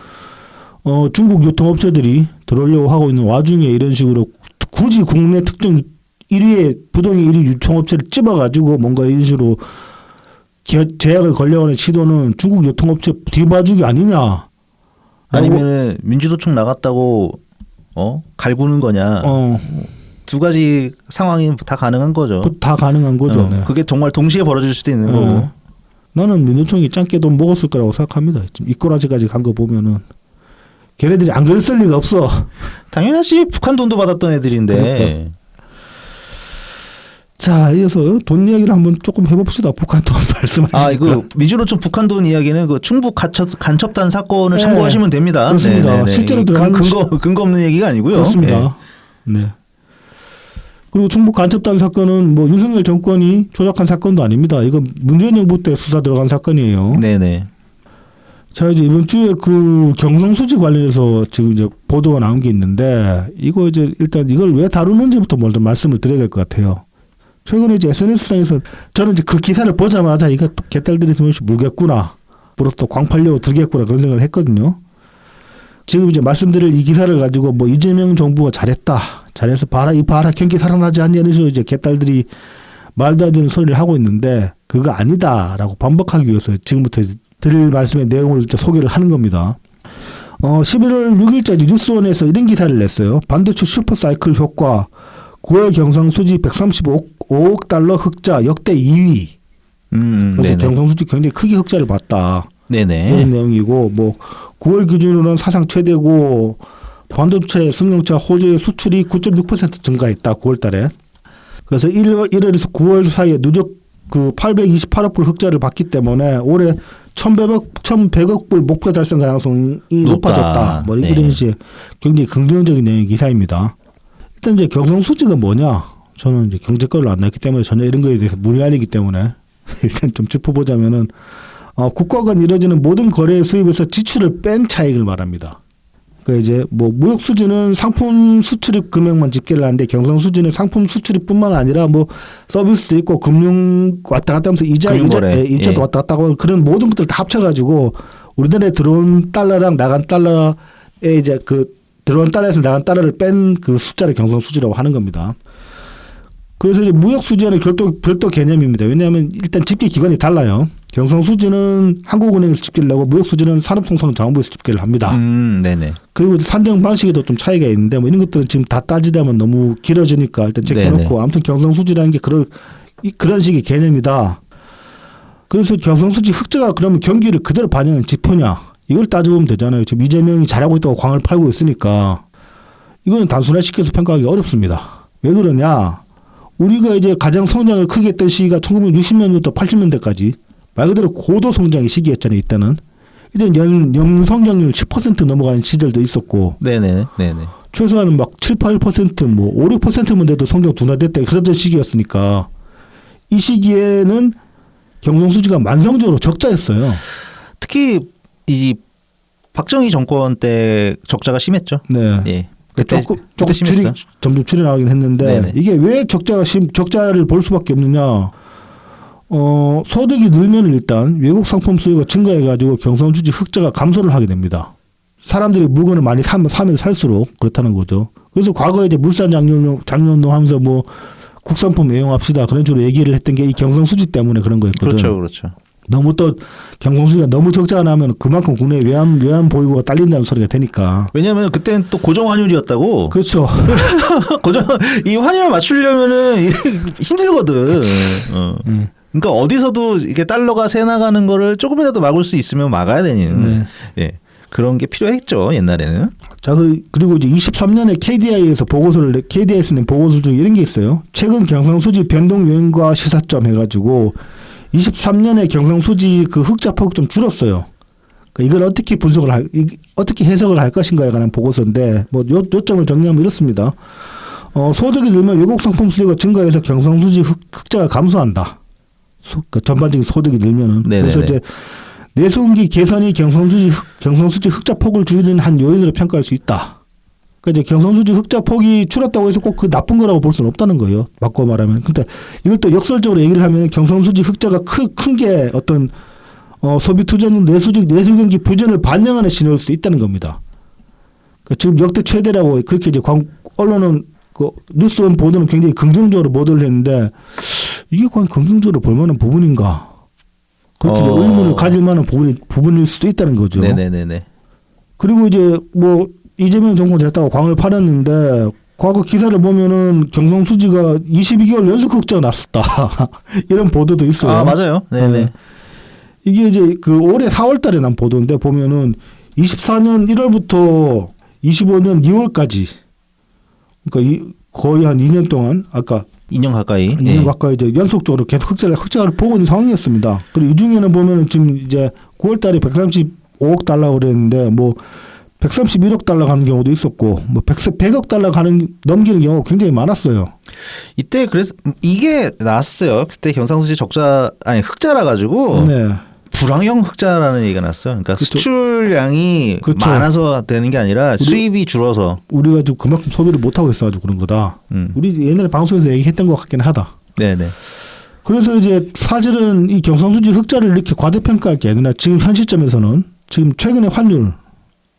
S2: 중국 유통업체들이 들어오려고 하고 있는 와중에 이런 식으로 굳이 국내 특정 1위의 부동의 1위 유통업체를 찝어가지고 뭔가 이런 식으로 제약을 걸려가는 시도는 중국 유통업체 뒤봐주기 아니냐.
S1: 아니면은 민주노총 나갔다고 갈구는 거냐. 두 가지 상황이 다 가능한 거죠.
S2: 다 가능한 거죠. 네.
S1: 그게 정말 동시에 벌어질 수도 있는 거고.
S2: 나는 민주노총이 짱깨 돈 먹었을 거라고 생각합니다. 지금 이꼬라지까지 간 거 보면은 걔네들이 안 그랬을 리가 없어.
S1: 당연하지. 북한 돈도 받았던 애들인데.
S2: 그러니까. 자, 이어서 돈 이야기를 한번 조금 해봅시다. 북한 돈 말씀하시니까.
S1: 이거 민주노총 북한 돈 이야기는 그 충북 간첩단 사건을 참고하시면 됩니다.
S2: 그렇습니다.
S1: 네네네.
S2: 실제로 들어간
S1: 근거 없는 얘기가 아니고요.
S2: 그렇습니다. 네. 그리고 충북 간첩단 사건은 뭐 윤석열 정권이 조작한 사건도 아닙니다. 이거 문재인 정부 때 수사 들어간 사건이에요.
S1: 네네.
S2: 자, 이제 이번 주에 그 경성수지 관련해서 지금 이제 보도가 나온 게 있는데 이거 이제 일단 이걸 왜 다루는지부터 먼저 말씀을 드려야 될 것 같아요. 최근에 이제 SNS상에서 저는 이제 그 기사를 보자마자 이거 또 개딸들이 정말 물겠구나. 불어서 또 광팔려고 들겠구나 그런 생각을 했거든요. 지금 이제 말씀드릴 이 기사를 가지고 뭐 이재명 정부가 잘해서 봐라 경기 살아나지 않냐 이런 식으로 이제 개딸들이 말도 안 되는 소리를 하고 있는데 그거 아니다라고 반박하기 위해서 지금부터 드릴 말씀의 내용을 이제 소개를 하는 겁니다. 11월 6일자리 뉴스원에서 이런 기사를 냈어요. 반도체 슈퍼사이클 효과 9월 경상수지 135억 달러 흑자 역대 2위. 그래서 경상수지 굉장히 크게 흑자를 봤다.
S1: 네네.
S2: 이런 내용이고 뭐 9월 기준으로는 사상 최대고 반도체 승용차 호주의 수출이 9.6% 증가했다. 9월 달에. 그래서 1월에서 9월 사이에 누적 그 828억 불 흑자를 봤기 때문에 올해 1,100억 불 목표 달성 가능성이 높아졌다. 뭐 이런
S1: 네.
S2: 이제 굉장히 긍정적인 내용의 기사입니다. 일단 이제 경성수지가 뭐냐? 저는 이제 경제과를 안 나왔기 때문에 전혀 이런 거에 대해서 문의 아니기 때문에 일단 좀 짚어보자면은 국가 간 이루어지는 모든 거래 수입에서 지출을 뺀 차익을 말합니다. 그러니까 이제 뭐 무역 수지는 상품 수출입 금액만 집계를 하는데 경상 수지는 상품 수출입뿐만 아니라 뭐 서비스도 있고 금융 왔다 갔다 하면서 임차도 왔다 갔다 하고 그런 모든 것들 다 합쳐가지고 우리나라에 들어온 달러랑 나간 달러에 이제 그 들어온 달러에서 나간 달러를 뺀 그 숫자를 경상 수지라고 하는 겁니다. 그래서 이제 무역 수지와는 별도 개념입니다. 왜냐하면 일단 집계 기관이 달라요. 경상 수지는 한국은행에서 집계를 하고 무역 수지는 산업통상자원부에서 집계를 합니다.
S1: 네네.
S2: 그리고 산정 방식에도 좀 차이가 있는데 뭐 이런 것들은 지금 다 따지다면 너무 길어지니까 일단 제껴놓고 아무튼 경상 수지라는 게 그런 식의 개념이다. 그래서 경상 수지 흑자가 그러면 경기를 그대로 반영한 지표냐? 이걸 따져보면 되잖아요. 지금 이재명이 잘하고 있다고 광을 팔고 있으니까 이거는 단순화시켜서 평가하기 어렵습니다. 왜 그러냐? 우리가 이제 가장 성장을 크게 했던 시기가 1960년부터 80년대까지 말 그대로 고도 성장의 시기였잖아요. 이때는 연 성장률 10% 넘어가는 시절도 있었고,
S1: 네네.
S2: 최소한 막 7, 8%, 뭐 5, 6%만 돼도 성장 둔화됐다 그러던 시기였으니까 이 시기에는 경상수지가 만성적으로 적자였어요.
S1: 특히 이 박정희 정권 때 적자가 심했죠.
S2: 네.
S1: 예.
S2: 조금 점점 줄여나가긴 했는데
S1: 네네.
S2: 이게 왜 적자를 볼 수밖에 없느냐? 소득이 늘면 일단 외국 상품 수요가 증가해가지고 경상수지 흑자가 감소를 하게 됩니다. 사람들이 물건을 많이 사면 살수록 그렇다는 거죠. 그래서 과거에 이제 물산 장려운동 하면서 뭐 국산품 애용합시다 그런 식으로 얘기를 했던 게 이 경상수지 때문에 그런 거였거든.
S1: 그렇죠.
S2: 너무 또 경상수지가 너무 적자가 나면 그만큼 국내 외환 보유고가 딸린다는 소리가 되니까.
S1: 왜냐하면 그때는 또 고정 환율이었다고.
S2: 그렇죠.
S1: 이 환율을 맞추려면은 힘들거든. 그러니까 어디서도 이게 달러가 새 나가는 거를 조금이라도 막을 수 있으면 막아야 되는. 예. 그런 게 필요했죠 옛날에는.
S2: 자 그리고 이제 23년에 KDI에서 낸 보고서 중에 이런 게 있어요. 최근 경상수지 변동 요인과 시사점 해가지고 23년에 경상수지 그 흑자폭이 좀 줄었어요. 그러니까 이걸 어떻게 해석을 할 것인가에 관한 보고서인데 뭐 요점을 정리하면 이렇습니다. 소득이 늘면 외국 상품 수요가 증가해서 경상수지 흑자가 감소한다. 그러니까 전반적인 소득이 늘면은. 그래서 이제 내수분기 개선이 경상수지 흑자폭을 줄이는 한 요인으로 평가할 수 있다. 그러니까 이제 경상수지 흑자폭이 줄었다고 해서 꼭 그 나쁜 거라고 볼 수는 없다는 거예요. 바꿔 말하면. 근데 이걸 또 역설적으로 얘기를 하면 경상수지 흑자가 큰 게 어떤 소비 투자는 내수 경기 부진을 반영하는 신호일 수 있다는 겁니다. 그러니까 지금 역대 최대라고 그렇게 이제 언론은 그 뉴스원 보도는 굉장히 긍정적으로 보도를 했는데 이게 과연 긍정적으로 볼 만한 부분인가? 그렇게 의문을 가질 만한 부분일 수도 있다는 거죠.
S1: 네네네.
S2: 그리고 이제 뭐 이재명 정권 됐다고 광을 팔았는데 과거 기사를 보면은 경상수지가 22개월 연속 흑자가 났었다. 이런 보도도 있어요.
S1: 아 맞아요. 네네.
S2: 이게 이제 그 올해 4월달에 난 보도인데 보면은 24년 1월부터 25년 2월까지 그러니까 거의 한 2년 동안
S1: 2년 가까이.
S2: 2년 가까이 이제 연속적으로 계속 흑자를 보고 있는 상황이었습니다. 그리고 이 중에는 보면은 지금 이제 9월달에 135억 달러 그랬는데 뭐 131억 달러 가는 경우도 있었고 뭐 100억 달러 넘기는 경우가 굉장히 많았어요.
S1: 이때 그래서 이게 나왔어요. 그때 경상수지 흑자라 가지고 불황형 흑자라는 얘기가 났어요. 그러니까 그쵸. 수출량이 많아서 되는 게 아니라 수입이 줄어서
S2: 우리가 지금 그만큼 소비를 못 하고 있어가지고 그런 거다. 우리 옛날에 방송에서 얘기했던 것 같긴 하다.
S1: 네네.
S2: 그래서 이제 사실은 이 경상수지 흑자를 이렇게 과대평가할 게 아니라 지금 현 시점에서는 지금 최근의 환율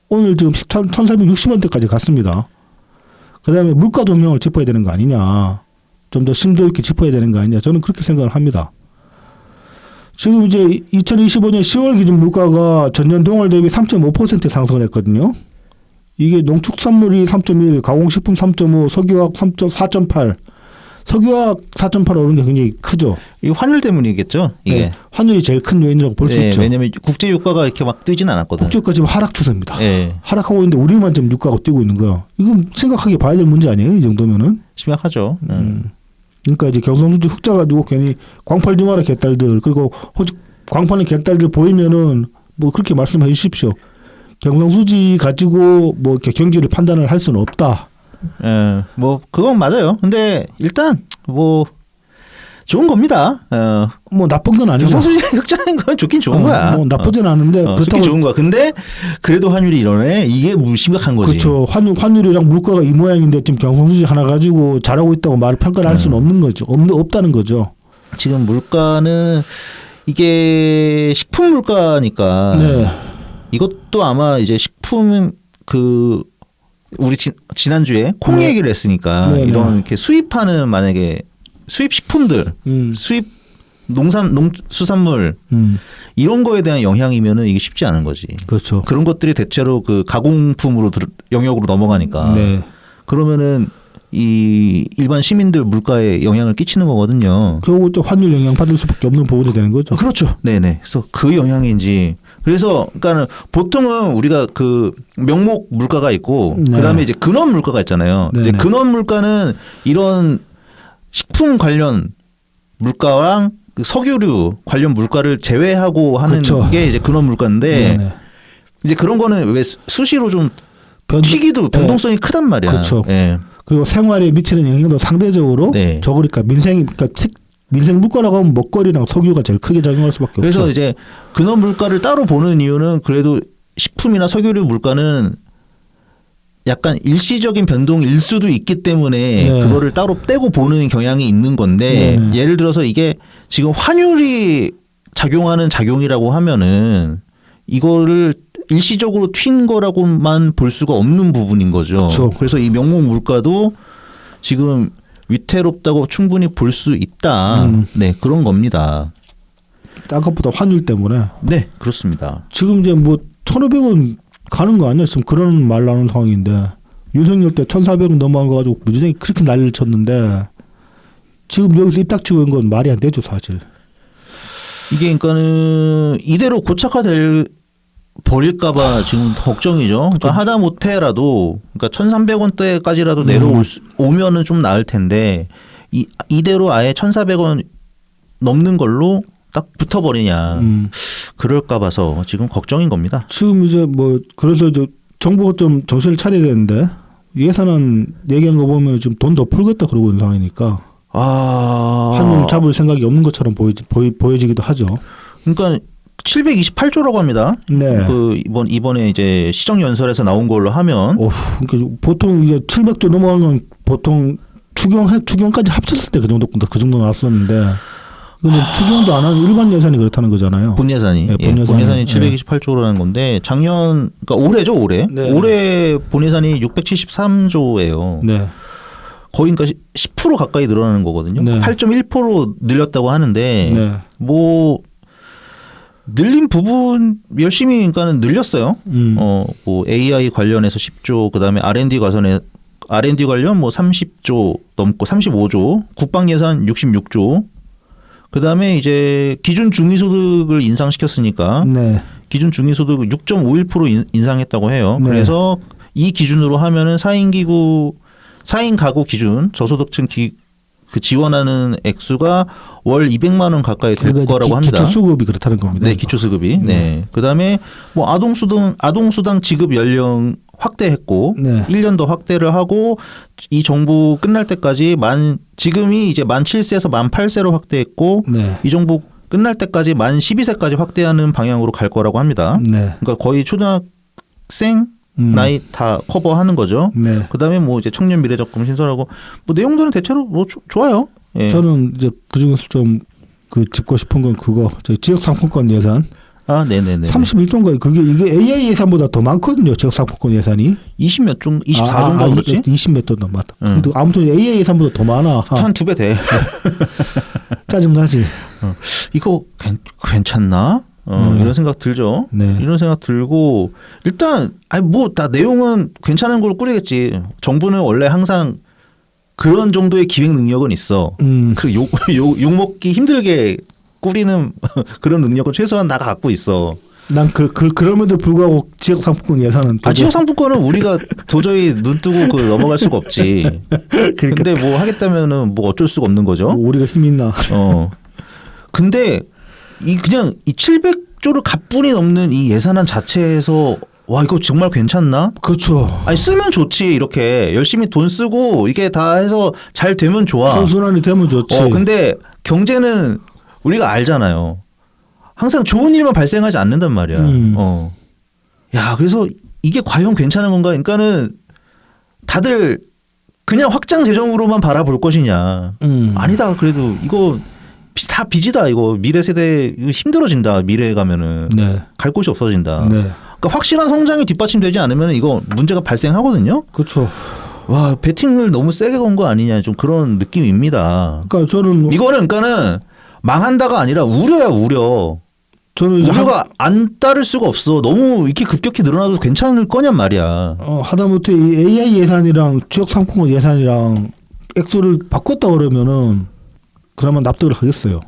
S2: 오늘 지금 1,460원대까지 갔습니다. 그다음에 물가 동향을 짚어야 되는 거 아니냐. 좀 더 심도 있게 짚어야 되는 거 아니냐. 저는 그렇게 생각을 합니다. 지금 이제 2025년 10월 기준 물가가 전년 동월 대비 3.5% 상승을 했거든요. 이게 농축산물이 3.1, 가공식품 3.5, 석유화학 4.8. 석유화학 4.8 오른 게 굉장히 크죠.
S1: 이 환율 때문이겠죠. 이게
S2: 네, 환율이 제일 큰 요인이라고 볼 수 있죠.
S1: 왜냐하면 국제 유가가 이렇게 막 뛰진 않았거든요.
S2: 국제 유가 지금 하락 추세입니다. 하락하고 있는데 우리만 지금 유가가 뛰고 있는 거야. 이건 심각하게 봐야 될 문제 아니에요? 이 정도면은.
S1: 심각하죠.
S2: 그러니까 이제 경상수지 흑자 가지고 괜히 광팔지 마라 개딸들 그리고 광판의 객단지를 보이면은 뭐 그렇게 말씀해 주십시오. 경상수지 가지고 뭐 이렇게 경기를 판단을 할 수는 없다.
S1: 예, 뭐 그건 맞아요. 근데 일단 뭐 좋은 겁니다.
S2: 뭐 나쁜 건 아니고
S1: 경상수지 흑자인 건 좋긴 좋은 거야.
S2: 뭐 나쁘진 않은데
S1: 좋긴
S2: 그렇다고
S1: 좋은 거야. 근데 그래도 환율이 이러네. 이게 심각한 거지.
S2: 그렇죠. 환율이랑 물가가 이 모양인데 지금 경상수지 하나 가지고 잘하고 있다고 말을 평가를 할 수는 없는 거죠. 없다는 거죠.
S1: 지금 물가는 이게 식품 물가니까
S2: 네.
S1: 이것도 아마 이제 식품 그 우리 지난주에 콩
S2: 네.
S1: 얘기를 했으니까
S2: 네,
S1: 이런
S2: 네.
S1: 이렇게 수입하는 만약에 수입 식품들 수입 농수산물 이런 거에 대한 영향이면은 이게 쉽지 않은 거지.
S2: 그렇죠.
S1: 그런 것들이 대체로 그 가공품으로 영역으로 넘어가니까
S2: 네.
S1: 그러면은 이 일반 시민들 물가에 영향을 끼치는 거거든요.
S2: 결국 또 환율 영향 받을 수밖에 없는 부분이 되는 거죠.
S1: 그렇죠. 네네. 그래서 그 영향인지. 그래서 그러니까는 보통은 우리가 그 명목 물가가 있고
S2: 네.
S1: 그다음에 이제 근원 물가가 있잖아요.
S2: 네네.
S1: 이제 근원 물가는 이런 식품 관련 물가랑 그 석유류 관련 물가를 제외하고 하는
S2: 그렇죠.
S1: 게 이제 근원 물가인데
S2: 네네.
S1: 이제 그런 거는 왜 수시로 좀
S2: 변동-
S1: 튀기도 변동성이 크단 말이야.
S2: 그렇죠.
S1: 예.
S2: 그리고 생활에 미치는 영향도 상대적으로
S1: 네.
S2: 적으니까 민생 물가라고 하면 먹거리랑 석유가 제일 크게 작용할 수밖에
S1: 그래서
S2: 없죠.
S1: 이제 근원 물가를 따로 보는 이유는 그래도 식품이나 석유류 물가는 약간 일시적인 변동일 수도 있기 때문에
S2: 네.
S1: 그거를 따로 떼고 보는 경향이 있는 건데
S2: 네.
S1: 예를 들어서 이게 지금 환율이 작용하는 작용이라고 하면은 이거를 일시적으로 튄 거라고만 볼 수가 없는 부분인 거죠.
S2: 그렇죠.
S1: 그래서 이 명목 물가도 지금 위태롭다고 충분히 볼 수 있다. 네, 그런 겁니다.
S2: 아까보다 환율 때문에
S1: 네, 그렇습니다.
S2: 지금 이제 뭐 1,500원 가는 거 아니야? 지금 그런 말 나오는 상황인데 윤석열 때 1,400원 넘어간 거 가지고 민주당이 그렇게 난리를 쳤는데 지금 여기서 입 닥치고 있는 건 말이 안 되죠, 사실.
S1: 이게 그러니까는 이대로 고착화될 버릴까봐 지금 걱정이죠. 그러니까 하다 못해라도 그러니까 1,300원대까지라도 내려오면은 좀 나을 텐데 이대로 아예 1,400원 넘는 걸로 딱 붙어버리냐 그럴까 봐서 지금 걱정인 겁니다.
S2: 지금 이제 뭐 그래서 이제 정부가 좀 정신을 차려야 되는데 예산안 얘기한 거 보면 지금 돈 더 풀겠다 그러고 있는 상황이니까 환율 잡을 생각이 없는 것처럼 보여지기도 하죠.
S1: 그러니까 728조라고 합니다.
S2: 네.
S1: 그 이번에 이제 시정 연설에서 나온 걸로 하면
S2: 그러니까 보통 이제 700조 넘어가는 건 보통 추경까지 합쳤을 때 그 정도 나왔었는데 근데 추경도 안 하는 일반 예산이 그렇다는 거잖아요.
S1: 본 예산이
S2: 네, 본
S1: 본 예산이
S2: 예산이
S1: 728조라는 건데 작년 그러니까 올해죠 올해
S2: 네.
S1: 올해 본 예산이 673조예요.
S2: 네.
S1: 거의 그러니까 10% 가까이 늘어나는 거거든요.
S2: 네.
S1: 8.1% 늘렸다고 하는데
S2: 네.
S1: 뭐 늘린 부분 열심히 그러니까는 늘렸어요. 뭐 AI 관련해서 10조 그다음에 R&D 관련 뭐 30조 넘고 35조 국방 예산 66조 그다음에 이제 기준 중위소득을 인상시켰으니까
S2: 네.
S1: 기준 중위소득 6.51% 인상했다고 해요.
S2: 네.
S1: 그래서 이 기준으로 하면은 4인 가구 기준 저소득층 그 지원하는 액수가 월 200만 원 가까이 될 거라고 합니다.
S2: 기초수급이 그렇다는 겁니다.
S1: 네, 기초수급이. 네. 그다음에 뭐 아동수당 지급 연령 확대했고
S2: 네.
S1: 1년 더 확대를 하고 이 정부 끝날 때까지 지금이 이제 만 7세에서 만 8세로 확대했고
S2: 네.
S1: 이 정부 끝날 때까지 만 12세까지 확대하는 방향으로 갈 거라고 합니다.
S2: 네.
S1: 그러니까 거의 초등학생 나이 다 커버하는 거죠.
S2: 네.
S1: 그다음에 뭐 이제 청년 미래적금 신설하고 뭐 내용들은 대체로 뭐 좋아요. 예.
S2: 저는 이제 그 중에서 좀 그 짚고 싶은 건 그거 저희 지역 상품권 예산
S1: 아, 네네네.
S2: 31조인가 이게 AI 예산보다 더 많거든요. 지역 상품권 예산이
S1: 20 몇 종, 24종가 그렇지?
S2: 20몇 조 넘었다. 근데 아무튼 AI 예산보다 더 많아.
S1: 한 2배 돼.
S2: 짜증나지.
S1: 이거 괜찮나? 이런 생각 들죠.
S2: 네.
S1: 이런 생각 들고 일단 뭐 다 내용은 괜찮은 걸로 꾸리겠지. 정부는 원래 항상 그런 정도의 기획 능력은 있어. 그 욕 먹기 힘들게 꾸리는 그런 능력은 최소한 나가 갖고 있어.
S2: 난 그럼에도 불구하고 지역 상품권 예산은
S1: 지역 상품권은 우리가 도저히 눈 뜨고 넘어갈 수가 없지. 근데 뭐 하겠다면은 뭐 어쩔 수가 없는 거죠.
S2: 뭐 우리가 힘 있나?
S1: 근데 이 그냥 이 700조를 가뿐히 넘는 이 예산안 자체에서 와 이거 정말 괜찮나?
S2: 그렇죠.
S1: 아니 쓰면 좋지 이렇게 열심히 돈 쓰고 이게 다 해서 잘 되면 좋아.
S2: 선순환이 되면 좋지.
S1: 근데 경제는 우리가 알잖아요. 항상 좋은 일만 발생하지 않는단 말이야. 야 그래서 이게 과연 괜찮은 건가? 그러니까는 다들 그냥 확장 재정으로만 바라볼 것이냐. 아니다. 그래도 이거 다 빚이다. 이거 미래 세대 이거 힘들어진다. 미래에 가면은
S2: 네.
S1: 갈 곳이 없어진다.
S2: 네.
S1: 그러니까 확실한 성장이 뒷받침되지 않으면 이거 문제가 발생하거든요.
S2: 그렇죠.
S1: 와 베팅을 너무 세게 건 거 아니냐 좀 그런 느낌입니다.
S2: 그러니까 저는
S1: 이거는 그러니까는 망한다가 아니라 우려야 우려.
S2: 저는 이제
S1: 우려가 안 따를 수가 없어. 너무 이렇게 급격히 늘어나도 괜찮을 거냔 말이야.
S2: 하다못해 이 AI 예산이랑 지역 상품권 예산이랑 액수를 바꿨다 그러면은 그나마 납득을 하겠어요.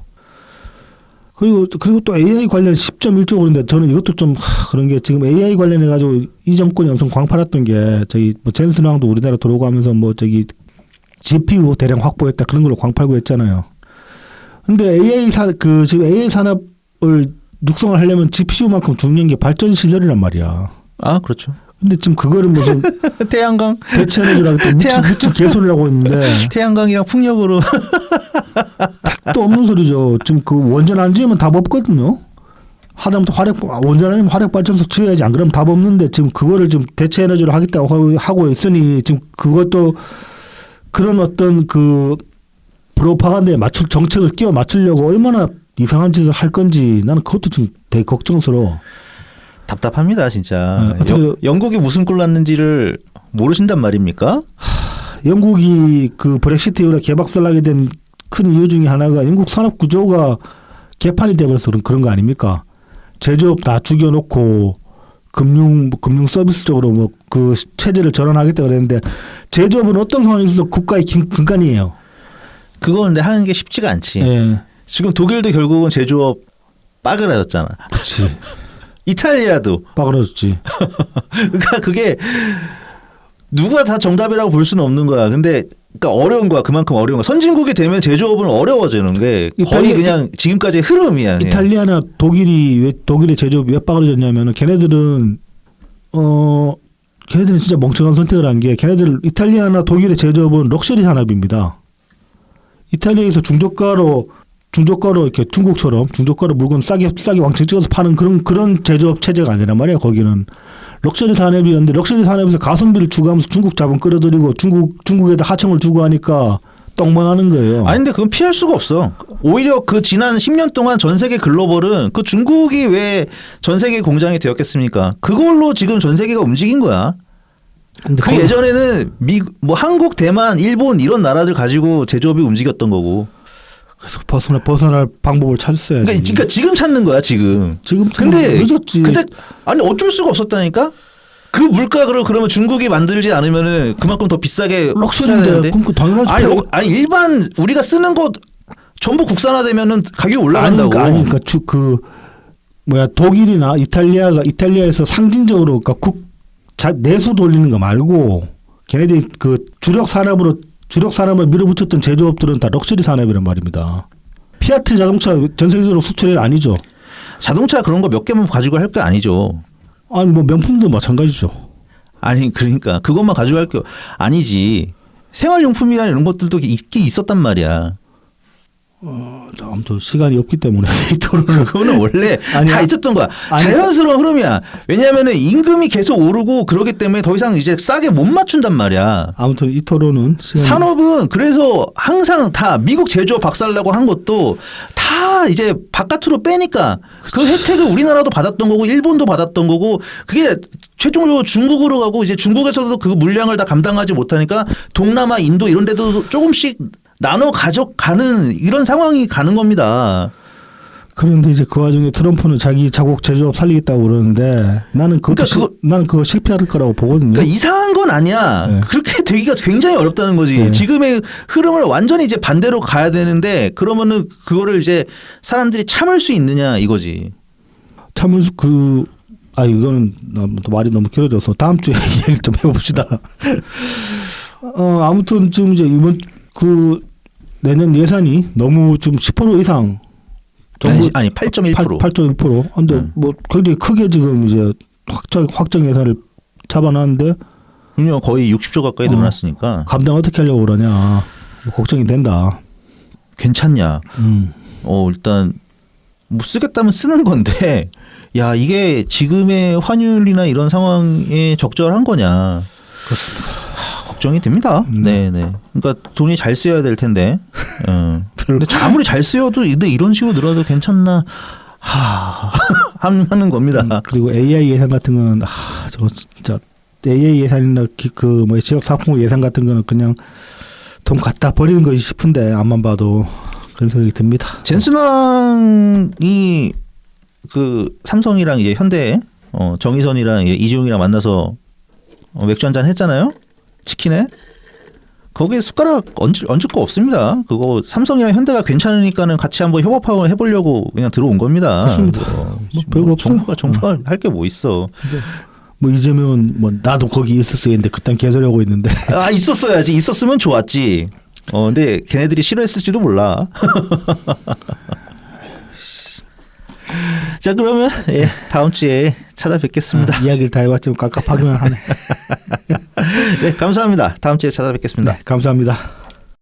S2: 그리고 또 AI 관련 10.1조 그런데 저는 이것도 좀 그런 게 지금 AI 관련해 가지고 이 정권이 엄청 광팔았던 게 저기 뭐 젠슨왕도 우리나라 들어오고 하면서 뭐 저기 GPU 대량 확보했다 그런 걸로 광팔고 했잖아요. 근데 지금 AI 산업을 육성을 하려면 GPU만큼 중요한 게 발전 시설이란 말이야.
S1: 아 그렇죠.
S2: 근데 지금 그거를 무슨
S1: 태양광
S2: 대체해주라고 또 미친 개소리를 하고 있는데
S1: 태양광이랑 풍력으로
S2: 택도 없는 소리죠. 지금 그 원전 안 지으면 답 없거든요. 하다못해 원전 아니면 화력 발전소 지어야지 안 그러면 답 없는데 지금 그거를 지금 대체 에너지로 하겠다고 하고 있으니 지금 그것도 그런 어떤 그 프로파간다에 맞출 정책을 끼워 맞추려고 얼마나 이상한 짓을 할 건지 나는 그것도 좀 되게 걱정스러워.
S1: 답답합니다 진짜.
S2: 네,
S1: 영국이 무슨 꼴 났는지를 모르신단 말입니까?
S2: 영국이 그 브렉시트 이후에 개박살나게 된 큰 이유 중에 하나가 영국 산업 구조가 개판이 되어버려서 그런 거 아닙니까? 제조업 다 죽여놓고 금융 서비스 쪽으로 뭐 그 체제를 전환하겠다 그랬는데 제조업은 어떤 상황에서 국가의 근간이에요.
S1: 그거 근데 하는 게 쉽지가 않지.
S2: 네.
S1: 지금 독일도 결국은 제조업 빠그라졌잖아.
S2: 그렇지.
S1: 이탈리아도
S2: 빠그라졌지.
S1: 그러니까 그게 누가 다 정답이라고 볼 수는 없는 거야. 근데 그러니까 어려운 거야. 그만큼 어려운 거야. 선진국이 되면 제조업은 어려워지는 게 거의 그냥 지금까지의 흐름이야.
S2: 이탈리아나 독일의 제조업이 왜 빠그라졌냐면은 걔네들은 진짜 멍청한 선택을 한 게 이탈리아나 독일의 제조업은 럭셔리 산업입니다. 이탈리아에서 중저가로 이렇게 중국처럼 중저가로 물건 싸게 왕창 찍어서 파는 그런 제조업 체제가 아니란 말이야. 거기는 럭셔리 산업이었는데 럭셔리 산업에서 가성비를 추구하면서 중국 자본 끌어들이고 중국에다 하청을 주고 하니까 똥망하는 거예요.
S1: 아니 근데 그건 피할 수가 없어. 오히려 그 지난 10년 동안 전 세계 글로벌은 그 중국이 왜 전 세계 공장이 되었겠습니까? 그걸로 지금 전 세계가 움직인 거야.
S2: 근데
S1: 그 예전에는 뭐 한국, 대만, 일본 이런 나라들 가지고 제조업이 움직였던 거고.
S2: 그래서 벗어날 방법을 찾았어야지.
S1: 그러니까 지금 찾는 거야 지금.
S2: 근데 늦었지.
S1: 근데 아니 어쩔 수가 없었다니까. 그 물가를 그러면 중국이 만들지 않으면은 그만큼 더 비싸게
S2: 럭셔리인데. 그럼 당연하지.
S1: 아니 일반 우리가 쓰는 거 전부 국산화되면은 가격이 올라간다고.
S2: 그러니까 독일이나 이탈리아에서 상징적으로 그러니까 내수 돌리는 거 말고 걔네들이 그 주력 산업을 밀어붙였던 제조업들은 다 럭셔리 산업이란 말입니다. 피아트 자동차 전 세계적으로 수출이 아니죠.
S1: 자동차 그런 거 몇 개만 가지고 할 게 아니죠.
S2: 아니 뭐 명품도 마찬가지죠.
S1: 아니 그러니까 그것만 가지고 할 게 아니지. 생활용품이나 이런 것들도 있긴 있었단 말이야.
S2: 아무튼 시간이 없기 때문에 이 토론을
S1: 그거는 원래 다 있었던 거야. 자연스러운 흐름이야. 왜냐하면은 임금이 계속 오르고 그러기 때문에 더 이상 이제 싸게 못 맞춘단 말이야.
S2: 아무튼 이 토론은
S1: 산업은 그래서 항상 다 미국 제조업 박살나고 한 것도 다 이제 바깥으로 빼니까 그 혜택을 우리나라도 받았던 거고 일본도 받았던 거고 그게 최종적으로 중국으로 가고 이제 중국에서도 그 물량을 다 감당하지 못하니까 동남아, 인도 이런 데도 조금씩 나눠 가져가는 이런 상황이 가는 겁니다.
S2: 그런데 이제 그 와중에 트럼프는 자기 자국 제조업 살리겠다고 그러는데 나는 그거 실패할 거라고 보거든요.
S1: 그러니까 이상한 건 아니야.
S2: 네.
S1: 그렇게 되기가 굉장히 어렵다는 거지.
S2: 네.
S1: 지금의 흐름을 완전히 이제 반대로 가야 되는데 그러면은 그거를 이제 사람들이 참을 수 있느냐 이거지.
S2: 참을 수 이거는 말이 너무 길어져서 다음 주에 얘기를 좀 해봅시다. 아무튼 지금 이제 이번 내년 예산이 너무 좀 10% 이상
S1: 아니 8.1%.
S2: 8.1%. 근데 뭐 굉장히 크게 지금 이제 확정 예산을 잡아놨는데
S1: 그냥 거의 60조 가까이 늘어났으니까
S2: 감당 어떻게 하려고 그러냐 걱정이 된다.
S1: 괜찮냐? 일단 뭐 쓰겠다면 쓰는 건데 야 이게 지금의 환율이나 이런 상황에 적절한 거냐?
S2: 그렇습니다.
S1: 걱정이 됩니다. 네네. 그러니까 돈이 잘 쓰여야 될 텐데. 근데 아무리 잘 쓰여도 근데 이런 식으로 늘어도 괜찮나? 하는 겁니다.
S2: 그리고 AI 예산 같은 거는 저거 진짜 AI 예산이나 뭐 지역 사업공고 예산 같은 거는 그냥 돈 갖다 버리는 것이 싶은데 앞만 봐도 그런 생각이 듭니다.
S1: 젠스낭이 그 삼성이랑 이제 현대 정의선이랑 이재용이랑 만나서 맥주 한잔 했잖아요. 치킨에 거기에 숟가락 얹을 거 없습니다. 그거 삼성이랑 현대가 괜찮으니까는 같이 한번 협업하고 해보려고 그냥 들어온 겁니다.
S2: 그렇습니다. 별거 없어요.
S1: 정부가 할 게 뭐 있어.
S2: 뭐 이재명은 뭐 나도 거기 있을 수 있는데 그딴 개소리하고 있는데.
S1: 있었어야지. 있었으면 좋았지. 근데 걔네들이 싫어했을지도 몰라. 자 그러면 다음 주에 찾아뵙겠습니다.
S2: 이야기를 다 해봤지만 깝깝하기만 하네.
S1: 네 감사합니다. 다음 주에 찾아뵙겠습니다.
S2: 네, 감사합니다.